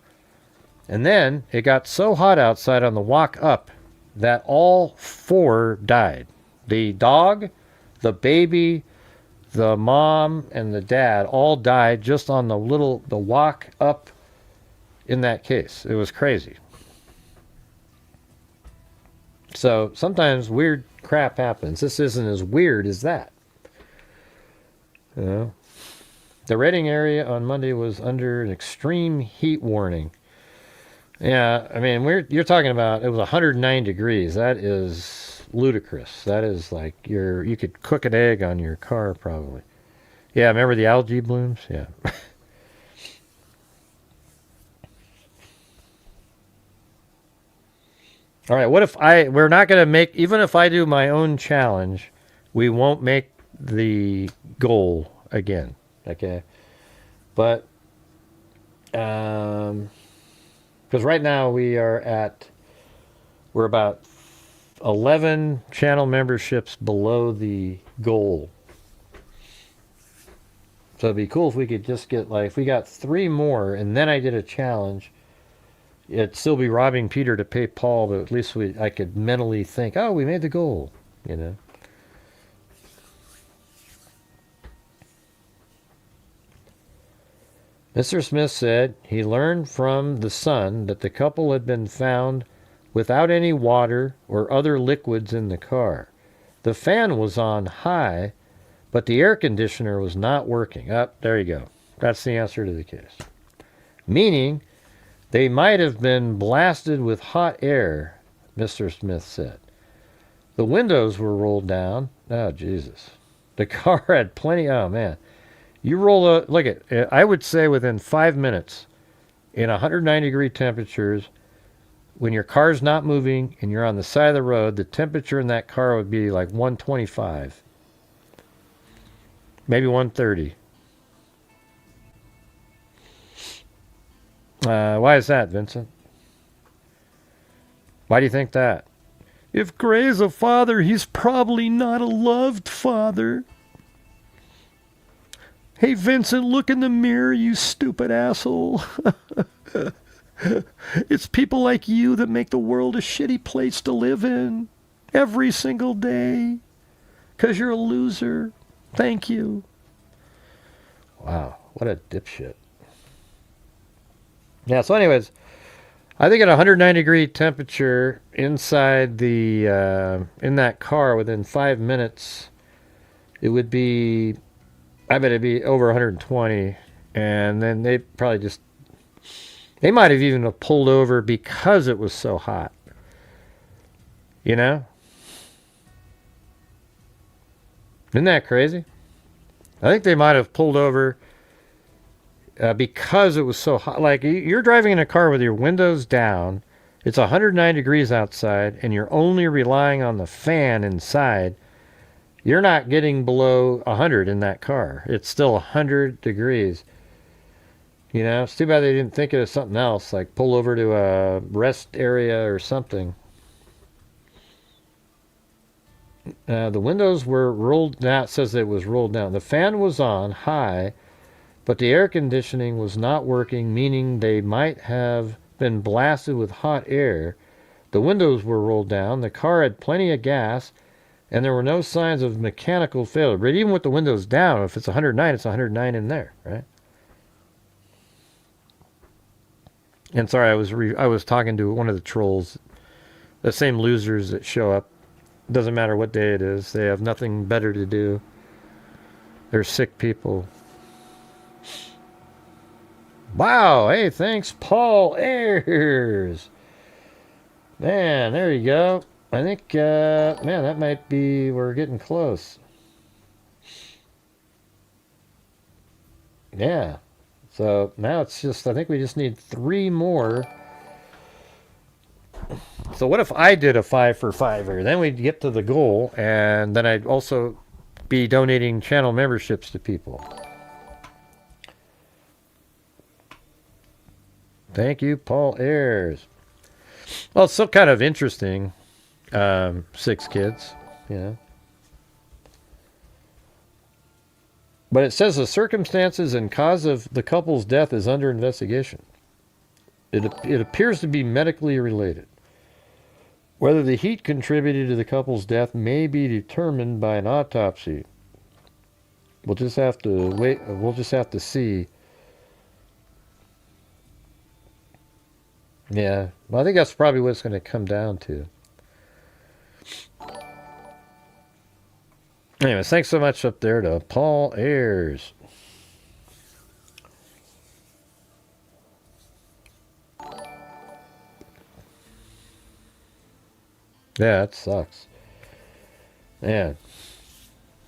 And then it got so hot outside on the walk up that all four died. The dog, the baby, the mom, and the dad all died just on the walk up in that case. It was crazy. So sometimes weird crap happens. This isn't as weird as that. You know? The Redding area on Monday was under an extreme heat warning. Yeah, I mean, you're talking about, it was 109 degrees. That is ludicrous. That is like you could cook an egg on your car probably. Yeah, remember the algae blooms? Yeah. All right, what if we're not going to make, even if I do my own challenge, we won't make the goal again. Okay, but because right now we're about 11 channel memberships below the goal. So it'd be cool if we could just get, like, if we got 3 more and then I did a challenge, it'd still be robbing Peter to pay Paul, but at least I could mentally think, oh, we made the goal, you know. Mr. Smith said he learned from the son that the couple had been found without any water or other liquids in the car. The fan was on high, but the air conditioner was not working. There you go. That's the answer to the case. Meaning, they might have been blasted with hot air, Mr. Smith said. The windows were rolled down. Oh, Jesus. The car had plenty... Oh, man. You roll look at, I would say within 5 minutes, in 109-degree temperatures, when your car's not moving and you're on the side of the road, the temperature in that car would be like 125. Maybe 130. Why is that, Vincent? Why do you think that? If Gray's a father, he's probably not a loved father. Hey, Vincent, look in the mirror, you stupid asshole. It's people like you that make the world a shitty place to live in. Every single day. 'Cause you're a loser. Thank you. Wow, what a dipshit. Yeah, so anyways, I think at 109-degree temperature inside the, in that car within 5 minutes, it would be... I bet it'd be over 120, and then they probably just, they might have even pulled over because it was so hot. You know? Isn't that crazy? I think they might have pulled over because it was so hot. Like, you're driving in a car with your windows down, it's 109 degrees outside, and you're only relying on the fan inside. You're not getting below 100 in that car. It's still 100 degrees. You know, it's too bad they didn't think of something else, like pull over to a rest area or something. The windows were rolled down. It says it was rolled down. The fan was on high, but the air conditioning was not working, meaning they might have been blasted with hot air. The windows were rolled down. The car had plenty of gas, and there were no signs of mechanical failure. But even with the windows down, if it's 109, it's 109 in there, right? And sorry, I was talking to one of the trolls. The same losers that show up. Doesn't matter what day it is. They have nothing better to do. They're sick people. Wow. Hey, thanks, Paul Ayers. Man, there you go. I think, man, that might be, we're getting close. Yeah. So now it's just, I think we just need 3 more. So what if I did a 5 for 5er? Then we'd get to the goal, and then I'd also be donating channel memberships to people. Thank you, Paul Ayers. Well, it's still kind of interesting. 6 kids, you know. But it says the circumstances and cause of the couple's death is under investigation. It appears to be medically related. Whether the heat contributed to the couple's death may be determined by an autopsy. We'll just have to wait. We'll just have to see. Yeah, well, I think that's probably what it's going to come down to. Anyways, thanks so much up there to Paul Ayers. Yeah, it sucks. Man.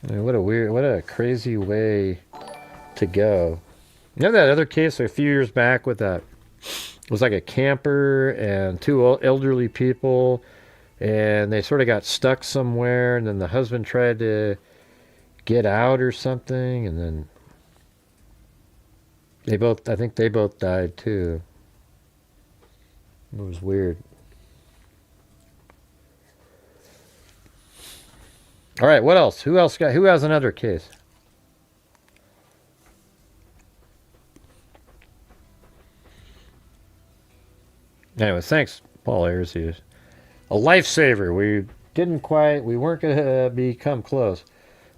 I mean, what a crazy way to go. You know that other case a few years back with that, it was like a camper and 2 elderly people, and they sort of got stuck somewhere, and then the husband tried to get out or something, and then I think they both died too. It was weird. All right, what else? Who has another case? Anyways, thanks, Paul Ayers. He was a lifesaver. We weren't going to become close.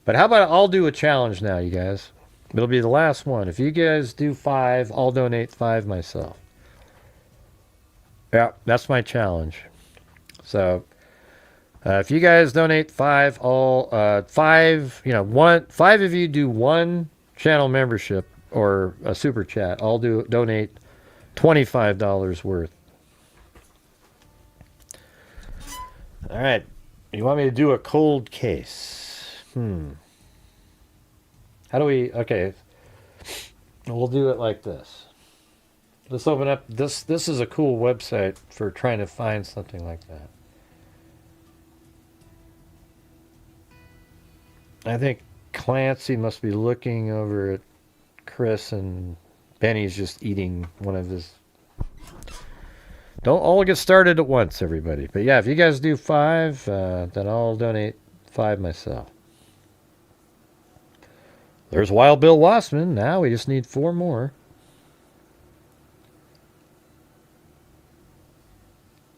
But how about I'll do a challenge now, you guys. It'll be the last one. If you guys do 5, I'll donate 5 myself. Yeah, that's my challenge. So, if you guys donate 5, all 5, 5 of you do 1 channel membership or a super chat. I'll donate $25 worth. All right. You want me to do a cold case? How do we... Okay. We'll do it like this. Let's open up... This is a cool website for trying to find something like that. I think Clancy must be looking over at Chris, and Benny's just eating one of his... Don't all get started at once, everybody. But yeah, if you guys do 5, then I'll donate 5 myself. There's Wild Bill Wassman. Now we just need 4 more.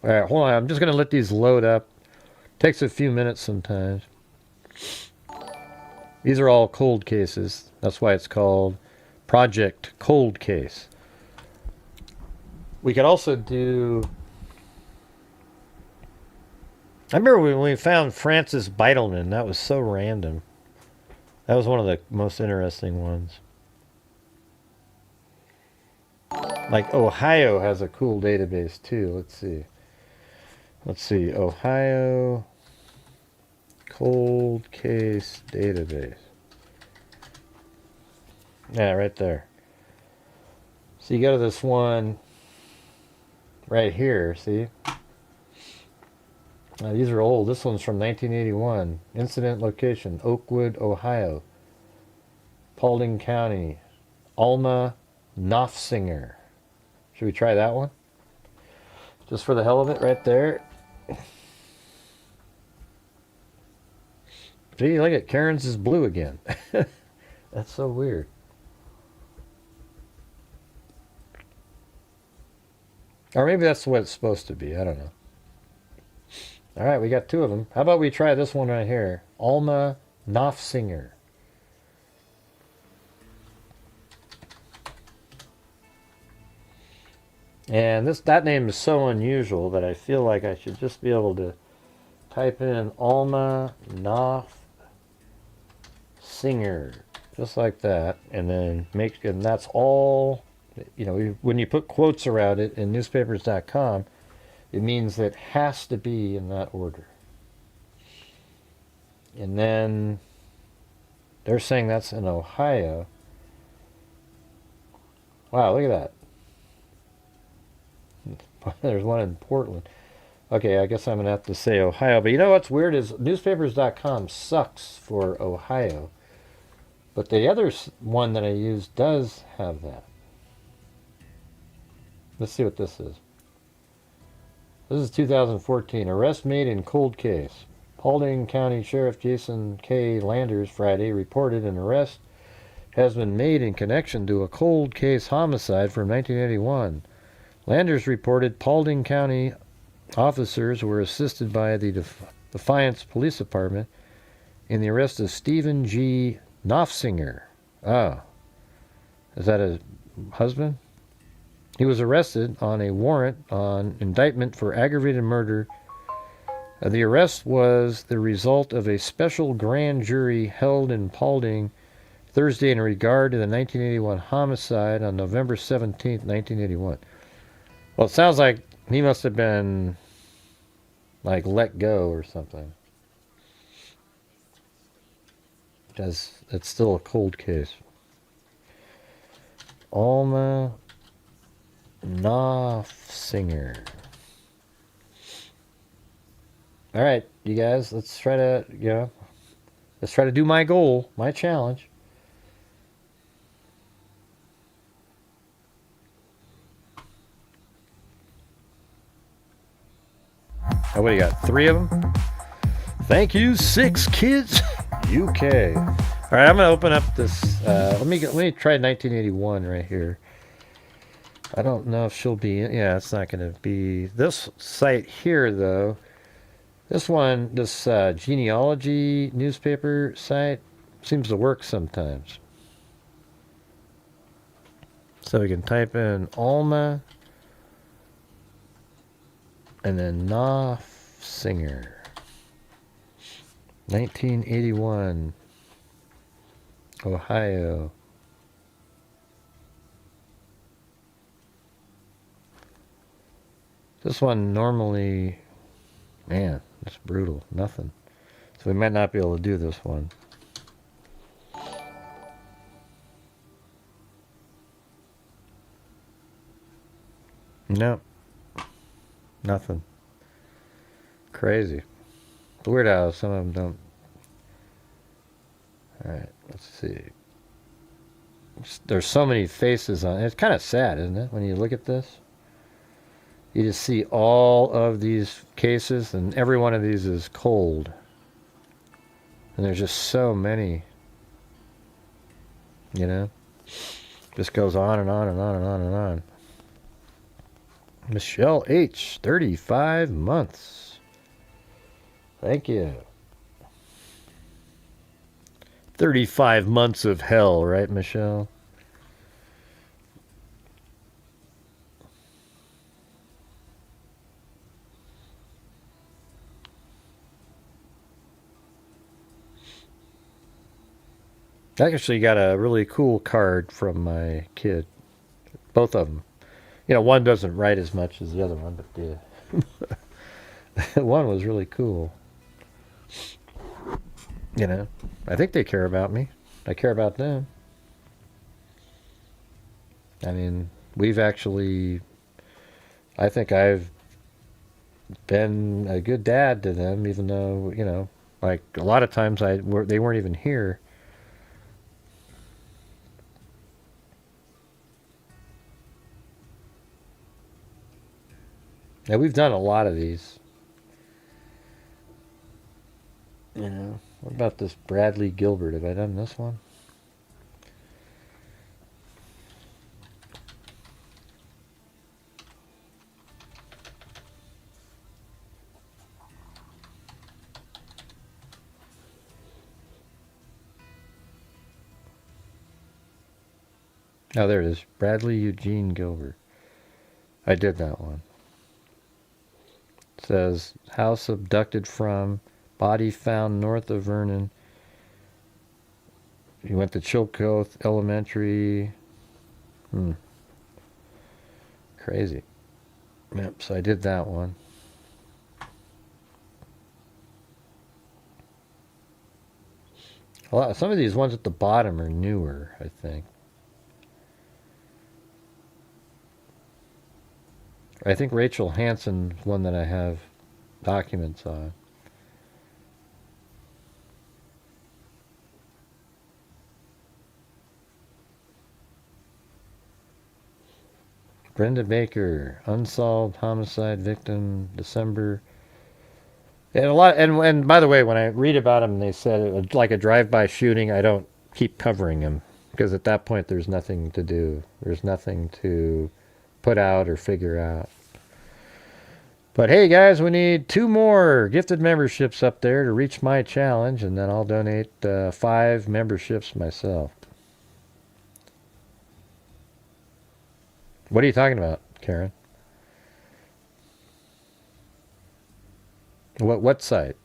All right, hold on. I'm just going to let these load up. Takes a few minutes sometimes. These are all cold cases. That's why it's called Project Cold Case. We could also do... I remember when we found Francis Beitelman. That was so random. That was one of the most interesting ones. Like Ohio has a cool database too. Let's see. Ohio cold case database. Yeah, right there. So you go to this one right here, see? These are old. This one's from 1981. Incident location, Oakwood, Ohio. Paulding County. Alma Knopfsinger. Should we try that one? Just for the hell of it, right there. Gee, look at Karen's is blue again. That's so weird. Or maybe that's what it's supposed to be. I don't know. All right, we got 2 of them. How about we try this one right here? Alma Knopfsinger. And that name is so unusual that I feel like I should just be able to type in Alma Knopf Singer, just like that, and then and that's all. When you put quotes around it in newspapers.com, it means that it has to be in that order. And then they're saying that's in Ohio. Wow, look at that. There's one in Portland. Okay, I guess I'm going to have to say Ohio. But you know what's weird is newspapers.com sucks for Ohio. But the other one that I use does have that. Let's see what this is. This is 2014. Arrest made in cold case. Paulding County Sheriff Jason K. Landers Friday reported an arrest has been made in connection to a cold case homicide from 1981. Landers reported Paulding County officers were assisted by the Defiance Police Department in the arrest of Stephen G. Knopfsinger. Oh. Is that a husband? He was arrested on a warrant on indictment for aggravated murder. The arrest was the result of a special grand jury held in Paulding Thursday in regard to the 1981 homicide on November 17th, 1981. Well, it sounds like he must have been, like, let go or something. Because it's still a cold case. Alma Knopfsinger. All right, you guys, let's try to do my goal, my challenge. Oh, what do you got? 3 of them? Thank you, 6 kids. UK. All right, I'm gonna open up this. Let me try 1981 right here. I don't know if she'll be in. Yeah, it's not gonna be this site here though. This one, this genealogy newspaper site seems to work sometimes. So we can type in Alma and then Knopfsinger. 1981, Ohio. This one normally, man, it's brutal. Nothing. So we might not be able to do this one. Nope. Nothing. Crazy. Weird how some of them don't. Alright, let's see. There's so many faces on it. It's kind of sad, isn't it, when you look at this? You just see all of these cases, and every one of these is cold. And there's just so many. You know? Just goes on and on and on and on and on. Michelle H., 35 months. Thank you. 35 months of hell, right, Michelle? I actually got a really cool card from my kid. Both of them. You know, one doesn't write as much as the other one, but the one was really cool. You know, I think they care about me. I care about them. I mean, I think I've been a good dad to them, even though, you know, like a lot of times they weren't even here. Now, we've done a lot of these. You know, what about this Bradley Gilbert? Have I done this one? Oh, there it is. Bradley Eugene Gilbert. I did that one. It says, house abducted from, body found north of Vernon. You went to Chillicothe Elementary. Crazy. Yep, so I did that one. Some of these ones at the bottom are newer, I think. I think Rachel Hansen is one that I have documents on. Brenda Baker, unsolved homicide victim, December. And a lot. And by the way, when I read about them, they said it was like a drive-by shooting. I don't keep covering them because at that point there's nothing to do. There's nothing to put out or figure out. But hey, guys, we need 2 more gifted memberships up there to reach my challenge, and then I'll donate 5 memberships myself. What are you talking about, Karen? What site?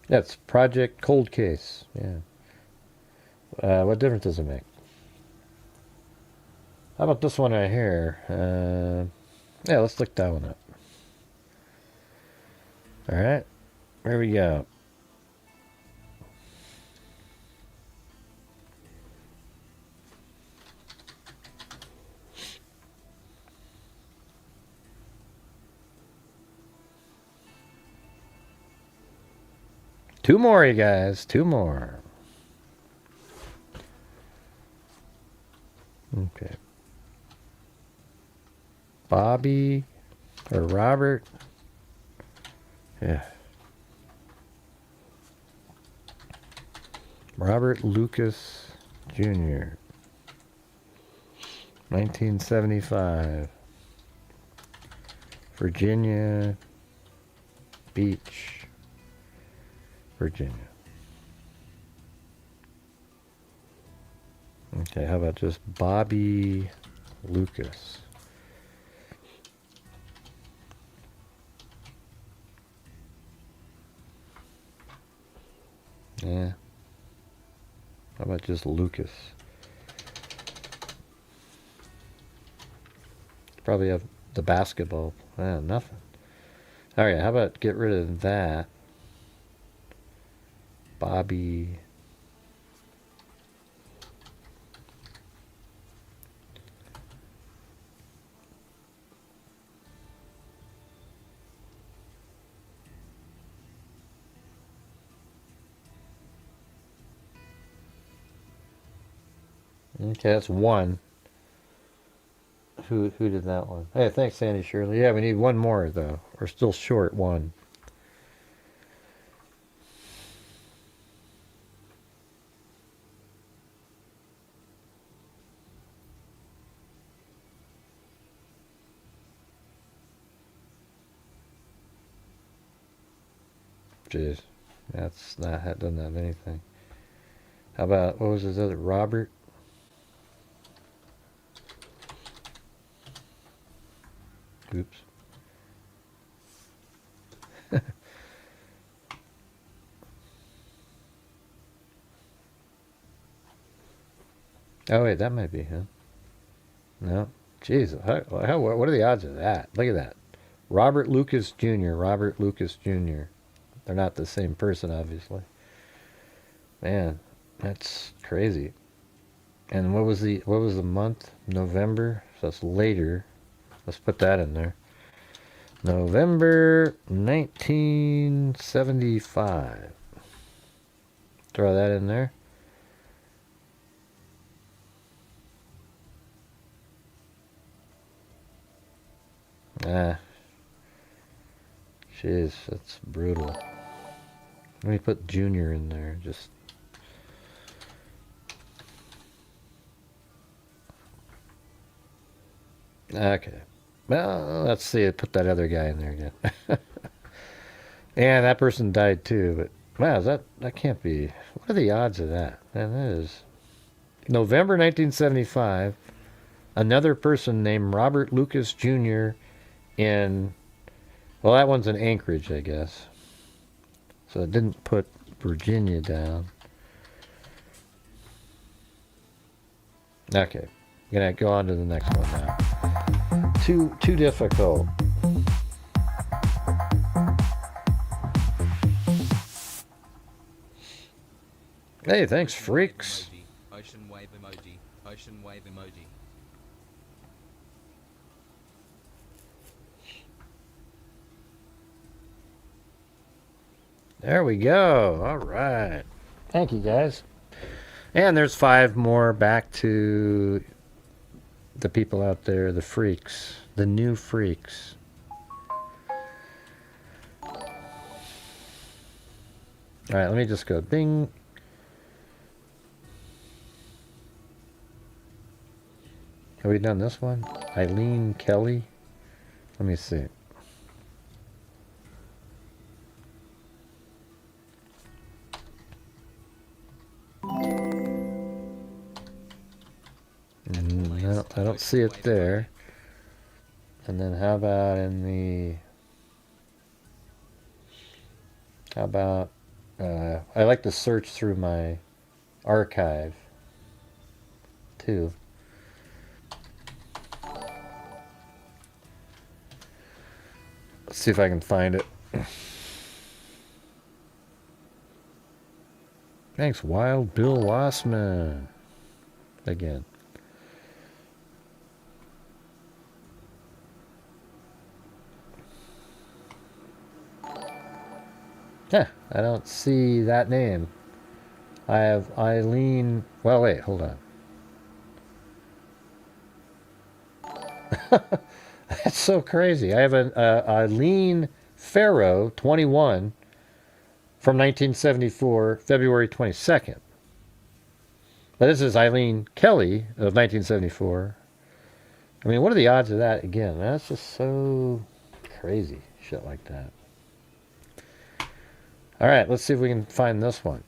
That's Project Cold Case. Yeah. What difference does it make? How about this one right here? Yeah, let's look that one up. All right. Here we go. Two more, you guys. 2 more. Okay. Bobby or Robert. Yeah. Robert Lucas Jr. 1975. Virginia Beach, Virginia. Okay, how about just Bobby Lucas? Yeah. How about just Lucas? Probably have the basketball. Nothing. All right, how about get rid of that? Bobby. Okay, that's 1. Who did that one? Hey, thanks, Sandy Shirley. Yeah, we need 1 more, though. We're still short 1. Jeez. That's not, that doesn't have anything. How about, what was his other, Robert? Oops. Oh, wait, that might be him. No. Jeez, what are the odds of that? Look at that. Robert Lucas Jr., Robert Lucas Jr. They're not the same person, obviously. Man, that's crazy. And what was the month? November? So that's later. Let's put that in there. November 1975. Throw that in there. Jeez, that's brutal. Let me put Junior in there. Just. Okay. Well, let's see. Put that other guy in there again. And that person died too, but Wow, that can't be. What are the odds of that? Man, that is November 1975. Another person named Robert Lucas Jr. in, well, that one's in Anchorage, I guess. So it didn't put Virginia down. Okay, I'm gonna go on to the next one now. Too difficult. Hey, thanks, freaks. Ocean wave emoji. Ocean wave emoji. There we go. All right. Thank you, guys. And there's 5 more back to the people out there, the freaks, the new freaks. All right, let me just go bing. Have we done this one? Eileen Kelly. Let me see. No, I don't see it there. And then how about in the... How about... I like to search through my archive, too. Let's see if I can find it. Thanks, Wild Bill Wassman. Again. Huh, I don't see that name. I have Eileen... Well, wait, hold on. That's so crazy. I have an Eileen Farrow, 21, from 1974, February 22nd. But this is Eileen Kelly of 1974. I mean, what are the odds of that again? That's just so crazy, shit like that. All right, let's see if we can find this one.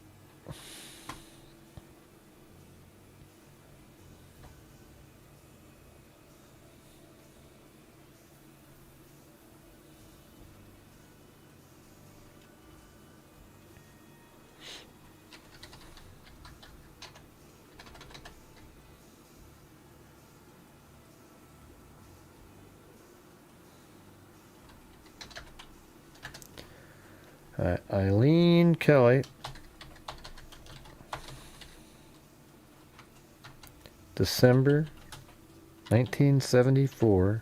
All right, Eileen Kelly. December 1974.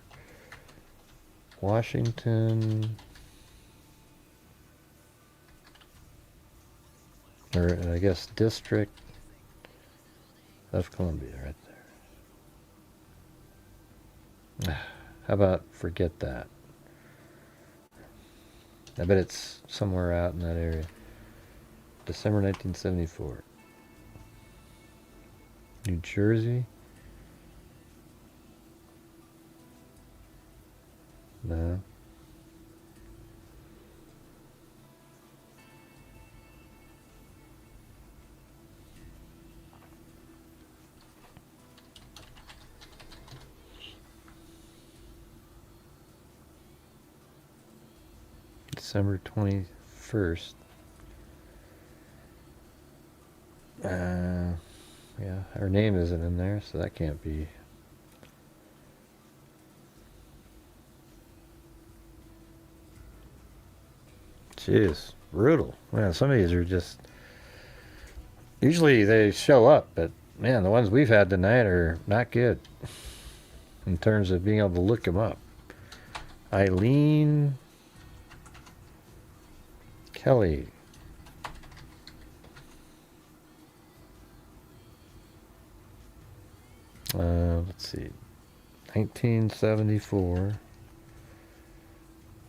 Washington. Or I guess District of Columbia right there. How about forget that? I bet it's somewhere out in that area. December 1974. New Jersey? No. December 21st. Yeah, her name isn't in there, so that can't be. Jeez, brutal. Man, some of these are just... Usually they show up, but man, the ones we've had tonight are not good in terms of being able to look them up. Eileen Kelly. Let's see. 1974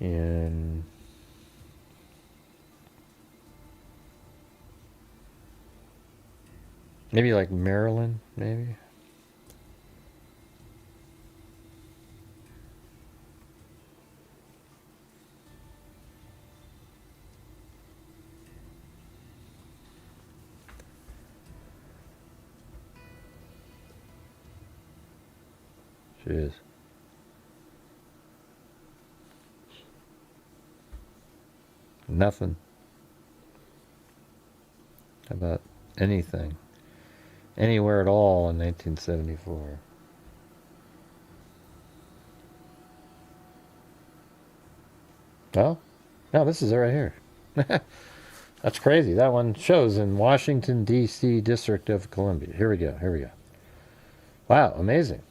in maybe like Maryland, maybe. Jeez. Nothing about anything, anywhere at all in 1974. Well, no, this is it right here. That's crazy. That one shows in Washington, D.C., District of Columbia. Here we go. Here we go. Wow, amazing.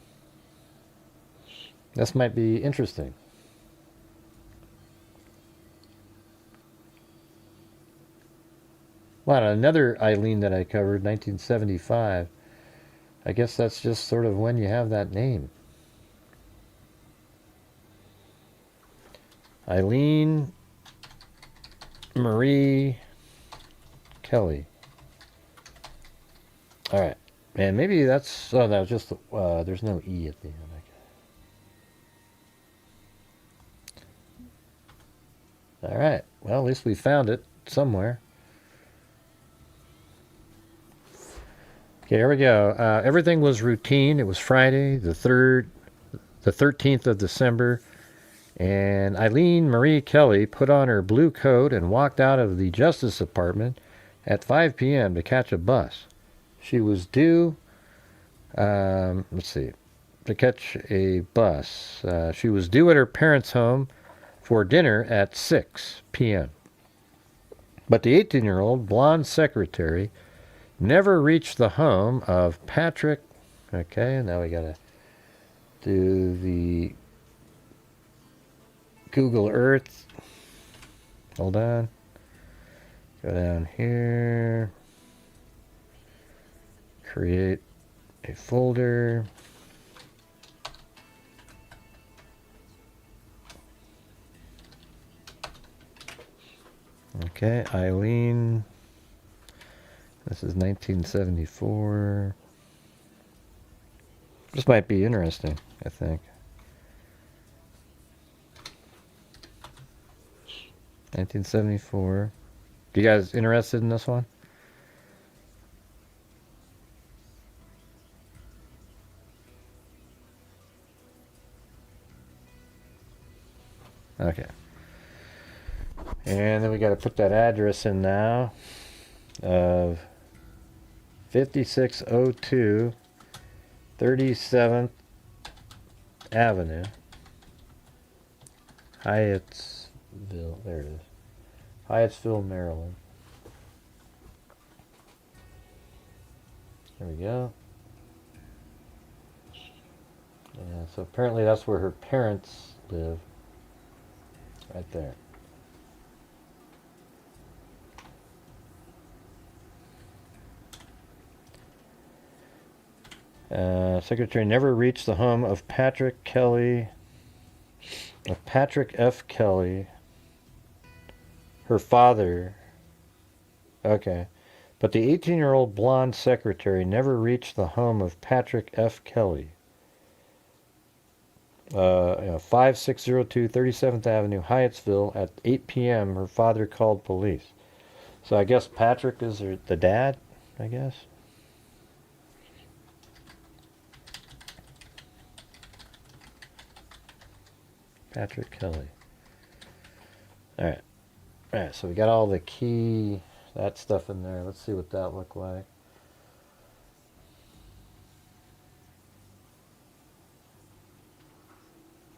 This might be interesting. Wow, another Eileen that I covered, 1975. I guess that's just sort of when you have that name. Eileen Marie Kelly. All right. And maybe that's... Oh, that was just... there's no E at the end. All right. Well, at least we found it somewhere. Okay, here we go. Everything was routine. It was Friday, the 13th of December, and Eileen Marie Kelly put on her blue coat and walked out of the Justice Department at 5 p.m. to catch a bus. She was due, to catch a bus. She was due at her parents' home for dinner at 6 p.m. But the 18-year-old blonde secretary never reached the home of Patrick. Okay, now we gotta do the Google Earth. Hold on. Go down here. Create a folder. Okay, Eileen. This is 1974. This might be interesting, I think. 1974. You guys interested in this one? Okay. And then we got to put that address in now of 5602 37th Avenue, Hyattsville. There it is. Hyattsville, Maryland. There we go. Yeah, so apparently that's where her parents live. Right there. Secretary never reached the home of Patrick F. Kelly, her father. Okay. But the 18-year-old blonde secretary never reached the home of Patrick F. Kelly. 5602 37th Avenue, Hyattsville, at 8 p.m. Her father called police. So I guess Patrick is the dad, I guess. Patrick Kelly. Alright. Alright, so we got all the key, that stuff in there. Let's see what that looked like.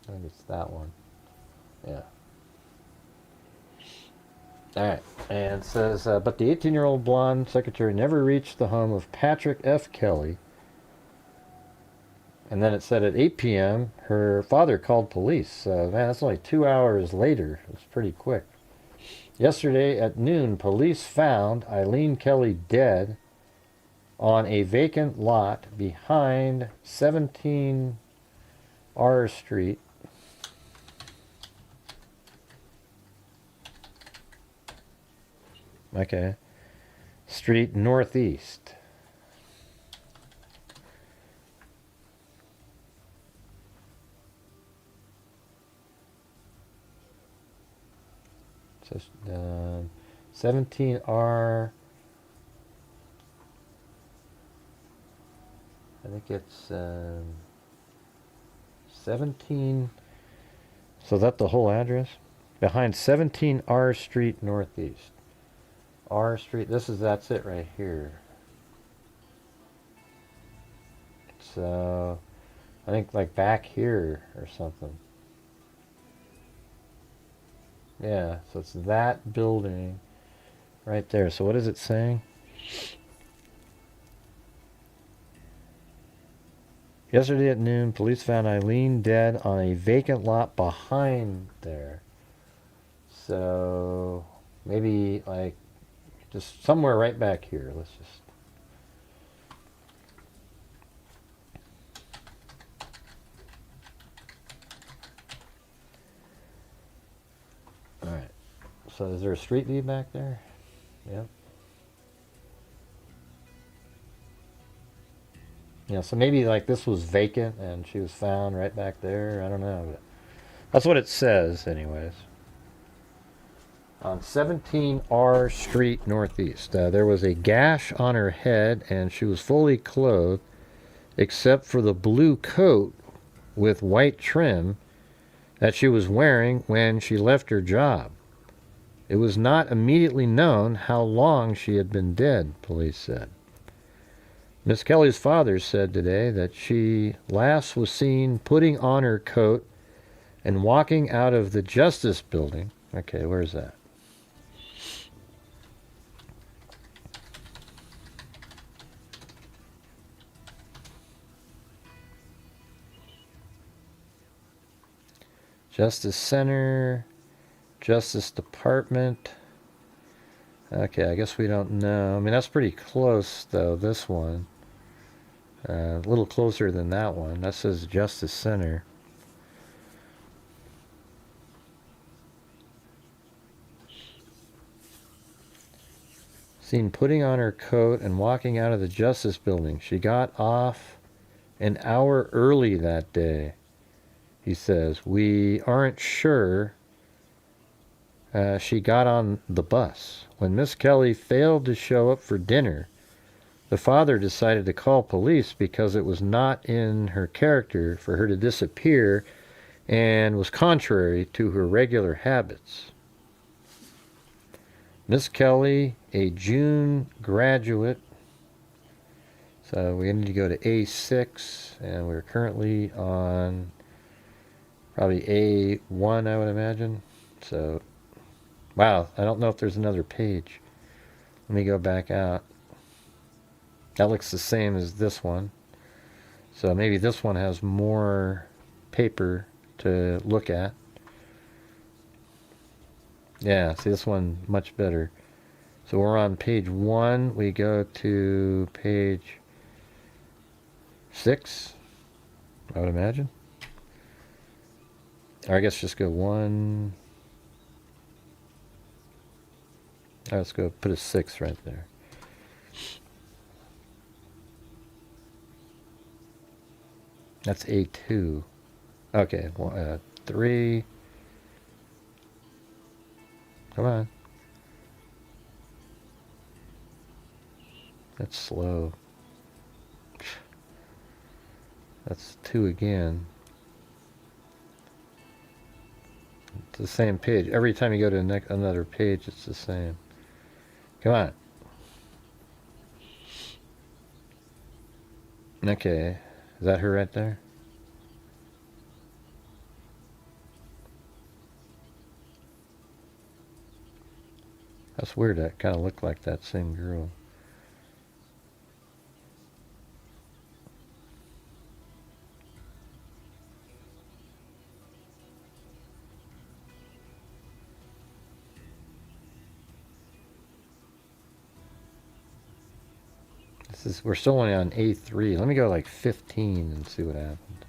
I think it's that one. Yeah. Alright. And it says, but the 18-year-old blonde secretary never reached the home of Patrick F. Kelly. And then it said at 8 p.m., her father called police. Man, that's only 2 hours later. It was pretty quick. Yesterday at noon, police found Eileen Kelly dead on a vacant lot behind 17 R Street. Okay. Street Northeast. So, 17R, I think it's 17. So is that the whole address? Behind 17 R Street Northeast. R Street, that's it right here. So, I think like back here or something. Yeah, so it's that building right there. So what is it saying? Yesterday at noon, police found Eileen dead on a vacant lot behind there. So maybe like just somewhere right back here. Let's just. All right. So is there a street view back there? Yep. Yeah, so maybe like this was vacant and she was found right back there. I don't know. But that's what it says anyways. On 17 R Street Northeast. There was a gash on her head and she was fully clothed except for the blue coat with white trim that she was wearing when she left her job. It was not immediately known how long she had been dead, police said. Miss Kelly's father said today that she last was seen putting on her coat and walking out of the Justice Building. Okay, where's that? Justice Center, Justice Department. Okay, I guess we don't know. I mean, that's pretty close, though, this one. A little closer than that one. That says Justice Center. Seen putting on her coat and walking out of the Justice Building. She got off an hour early that day, he says. We aren't sure she got on the bus. When Miss Kelly failed to show up for dinner, the father decided to call police because it was not in her character for her to disappear and was contrary to her regular habits. Miss Kelly, a June graduate, so we need to go to A6, and we're currently on probably A1, I would imagine. So, wow, I don't know if there's another page. Let me go back out. That looks the same as this one. So maybe this one has more paper to look at. Yeah, see this one much better. So we're on page 1. We go to page 6, I would imagine. Or I guess just go 1. Let's go put a 6 right there. That's A2. Okay, 3. Come on. That's slow. That's 2 again. It's the same page. Every time you go to another page, it's the same. Come on. Okay. Is that her right there? That's weird. That kind of looked like that same girl. We're still only on A3. Let me go like 15 and see what happens.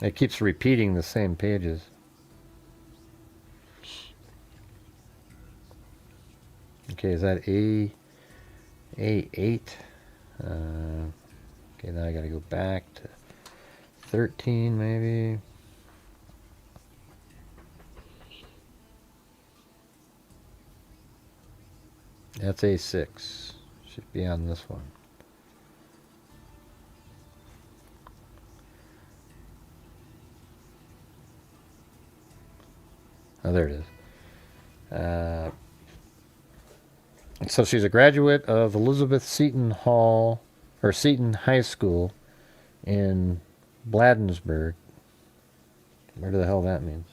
It keeps repeating the same pages. Okay, is that A8? Okay, now I gotta go back to 13 maybe. That's A6. Should be on this one. Oh, there it is. So she's a graduate of Elizabeth Seton Hall, or Seton High School in Bladensburg. Where the hell that means.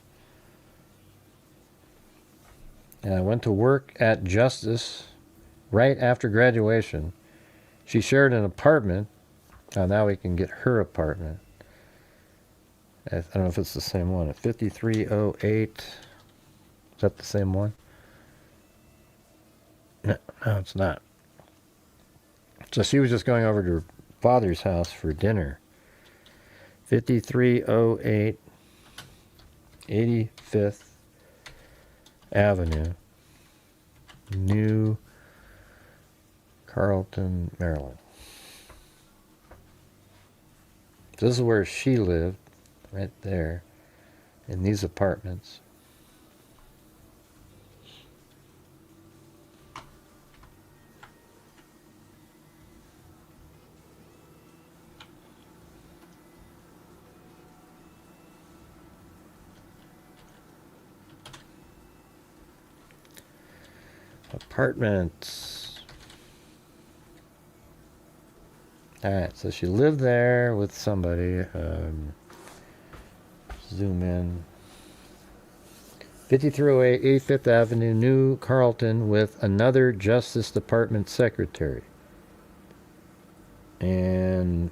Went to work at Justice right after graduation. She shared an apartment. Now we can get her apartment. I don't know if it's the same one. At 5308. Is that the same one? No, it's not. So she was just going over to her father's house for dinner. 5308 85th Avenue, New Carlton, Maryland. This is where she lived, right there, in these apartments. Apartments. Alright, so she lived there with somebody. Zoom in. 5308 85th Avenue, New Carlton, with another Justice Department secretary. And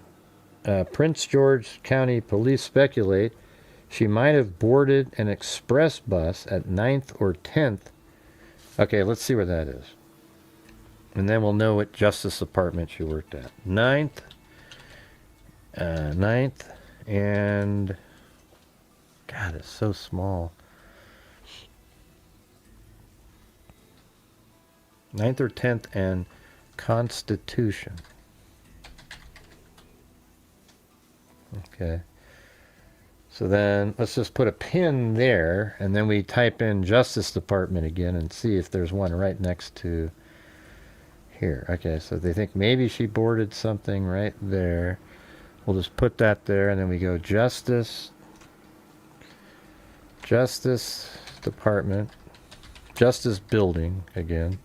Prince George County Police speculate she might have boarded an express bus at 9th or 10th. Okay, let's see where that is. And then we'll know what Justice Department she worked at. 9th, and... God, it's so small. 9th or 10th and Constitution. Okay. So then let's just put a pin there, and then we type in Justice Department again and see if there's one right next to here. Okay, so they think maybe she boarded something right there. We'll just put that there, and then we go Justice Department, Justice Building again.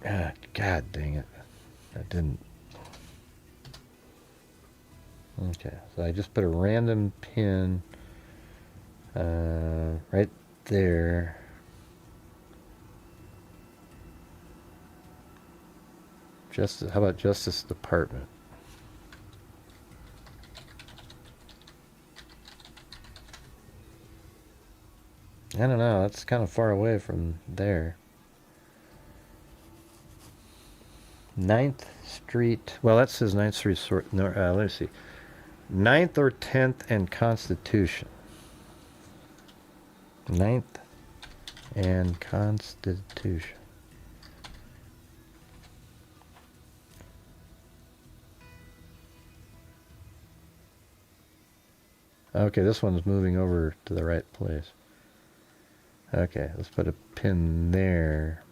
God dang it. I didn't. Okay, so I just put a random pin right there. How about Justice Department? I don't know, that's kind of far away from there. 9th Street, well that says 9th Street, let's see. 9th or 10th and Constitution. 9th and Constitution. Okay, this one's moving over to the right place. Okay, let's put a pin there.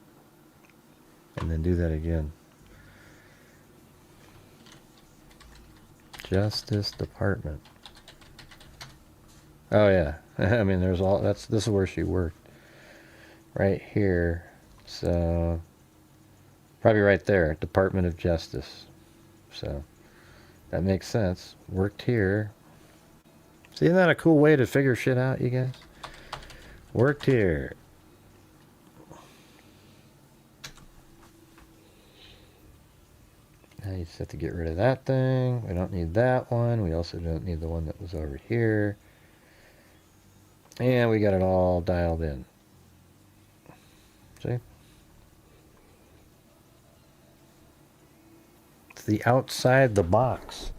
And then do that again. Justice Department. Oh yeah, I mean there's all this is where she worked. Right here. So probably right there, Department of Justice. So that makes sense. Worked here. See, isn't that a cool way to figure shit out, you guys? Worked here. Now you just have to get rid of that thing. We don't need that one. We also don't need the one that was over here. And we got it all dialed in. See? It's the outside the box.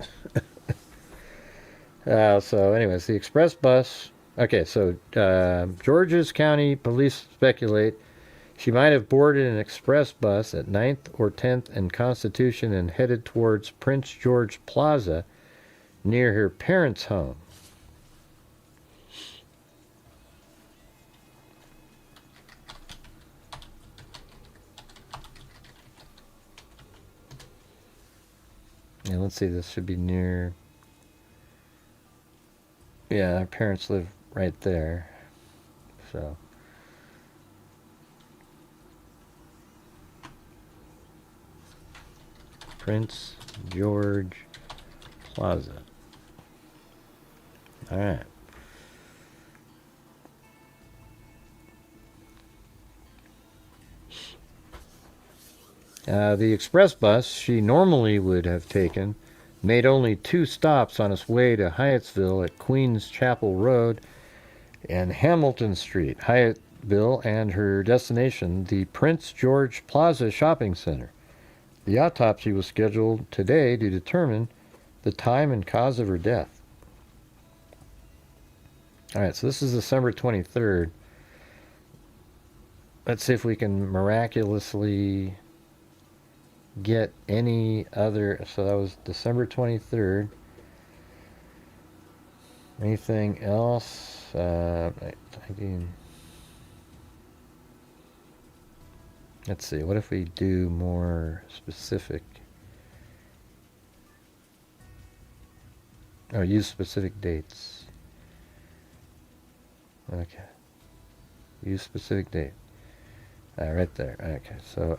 So anyways, the express bus. Okay, so Georges County Police speculate she might have boarded an express bus at 9th or 10th and Constitution and headed towards Prince George Plaza near her parents' home. Yeah, let's see, this should be near... Yeah, our parents live right there. So. Prince George Plaza. All right. The express bus she normally would have taken made only 2 stops on its way to Hyattsville at Queens Chapel Road and Hamilton Street, Hyattsville, and her destination, the Prince George Plaza Shopping Center. The autopsy was scheduled today to determine the time and cause of her death. All right, so this is December 23rd. Let's see if we can miraculously get any other. So that was December 23rd. Anything else? 19. Let's see. What if we do more specific? Oh, use specific dates. Okay. Use specific date. Right there. Okay. So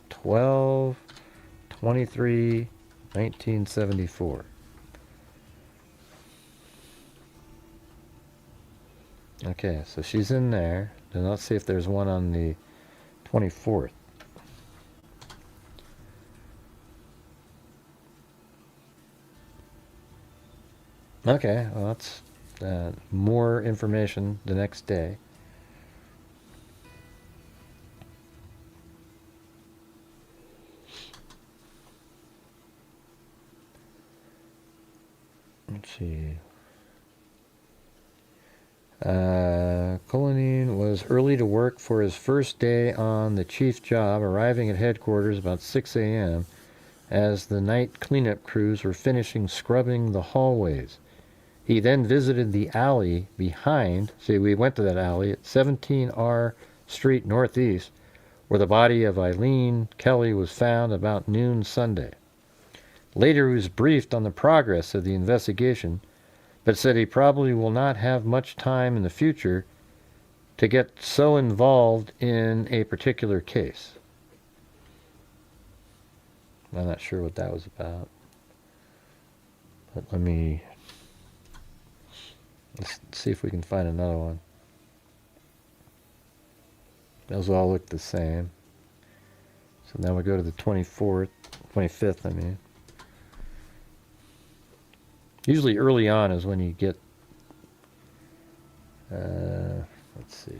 12/23/1974. Okay, so she's in there. Then let's see if there's one on the 24th. Okay, well that's more information the next day. Let's see. Cullinane was early to work for his first day on the chief job, arriving at headquarters about 6 a.m. as the night cleanup crews were finishing scrubbing the hallways. He then visited the alley behind, see, we went to that alley at 17R Street Northeast, where the body of Eileen Kelly was found about noon Sunday. Later he was briefed on the progress of the investigation, but said he probably will not have much time in the future to get so involved in a particular case. I'm not sure what that was about. But let's see if we can find another one. Those all look the same. So now we go to the 25th, I mean. Usually early on is when you get, let's see.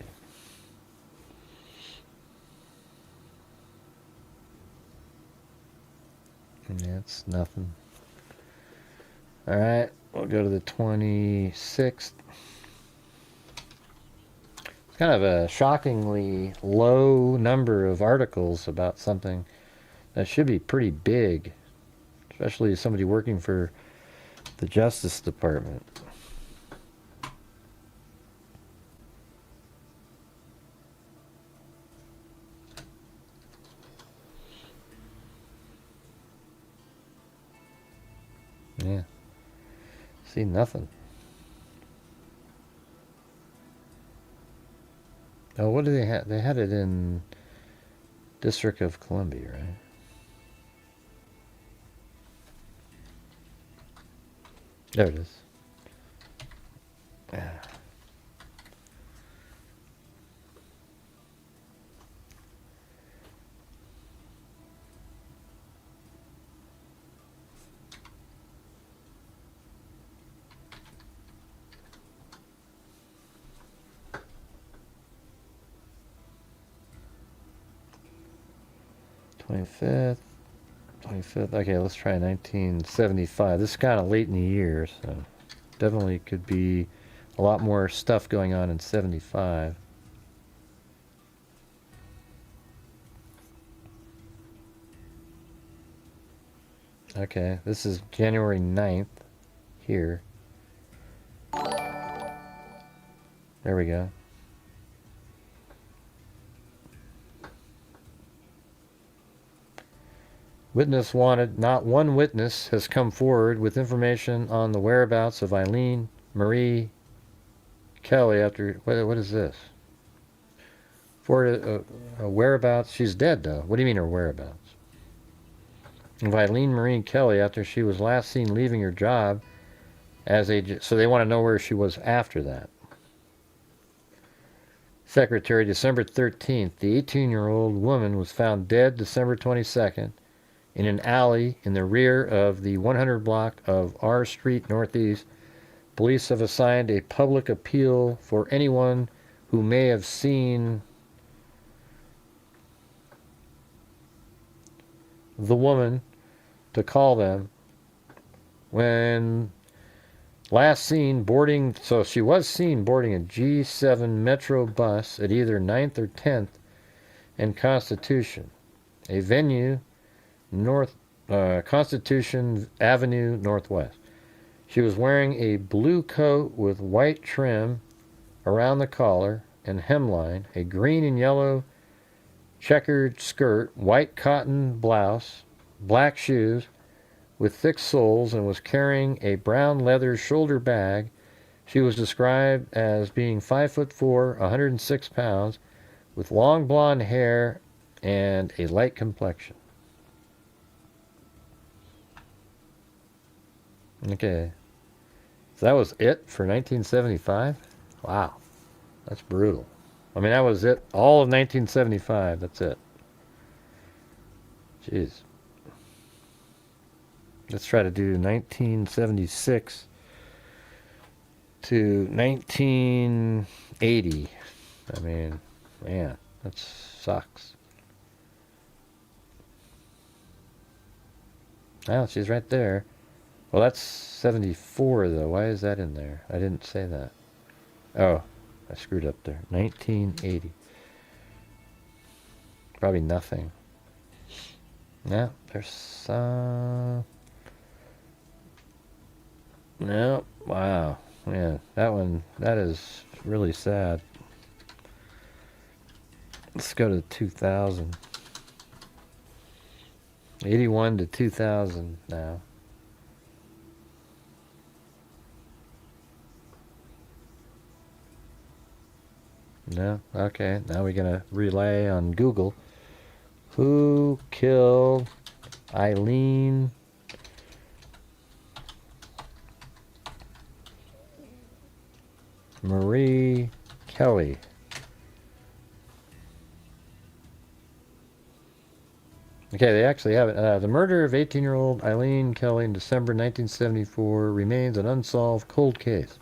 That's nothing. All right, we'll go to the 26th. It's kind of a shockingly low number of articles about something that should be pretty big, especially as somebody working for the Justice Department. Yeah. See nothing. Oh, what do they have? They had it in District of Columbia, right? There it is. Yeah. Twenty-fifth. Okay, let's try 1975. This is kind of late in the year, so definitely could be a lot more stuff going on in 75. Okay, this is January 9th here. There we go. Witness wanted. Not one witness has come forward with information on the whereabouts of Eileen Marie Kelly after... What is this? For whereabouts. She's dead, though. What do you mean her whereabouts? Of Eileen Marie Kelly after she was last seen leaving her job as a... So they want to know where she was after that. Secretary, December 13th. The 18-year-old woman was found dead December 22nd in an alley in the rear of the 100 block of R Street Northeast. Police have assigned a public appeal for anyone who may have seen the woman to call them when last seen boarding. So she was seen boarding a G7 Metro bus at either 9th or 10th and Constitution, a venue north Constitution Avenue Northwest. She was wearing a blue coat with white trim around the collar and hemline, a green and yellow checkered skirt, white cotton blouse, black shoes with thick soles, and was carrying a brown leather shoulder bag. She was described as being 5'4", 106 pounds, with long blonde hair and a light complexion. Okay. So that was it for 1975? Wow. That's brutal. I mean, that was it. All of 1975. That's it. Jeez. Let's try to do 1976 to 1980. I mean, man, that sucks. Oh, she's right there. Well, that's 74, though. Why is that in there? I didn't say that. Oh, I screwed up there. 1980. Probably nothing. Yeah, there's no. Wow. Yeah, that one, that is really sad. Let's go to 2000. 81 to 2000 now. No? Okay, now we're going to relay on Google. Who killed Eileen Marie Kelly? Okay, they actually have it. The murder of 18-year-old Eileen Kelly in December 1974 remains an unsolved cold case.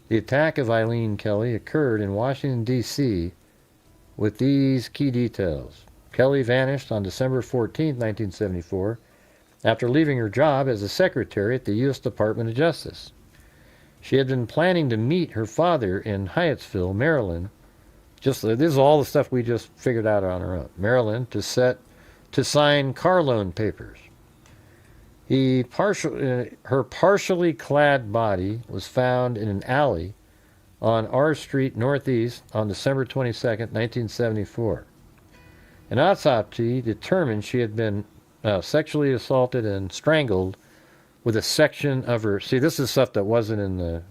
The attack of Eileen Kelly occurred in Washington, D.C. with these key details. Kelly vanished on December 14, 1974, after leaving her job as a secretary at the U.S. Department of Justice. She had been planning to meet her father in Hyattsville, Maryland. This is all the stuff we just figured out on our own. Maryland, to sign car loan papers. Her partially clad body was found in an alley on R Street Northeast on December 22, 1974. An autopsy determined she had been sexually assaulted and strangled with a section of her... See, this is stuff that wasn't in the...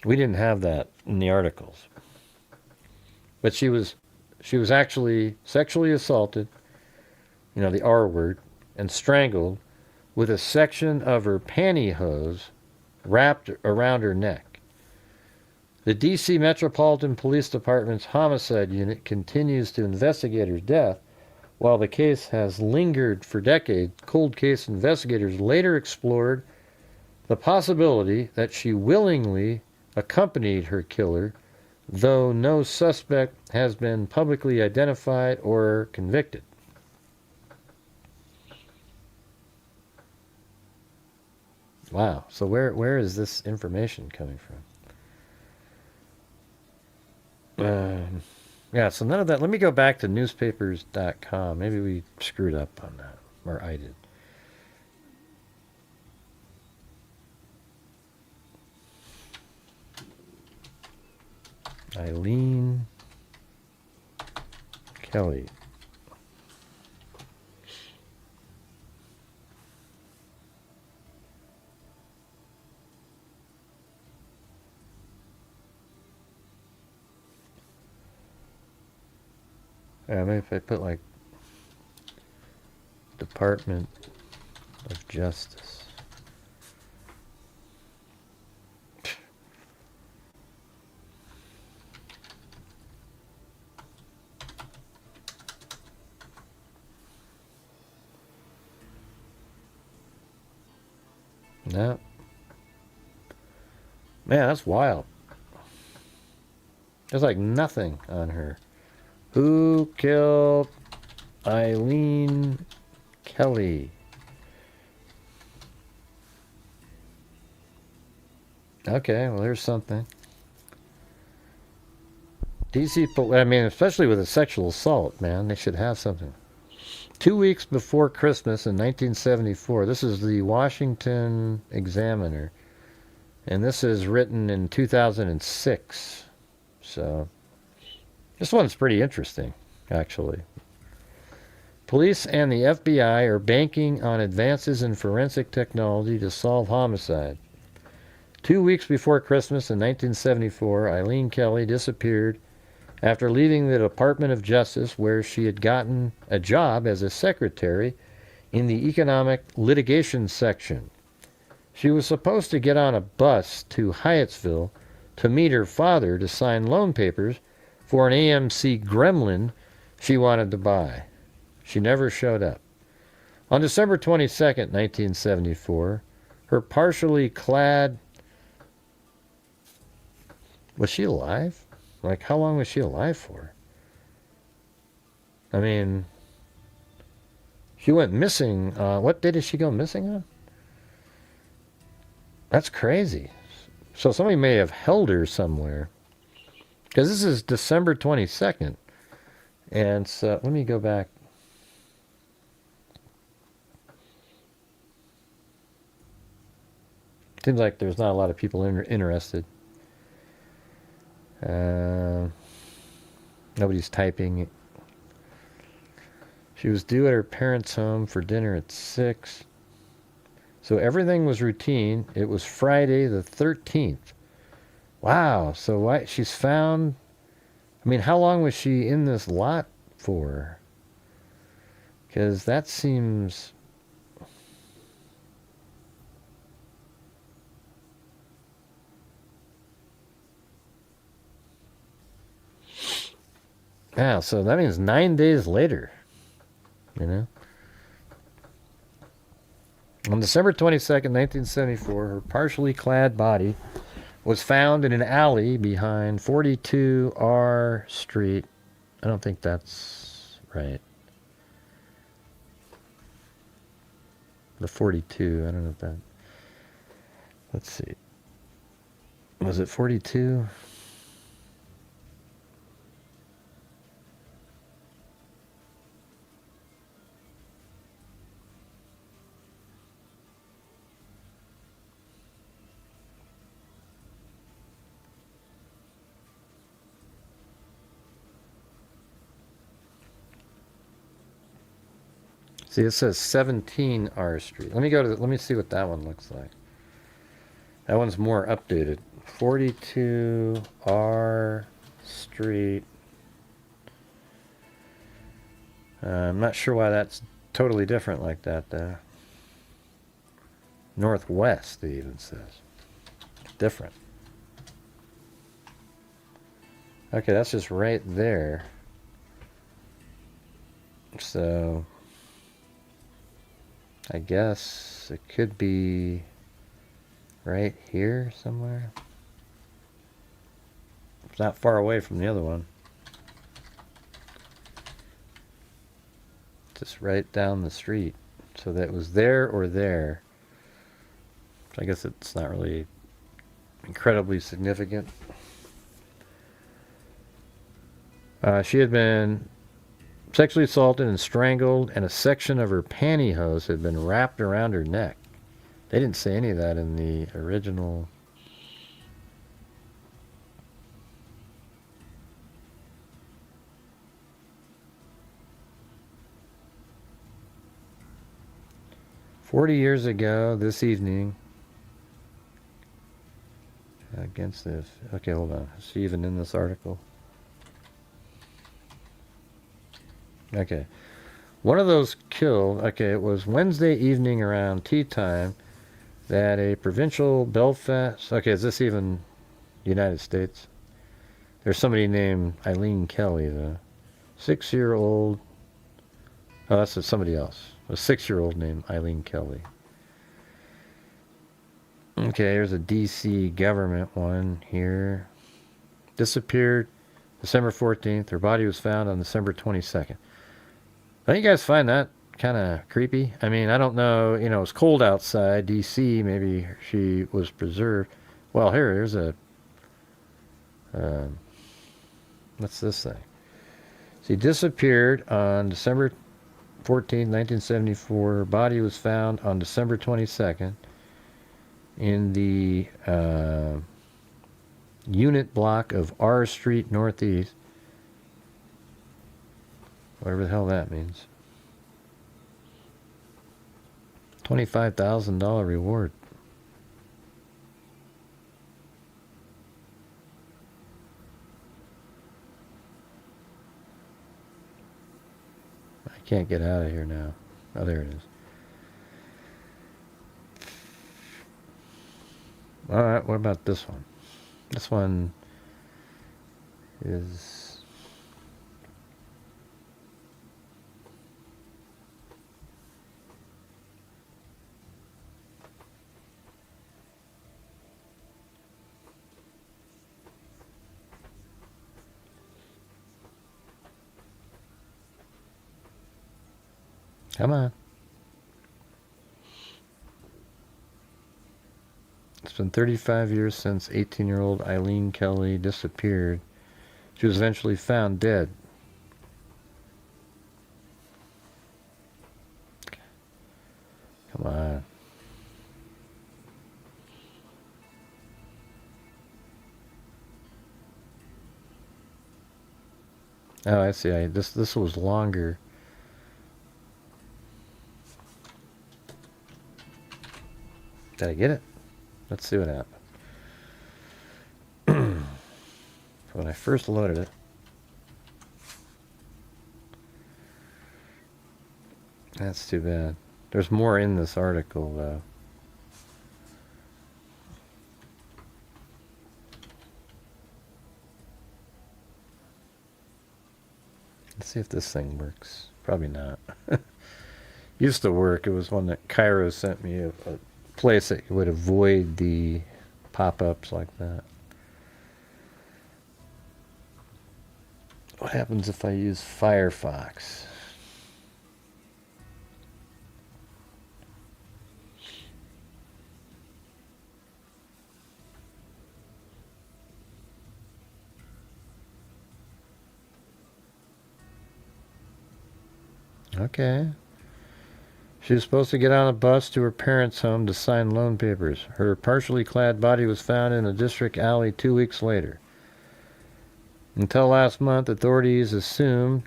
We didn't have that in the articles. But she was actually sexually assaulted, you know, the R word, and strangled with a section of her pantyhose wrapped around her neck. The D.C. Metropolitan Police Department's homicide unit continues to investigate her death. While the case has lingered for decades, cold case investigators later explored the possibility that she willingly accompanied her killer, though no suspect has been publicly identified or convicted. Wow. So where is this information coming from? Yeah, so none of that. Let me go back to newspapers.com. Maybe we screwed up on that, or I did. Eileen Kelly. Yeah, maybe if I put like Department of Justice. No. Man, that's wild. There's like nothing on her. Who killed Eileen Kelly? Okay, well, there's something. DC, I mean, especially with a sexual assault, man, they should have something. 2 weeks before Christmas in 1974, this is the Washington Examiner, and this is written in 2006. So, this one's pretty interesting, actually. Police and the FBI are banking on advances in forensic technology to solve homicide. 2 weeks before Christmas in 1974, Eileen Kelly disappeared after leaving the Department of Justice, where she had gotten a job as a secretary in the Economic Litigation Section. She was supposed to get on a bus to Hyattsville to meet her father to sign loan papers for an AMC Gremlin she wanted to buy. She never showed up. On December 22nd, 1974, her partially clad... Was she alive? Like, how long was she alive for? I mean, she went missing. What day did she go missing on? That's crazy. So somebody may have held her somewhere. Because this is December 22nd. And so, let me go back. Seems like there's not a lot of people interested. Nobody's typing. She was due at her parents' home for dinner at 6. So everything was routine. It was Friday the 13th. Wow. So why she's found... I mean, how long was she in this lot for? Because that seems... Yeah, so that means 9 days later, you know. On December 22nd, 1974, her partially clad body was found in an alley behind 42 R Street. I don't think that's right. The 42, I don't know if that... Let's see. Was it 42? See, it says 17 R Street. Let me see what that one looks like. That one's more updated. 42 R Street. I'm not sure why that's totally different like that, though. Northwest, it even says. Different. Okay, that's just right there. So... I guess it could be right here somewhere. It's not far away from the other one. Just right down the street. So that was there or there. I guess it's not really incredibly significant. She had been sexually assaulted and strangled, and a section of her pantyhose had been wrapped around her neck. They didn't say any of that in the original. "40 years ago, this evening, against this..." Okay, hold on. Is she even in this article? Okay. One of those killed, okay, it was Wednesday evening around tea time that a provincial Belfast, okay, is this even United States? There's somebody named Eileen Kelly, the 6-year-old, oh, that's somebody else. A 6-year-old named Eileen Kelly. Okay, here's a DC government one here. Disappeared December 14th. Her body was found on December 22nd. Don't you guys find that kind of creepy? I mean, I don't know, you know, it's cold outside, DC, maybe she was preserved. Well, here's a, what's this thing? She disappeared on December 14th, 1974. Her body was found on December 22nd in the unit block of R Street Northeast. Whatever the hell that means. $25,000 reward. I can't get out of here now. Oh, there it is. Alright, what about this one? This one is... Come on. It's been 35 years since 18-year-old Eileen Kelly disappeared. She was eventually found dead. Come on. Oh, I see. This was longer. Did I get it? Let's see what happened. When I first loaded it. That's too bad. There's more in this article, though. Let's see if this thing works. Probably not. Used to work. It was one that Cairo sent me, a place that would avoid the pop-ups like that. What happens if I use Firefox? Okay. She was supposed to get on a bus to her parents' home to sign loan papers. Her partially clad body was found in a district alley 2 weeks later. Until last month, authorities assumed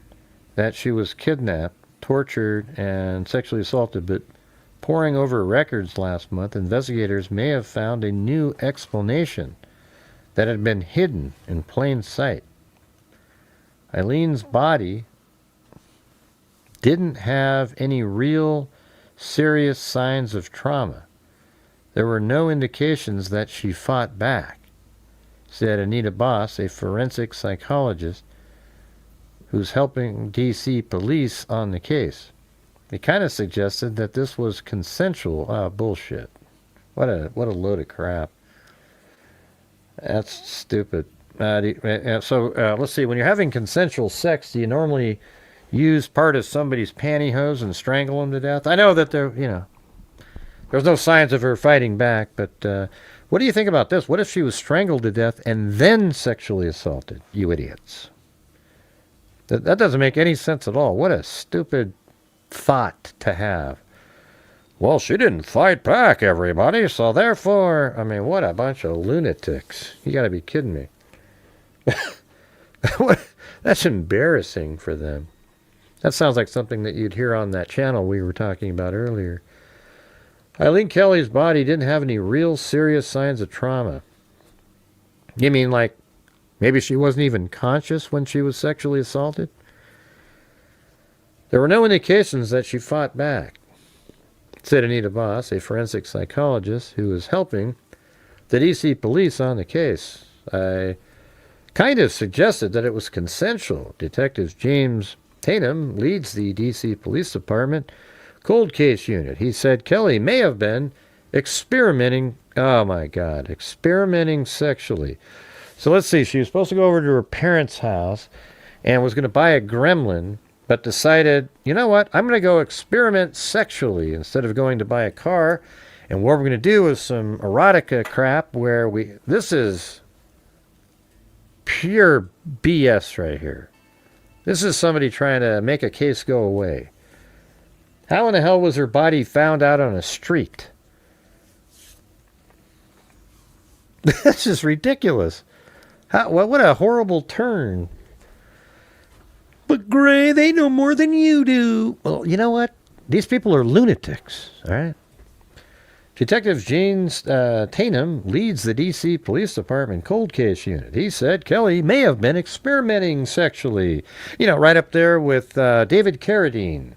that she was kidnapped, tortured, and sexually assaulted, but poring over records last month, investigators may have found a new explanation that had been hidden in plain sight. Eileen's body didn't have any real serious signs of trauma. There were no indications that she fought back, said Anita Boss, a forensic psychologist who's helping D.C. police on the case. He kind of suggested that this was consensual. Ah, bullshit. What a load of crap. That's stupid. So let's see. When you're having consensual sex, do you normally use part of somebody's pantyhose and strangle them to death? I know that there's no signs of her fighting back, but what do you think about this? What if she was strangled to death and then sexually assaulted? You idiots. That doesn't make any sense at all. What a stupid thought to have. Well, she didn't fight back, everybody, so therefore, I mean, what a bunch of lunatics. You gotta be kidding me. That's embarrassing for them. That sounds like something that you'd hear on that channel we were talking about earlier. Eileen Kelly's body didn't have any real serious signs of trauma. You mean like maybe she wasn't even conscious when she was sexually assaulted? There were no indications that she fought back, said Anita Voss, a forensic psychologist who was helping the D.C. police on the case. I kind of suggested that it was consensual. Detective James Tatum leads the D.C. Police Department cold case unit. He said Kelly may have been experimenting sexually. So let's see, she was supposed to go over to her parents' house and was going to buy a gremlin, but decided, you know what, I'm going to go experiment sexually instead of going to buy a car. And what we're going to do is some erotica crap where this is pure BS right here. This is somebody trying to make a case go away. How in the hell was her body found out on a street? This is ridiculous. What a horrible turn. But Gray, they know more than you do. Well, you know what? These people are lunatics, all right? Detective James Tatum leads the D.C. Police Department cold case unit. He said Kelly may have been experimenting sexually. You know, right up there with David Carradine.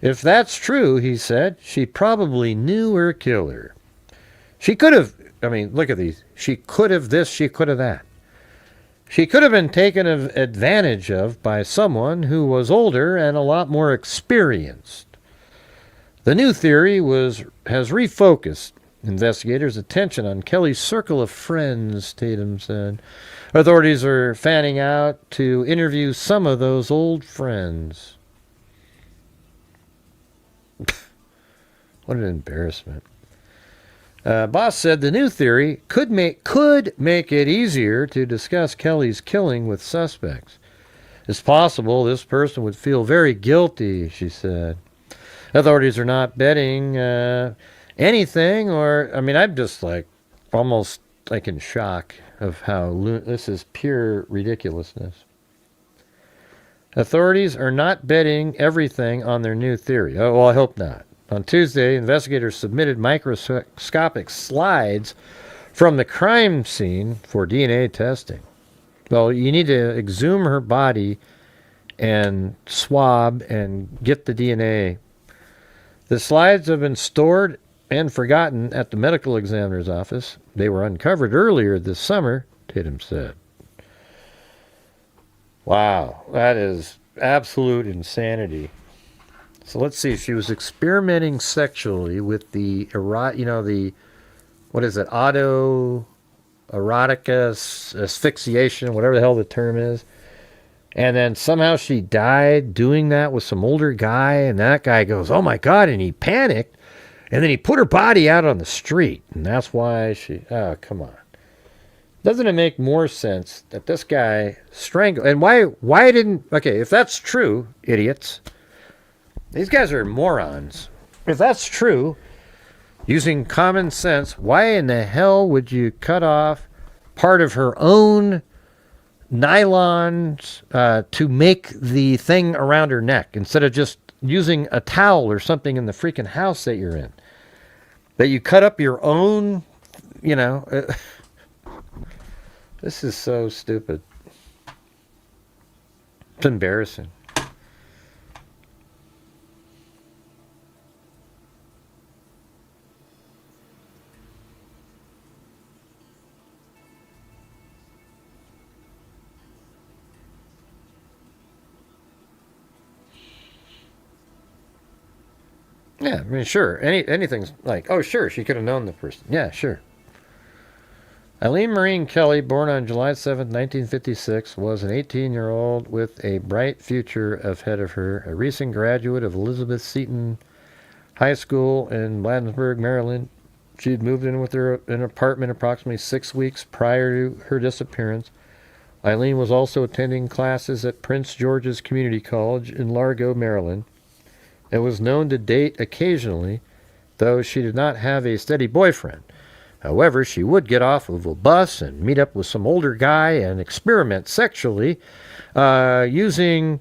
If that's true, he said, she probably knew her killer. She could have, look at these. She could have this, she could have that. She could have been taken advantage of by someone who was older and a lot more experienced. The new theory has refocused investigators' attention on Kelly's circle of friends, Tatum said. Authorities are fanning out to interview some of those old friends. What an embarrassment. Boss said the new theory could make it easier to discuss Kelly's killing with suspects. It's possible this person would feel very guilty, she said. Authorities are not betting anything, I'm just almost in shock of how this is pure ridiculousness. Authorities are not betting everything on their new theory. Oh, well, I hope not. On Tuesday, investigators submitted microscopic slides from the crime scene for DNA testing. Well, you need to exhume her body and swab and get the DNA. The slides have been stored and forgotten at the medical examiner's office. They were uncovered earlier this summer, Tatum said. Wow, that is absolute insanity. So let's see. She was experimenting sexually with the autoerotica asphyxiation, whatever the hell the term is. And then somehow she died doing that with some older guy, and that guy goes, oh my God, and he panicked, and then he put her body out on the street, and that's why come on. Doesn't it make more sense that this guy strangled, and why didn't, if that's true, idiots, these guys are morons. If that's true, using common sense, why in the hell would you cut off part of her own nylons to make the thing around her neck instead of just using a towel or something in the freaking house that you're in? That you cut up your own, this is so stupid. It's embarrassing. Yeah, sure. Anything's sure, she could have known the person. Yeah, sure. Eileen Marine Kelly, born on July 7, 1956, was an 18-year-old with a bright future ahead of her, a recent graduate of Elizabeth Seton High School in Bladensburg, Maryland. She had moved in with an apartment approximately 6 weeks prior to her disappearance. Eileen was also attending classes at Prince George's Community College in Largo, Maryland, and was known to date occasionally, though she did not have a steady boyfriend. However, she would get off of a bus and meet up with some older guy and experiment sexually using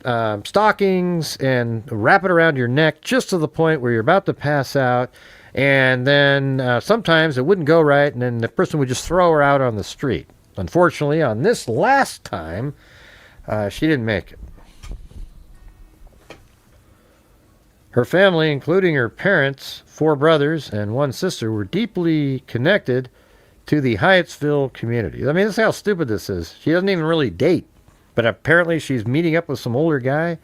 stockings and wrap it around your neck just to the point where you're about to pass out. And then sometimes it wouldn't go right, and then the person would just throw her out on the street. Unfortunately, on this last time, she didn't make it. Her family, including her parents, 4 brothers, and 1 sister, were deeply connected to the Hyattsville community. I mean, this is how stupid this is. She doesn't even really date, but apparently she's meeting up with some older guy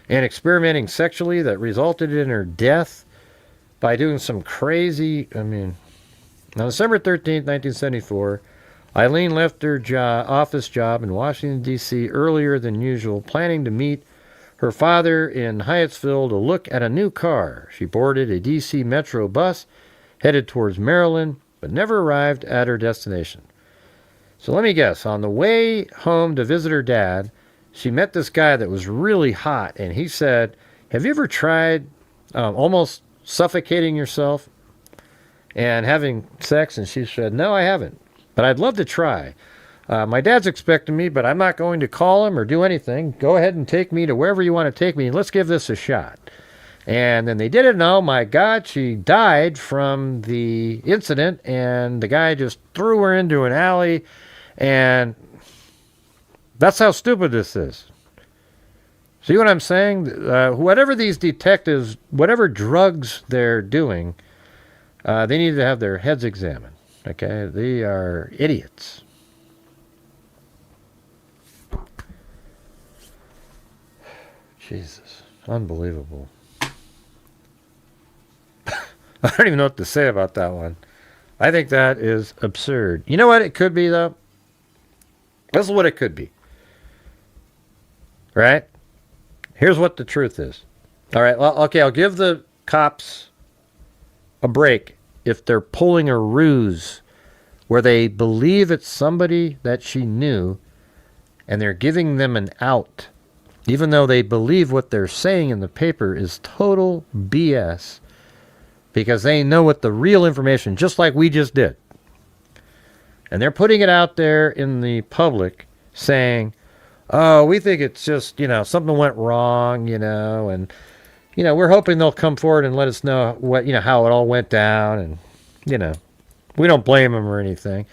and experimenting sexually that resulted in her death by doing some crazy, on December 13th, 1974, Eileen left her office job in Washington, D.C. earlier than usual, planning to meet her father in Hyattsville to look at a new car. She boarded a D.C. Metro bus headed towards Maryland, but never arrived at her destination. So let me guess, on the way home to visit her dad, she met this guy that was really hot, and he said, have you ever tried almost suffocating yourself and having sex? And she said, no, I haven't, but I'd love to try. My dad's expecting me, but I'm not going to call him or do anything. Go ahead and take me to wherever you want to take me, and let's give this a shot. And then they did it, and oh my God, she died from the incident, and the guy just threw her into an alley, and that's how stupid this is. See what I'm saying? Whatever these detectives, whatever drugs they're doing, they need to have their heads examined. Okay? They are idiots. Jesus. Unbelievable. I don't even know what to say about that one. I think that is absurd. You know what it could be, though? This is what it could be. Right? Here's what the truth is. All right, well, okay, I'll give the cops a break if they're pulling a ruse where they believe it's somebody that she knew and they're giving them an out, even though they believe what they're saying in the paper is total BS. Because they know what the real information, just like we just did. And they're putting it out there in the public saying, oh, we think it's just, something went wrong, and, we're hoping they'll come forward and let us know what, how it all went down. And, we don't blame them or anything.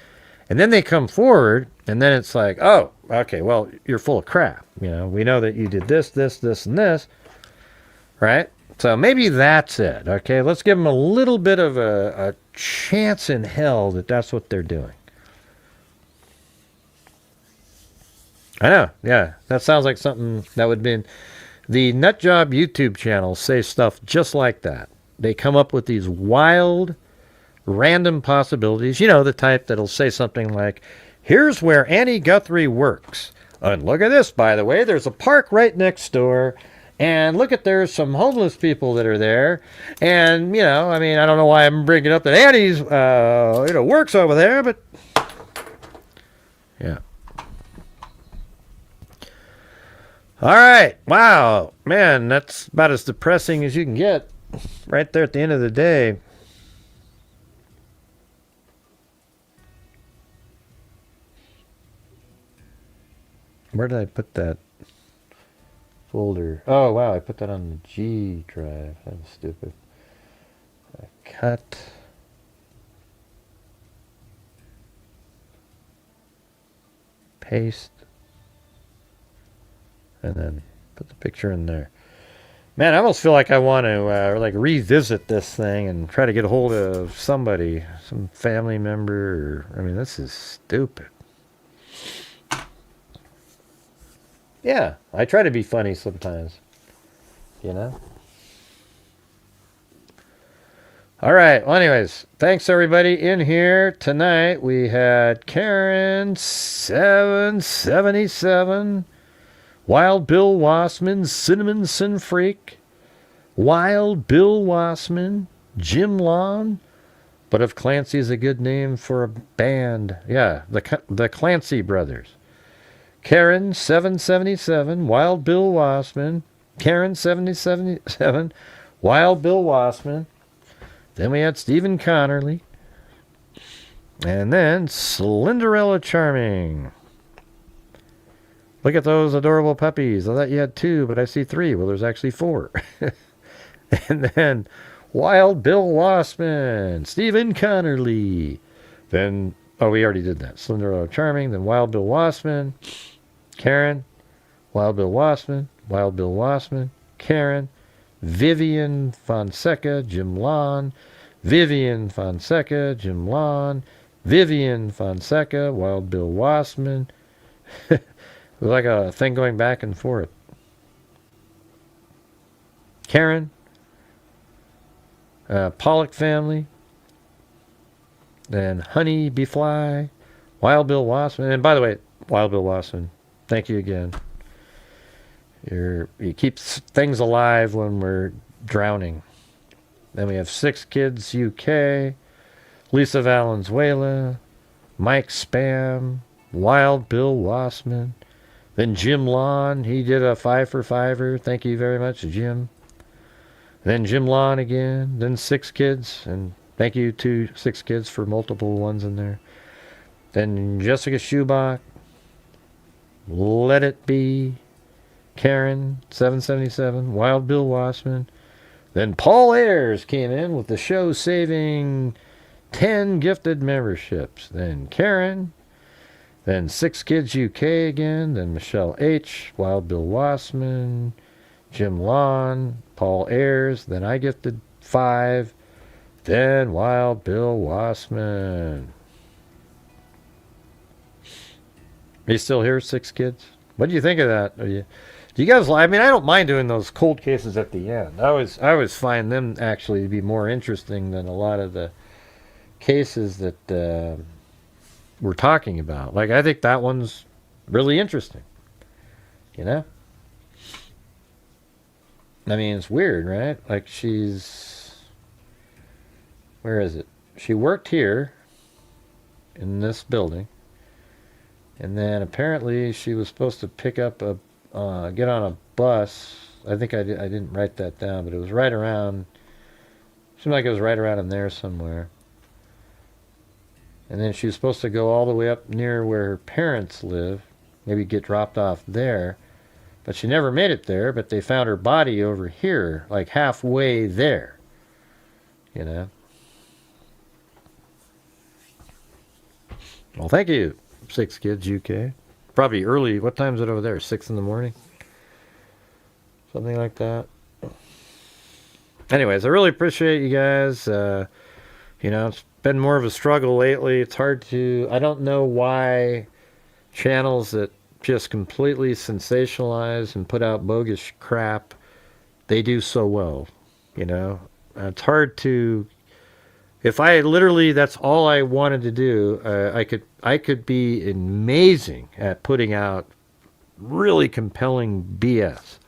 And then they come forward and then it's like, oh, okay, well, you're full of crap. We know that you did this, this, this, and this. Right? So maybe that's it, okay? Let's give them a little bit of a chance in hell that that's what they're doing. I know, yeah. That sounds like something that would be... The Nutjob YouTube channel say stuff just like that. They come up with these wild, random possibilities. The type that'll say something like, here's where Annie Guthrie works. And look at this, by the way. There's a park right next door. And look at, there's some homeless people that are there. And, I don't know why I'm bringing up that Annie's, works over there, but yeah. All right. Wow. Man, that's about as depressing as you can get right there at the end of the day. Where did I put that folder? Oh, wow. I put that on the G drive. That was stupid. Cut. Paste. And then put the picture in there. Man, I almost feel like I want to revisit this thing and try to get a hold of somebody, some family member. This is stupid. Yeah, I try to be funny sometimes. All right. Well, anyways, thanks everybody in here tonight. We had Karen 777. Wild Bill Wassman, Cinnamon Sin Freak, Wild Bill Wassman, Jim Lawn, but if Clancy is a good name for a band, yeah, the Clancy Brothers. Karen 777, Wild Bill Wassman, Karen 777, Wild Bill Wassman. Then we had Stephen Connerly, and then Slenderella Charming. Look at those adorable puppies. I thought you had 2, but I see 3. Well, there's actually 4. And then Wild Bill Wassman, Stephen Connerly. Then, we already did that. Slenderella Charming. Then Wild Bill Wassman, Karen, Wild Bill Wassman, Wild Bill Wassman, Karen, Vivian Fonseca, Jim Lon, Vivian Fonseca, Jim Lon, Vivian Fonseca, Wild Bill Wassman. It was like a thing going back and forth. Karen, Pollock family, then Honey Bee Fly, Wild Bill Wassman. And by the way, Wild Bill Wassman, thank you again. You keep things alive when we're drowning. Then we have 6 Kids UK, Lisa Valenzuela, Mike Spam, Wild Bill Wassman. Then Jim Lon, he did a 5 for 5er. Thank you very much, Jim. Then Jim Lon again. Then 6 Kids, and thank you to 6 Kids for multiple ones in there. Then Jessica Schubach, Let It Be, Karen 777, Wild Bill Wassman. Then Paul Ayers came in with the show saving 10 gifted memberships. Then Karen. Then 6 Kids UK again. Then Michelle H. Wild Bill Wassman. Jim Lon. Paul Ayers. Then I gifted 5. Then Wild Bill Wassman. Are you still here, 6 Kids? What do you think of that? Do you guys? I mean, I don't mind doing those cold cases at the end. I always find them actually to be more interesting than a lot of the cases that we're talking about. Like, I think that one's really interesting. You know? I mean, it's weird, right? Like, where is it? She worked here in this building, and then apparently she was supposed to pick up get on a bus. I think I didn't write that down, but it was right around, seemed like it was right around in there somewhere. And then she was supposed to go all the way up near where her parents live, maybe get dropped off there, but she never made it there, but they found her body over here, like halfway there, you know. Well, thank you, 6 Kids UK. Probably early. What time is it over there? 6 in the morning? Something like that. Anyways, I really appreciate you guys. You know, it's been more of a struggle lately. It's hard to... I don't know why channels that just completely sensationalize and put out bogus crap, they do so well. You know? It's hard to... If I literally, that's all I wanted to do, I could be amazing at putting out really compelling BS.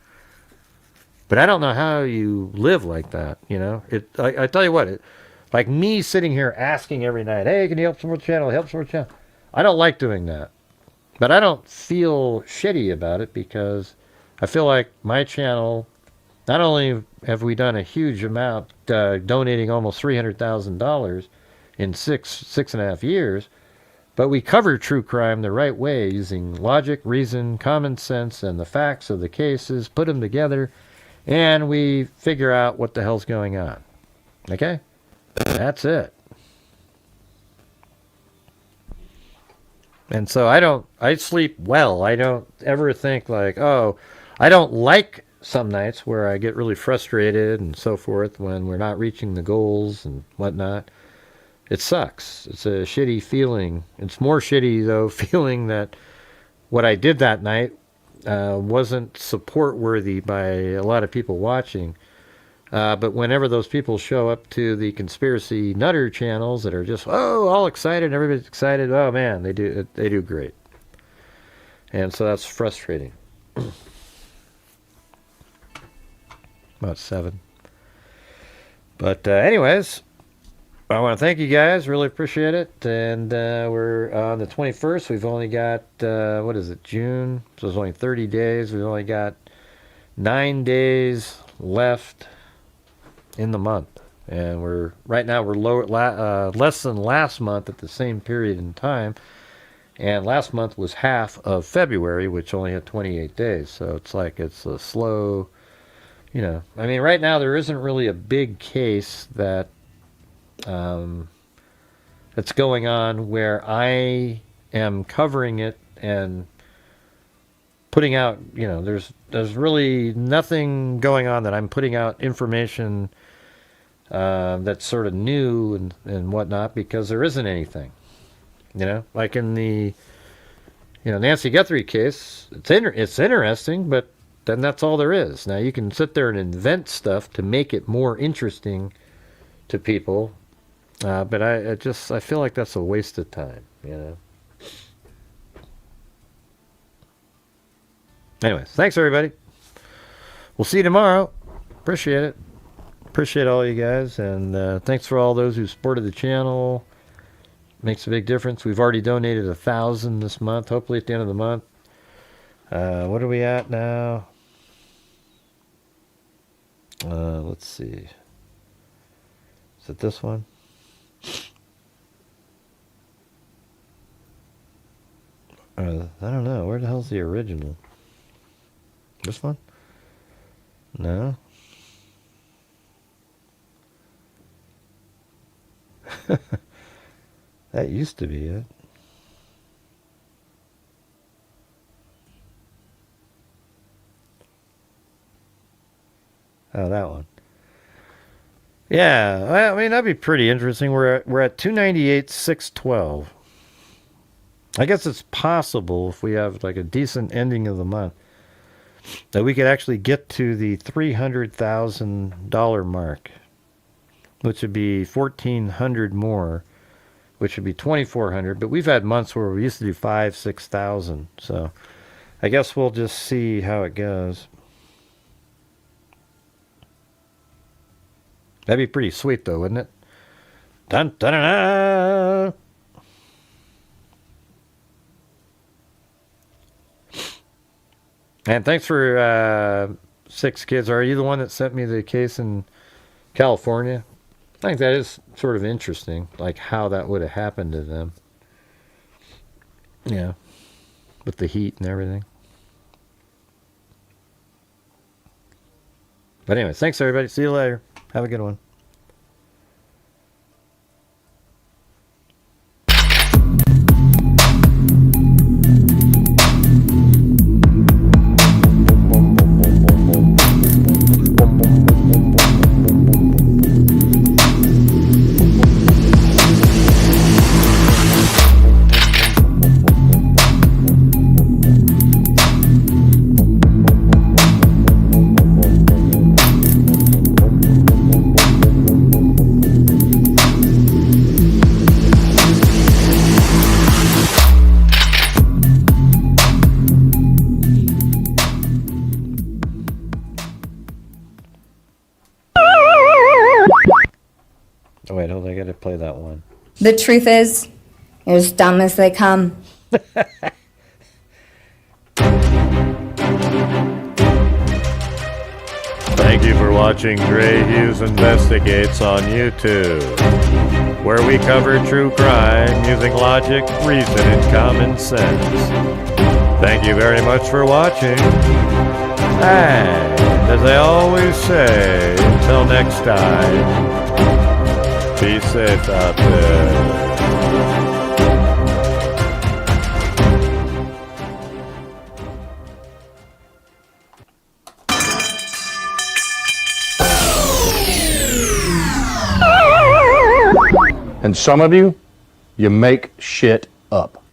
But I don't know how you live like that, you know? I tell you what, like me sitting here asking every night, hey, can you help support the channel? Help support the channel. I don't like doing that. But I don't feel shitty about it because I feel like my channel... Not only have we done a huge amount, donating almost $300,000 in six and a half years, but we cover true crime the right way using logic, reason, common sense, and the facts of the cases, put them together, and we figure out what the hell's going on. Okay? That's it. And so I sleep well. I don't ever think like, oh, I don't like some nights where I get really frustrated and so forth when we're not reaching the goals and whatnot. It sucks. It's a shitty feeling. It's more shitty, though, feeling that what I did that night wasn't support worthy by a lot of people watching. But whenever those people show up to the conspiracy nutter channels that are just, oh, all excited, everybody's excited, oh man, they do great. And so that's frustrating. About 7. But anyways, I want to thank you guys. Really appreciate it. And we're on the 21st. We've only got, what is it, June? So it's only 30 days. We've only got 9 days left in the month. And right now we're less than last month at the same period in time. And last month was half of February, which only had 28 days. So it's like it's a slow... You know, I mean, right now there isn't really a big case that's going on where I am covering it and putting out, there's really nothing going on that I'm putting out information that's sort of new and whatnot, because there isn't anything. Like in the Nancy Guthrie case, it's interesting, but then that's all there is. Now you can sit there and invent stuff to make it more interesting to people, but I feel like that's a waste of time. Anyways, thanks everybody. We'll see you tomorrow. Appreciate it. Appreciate all you guys, and thanks for all those who supported the channel. Makes a big difference. We've already donated 1,000 this month. Hopefully at the end of the month. What are we at now? Let's see. Is it this one? I don't know. Where the hell's the original? This one? No. That used to be it. Oh, that one. Yeah, well, I mean, that'd be pretty interesting. We're at 298,612. I guess it's possible, if we have like a decent ending of the month, that we could actually get to the $300,000 mark, which would be 1,400 more, which would be 2,400. But we've had months where we used to do 5,000, 6,000. So I guess we'll just see how it goes. That'd be pretty sweet, though, wouldn't it? Dun dun dun dun. And thanks for 6 Kids. Are you the one that sent me the case in California? I think that is sort of interesting, like how that would have happened to them. Yeah, with the heat and everything. But anyways, thanks everybody. See you later. Have a good one. Oh, wait, hold on. I gotta play that one. The truth is, you're as dumb as they come. Thank you for watching Gray Hughes Investigates on YouTube, where we cover true crime using logic, reason, and common sense. Thank you very much for watching. And as I always say, until next time, be safe out there. And some of you make shit up.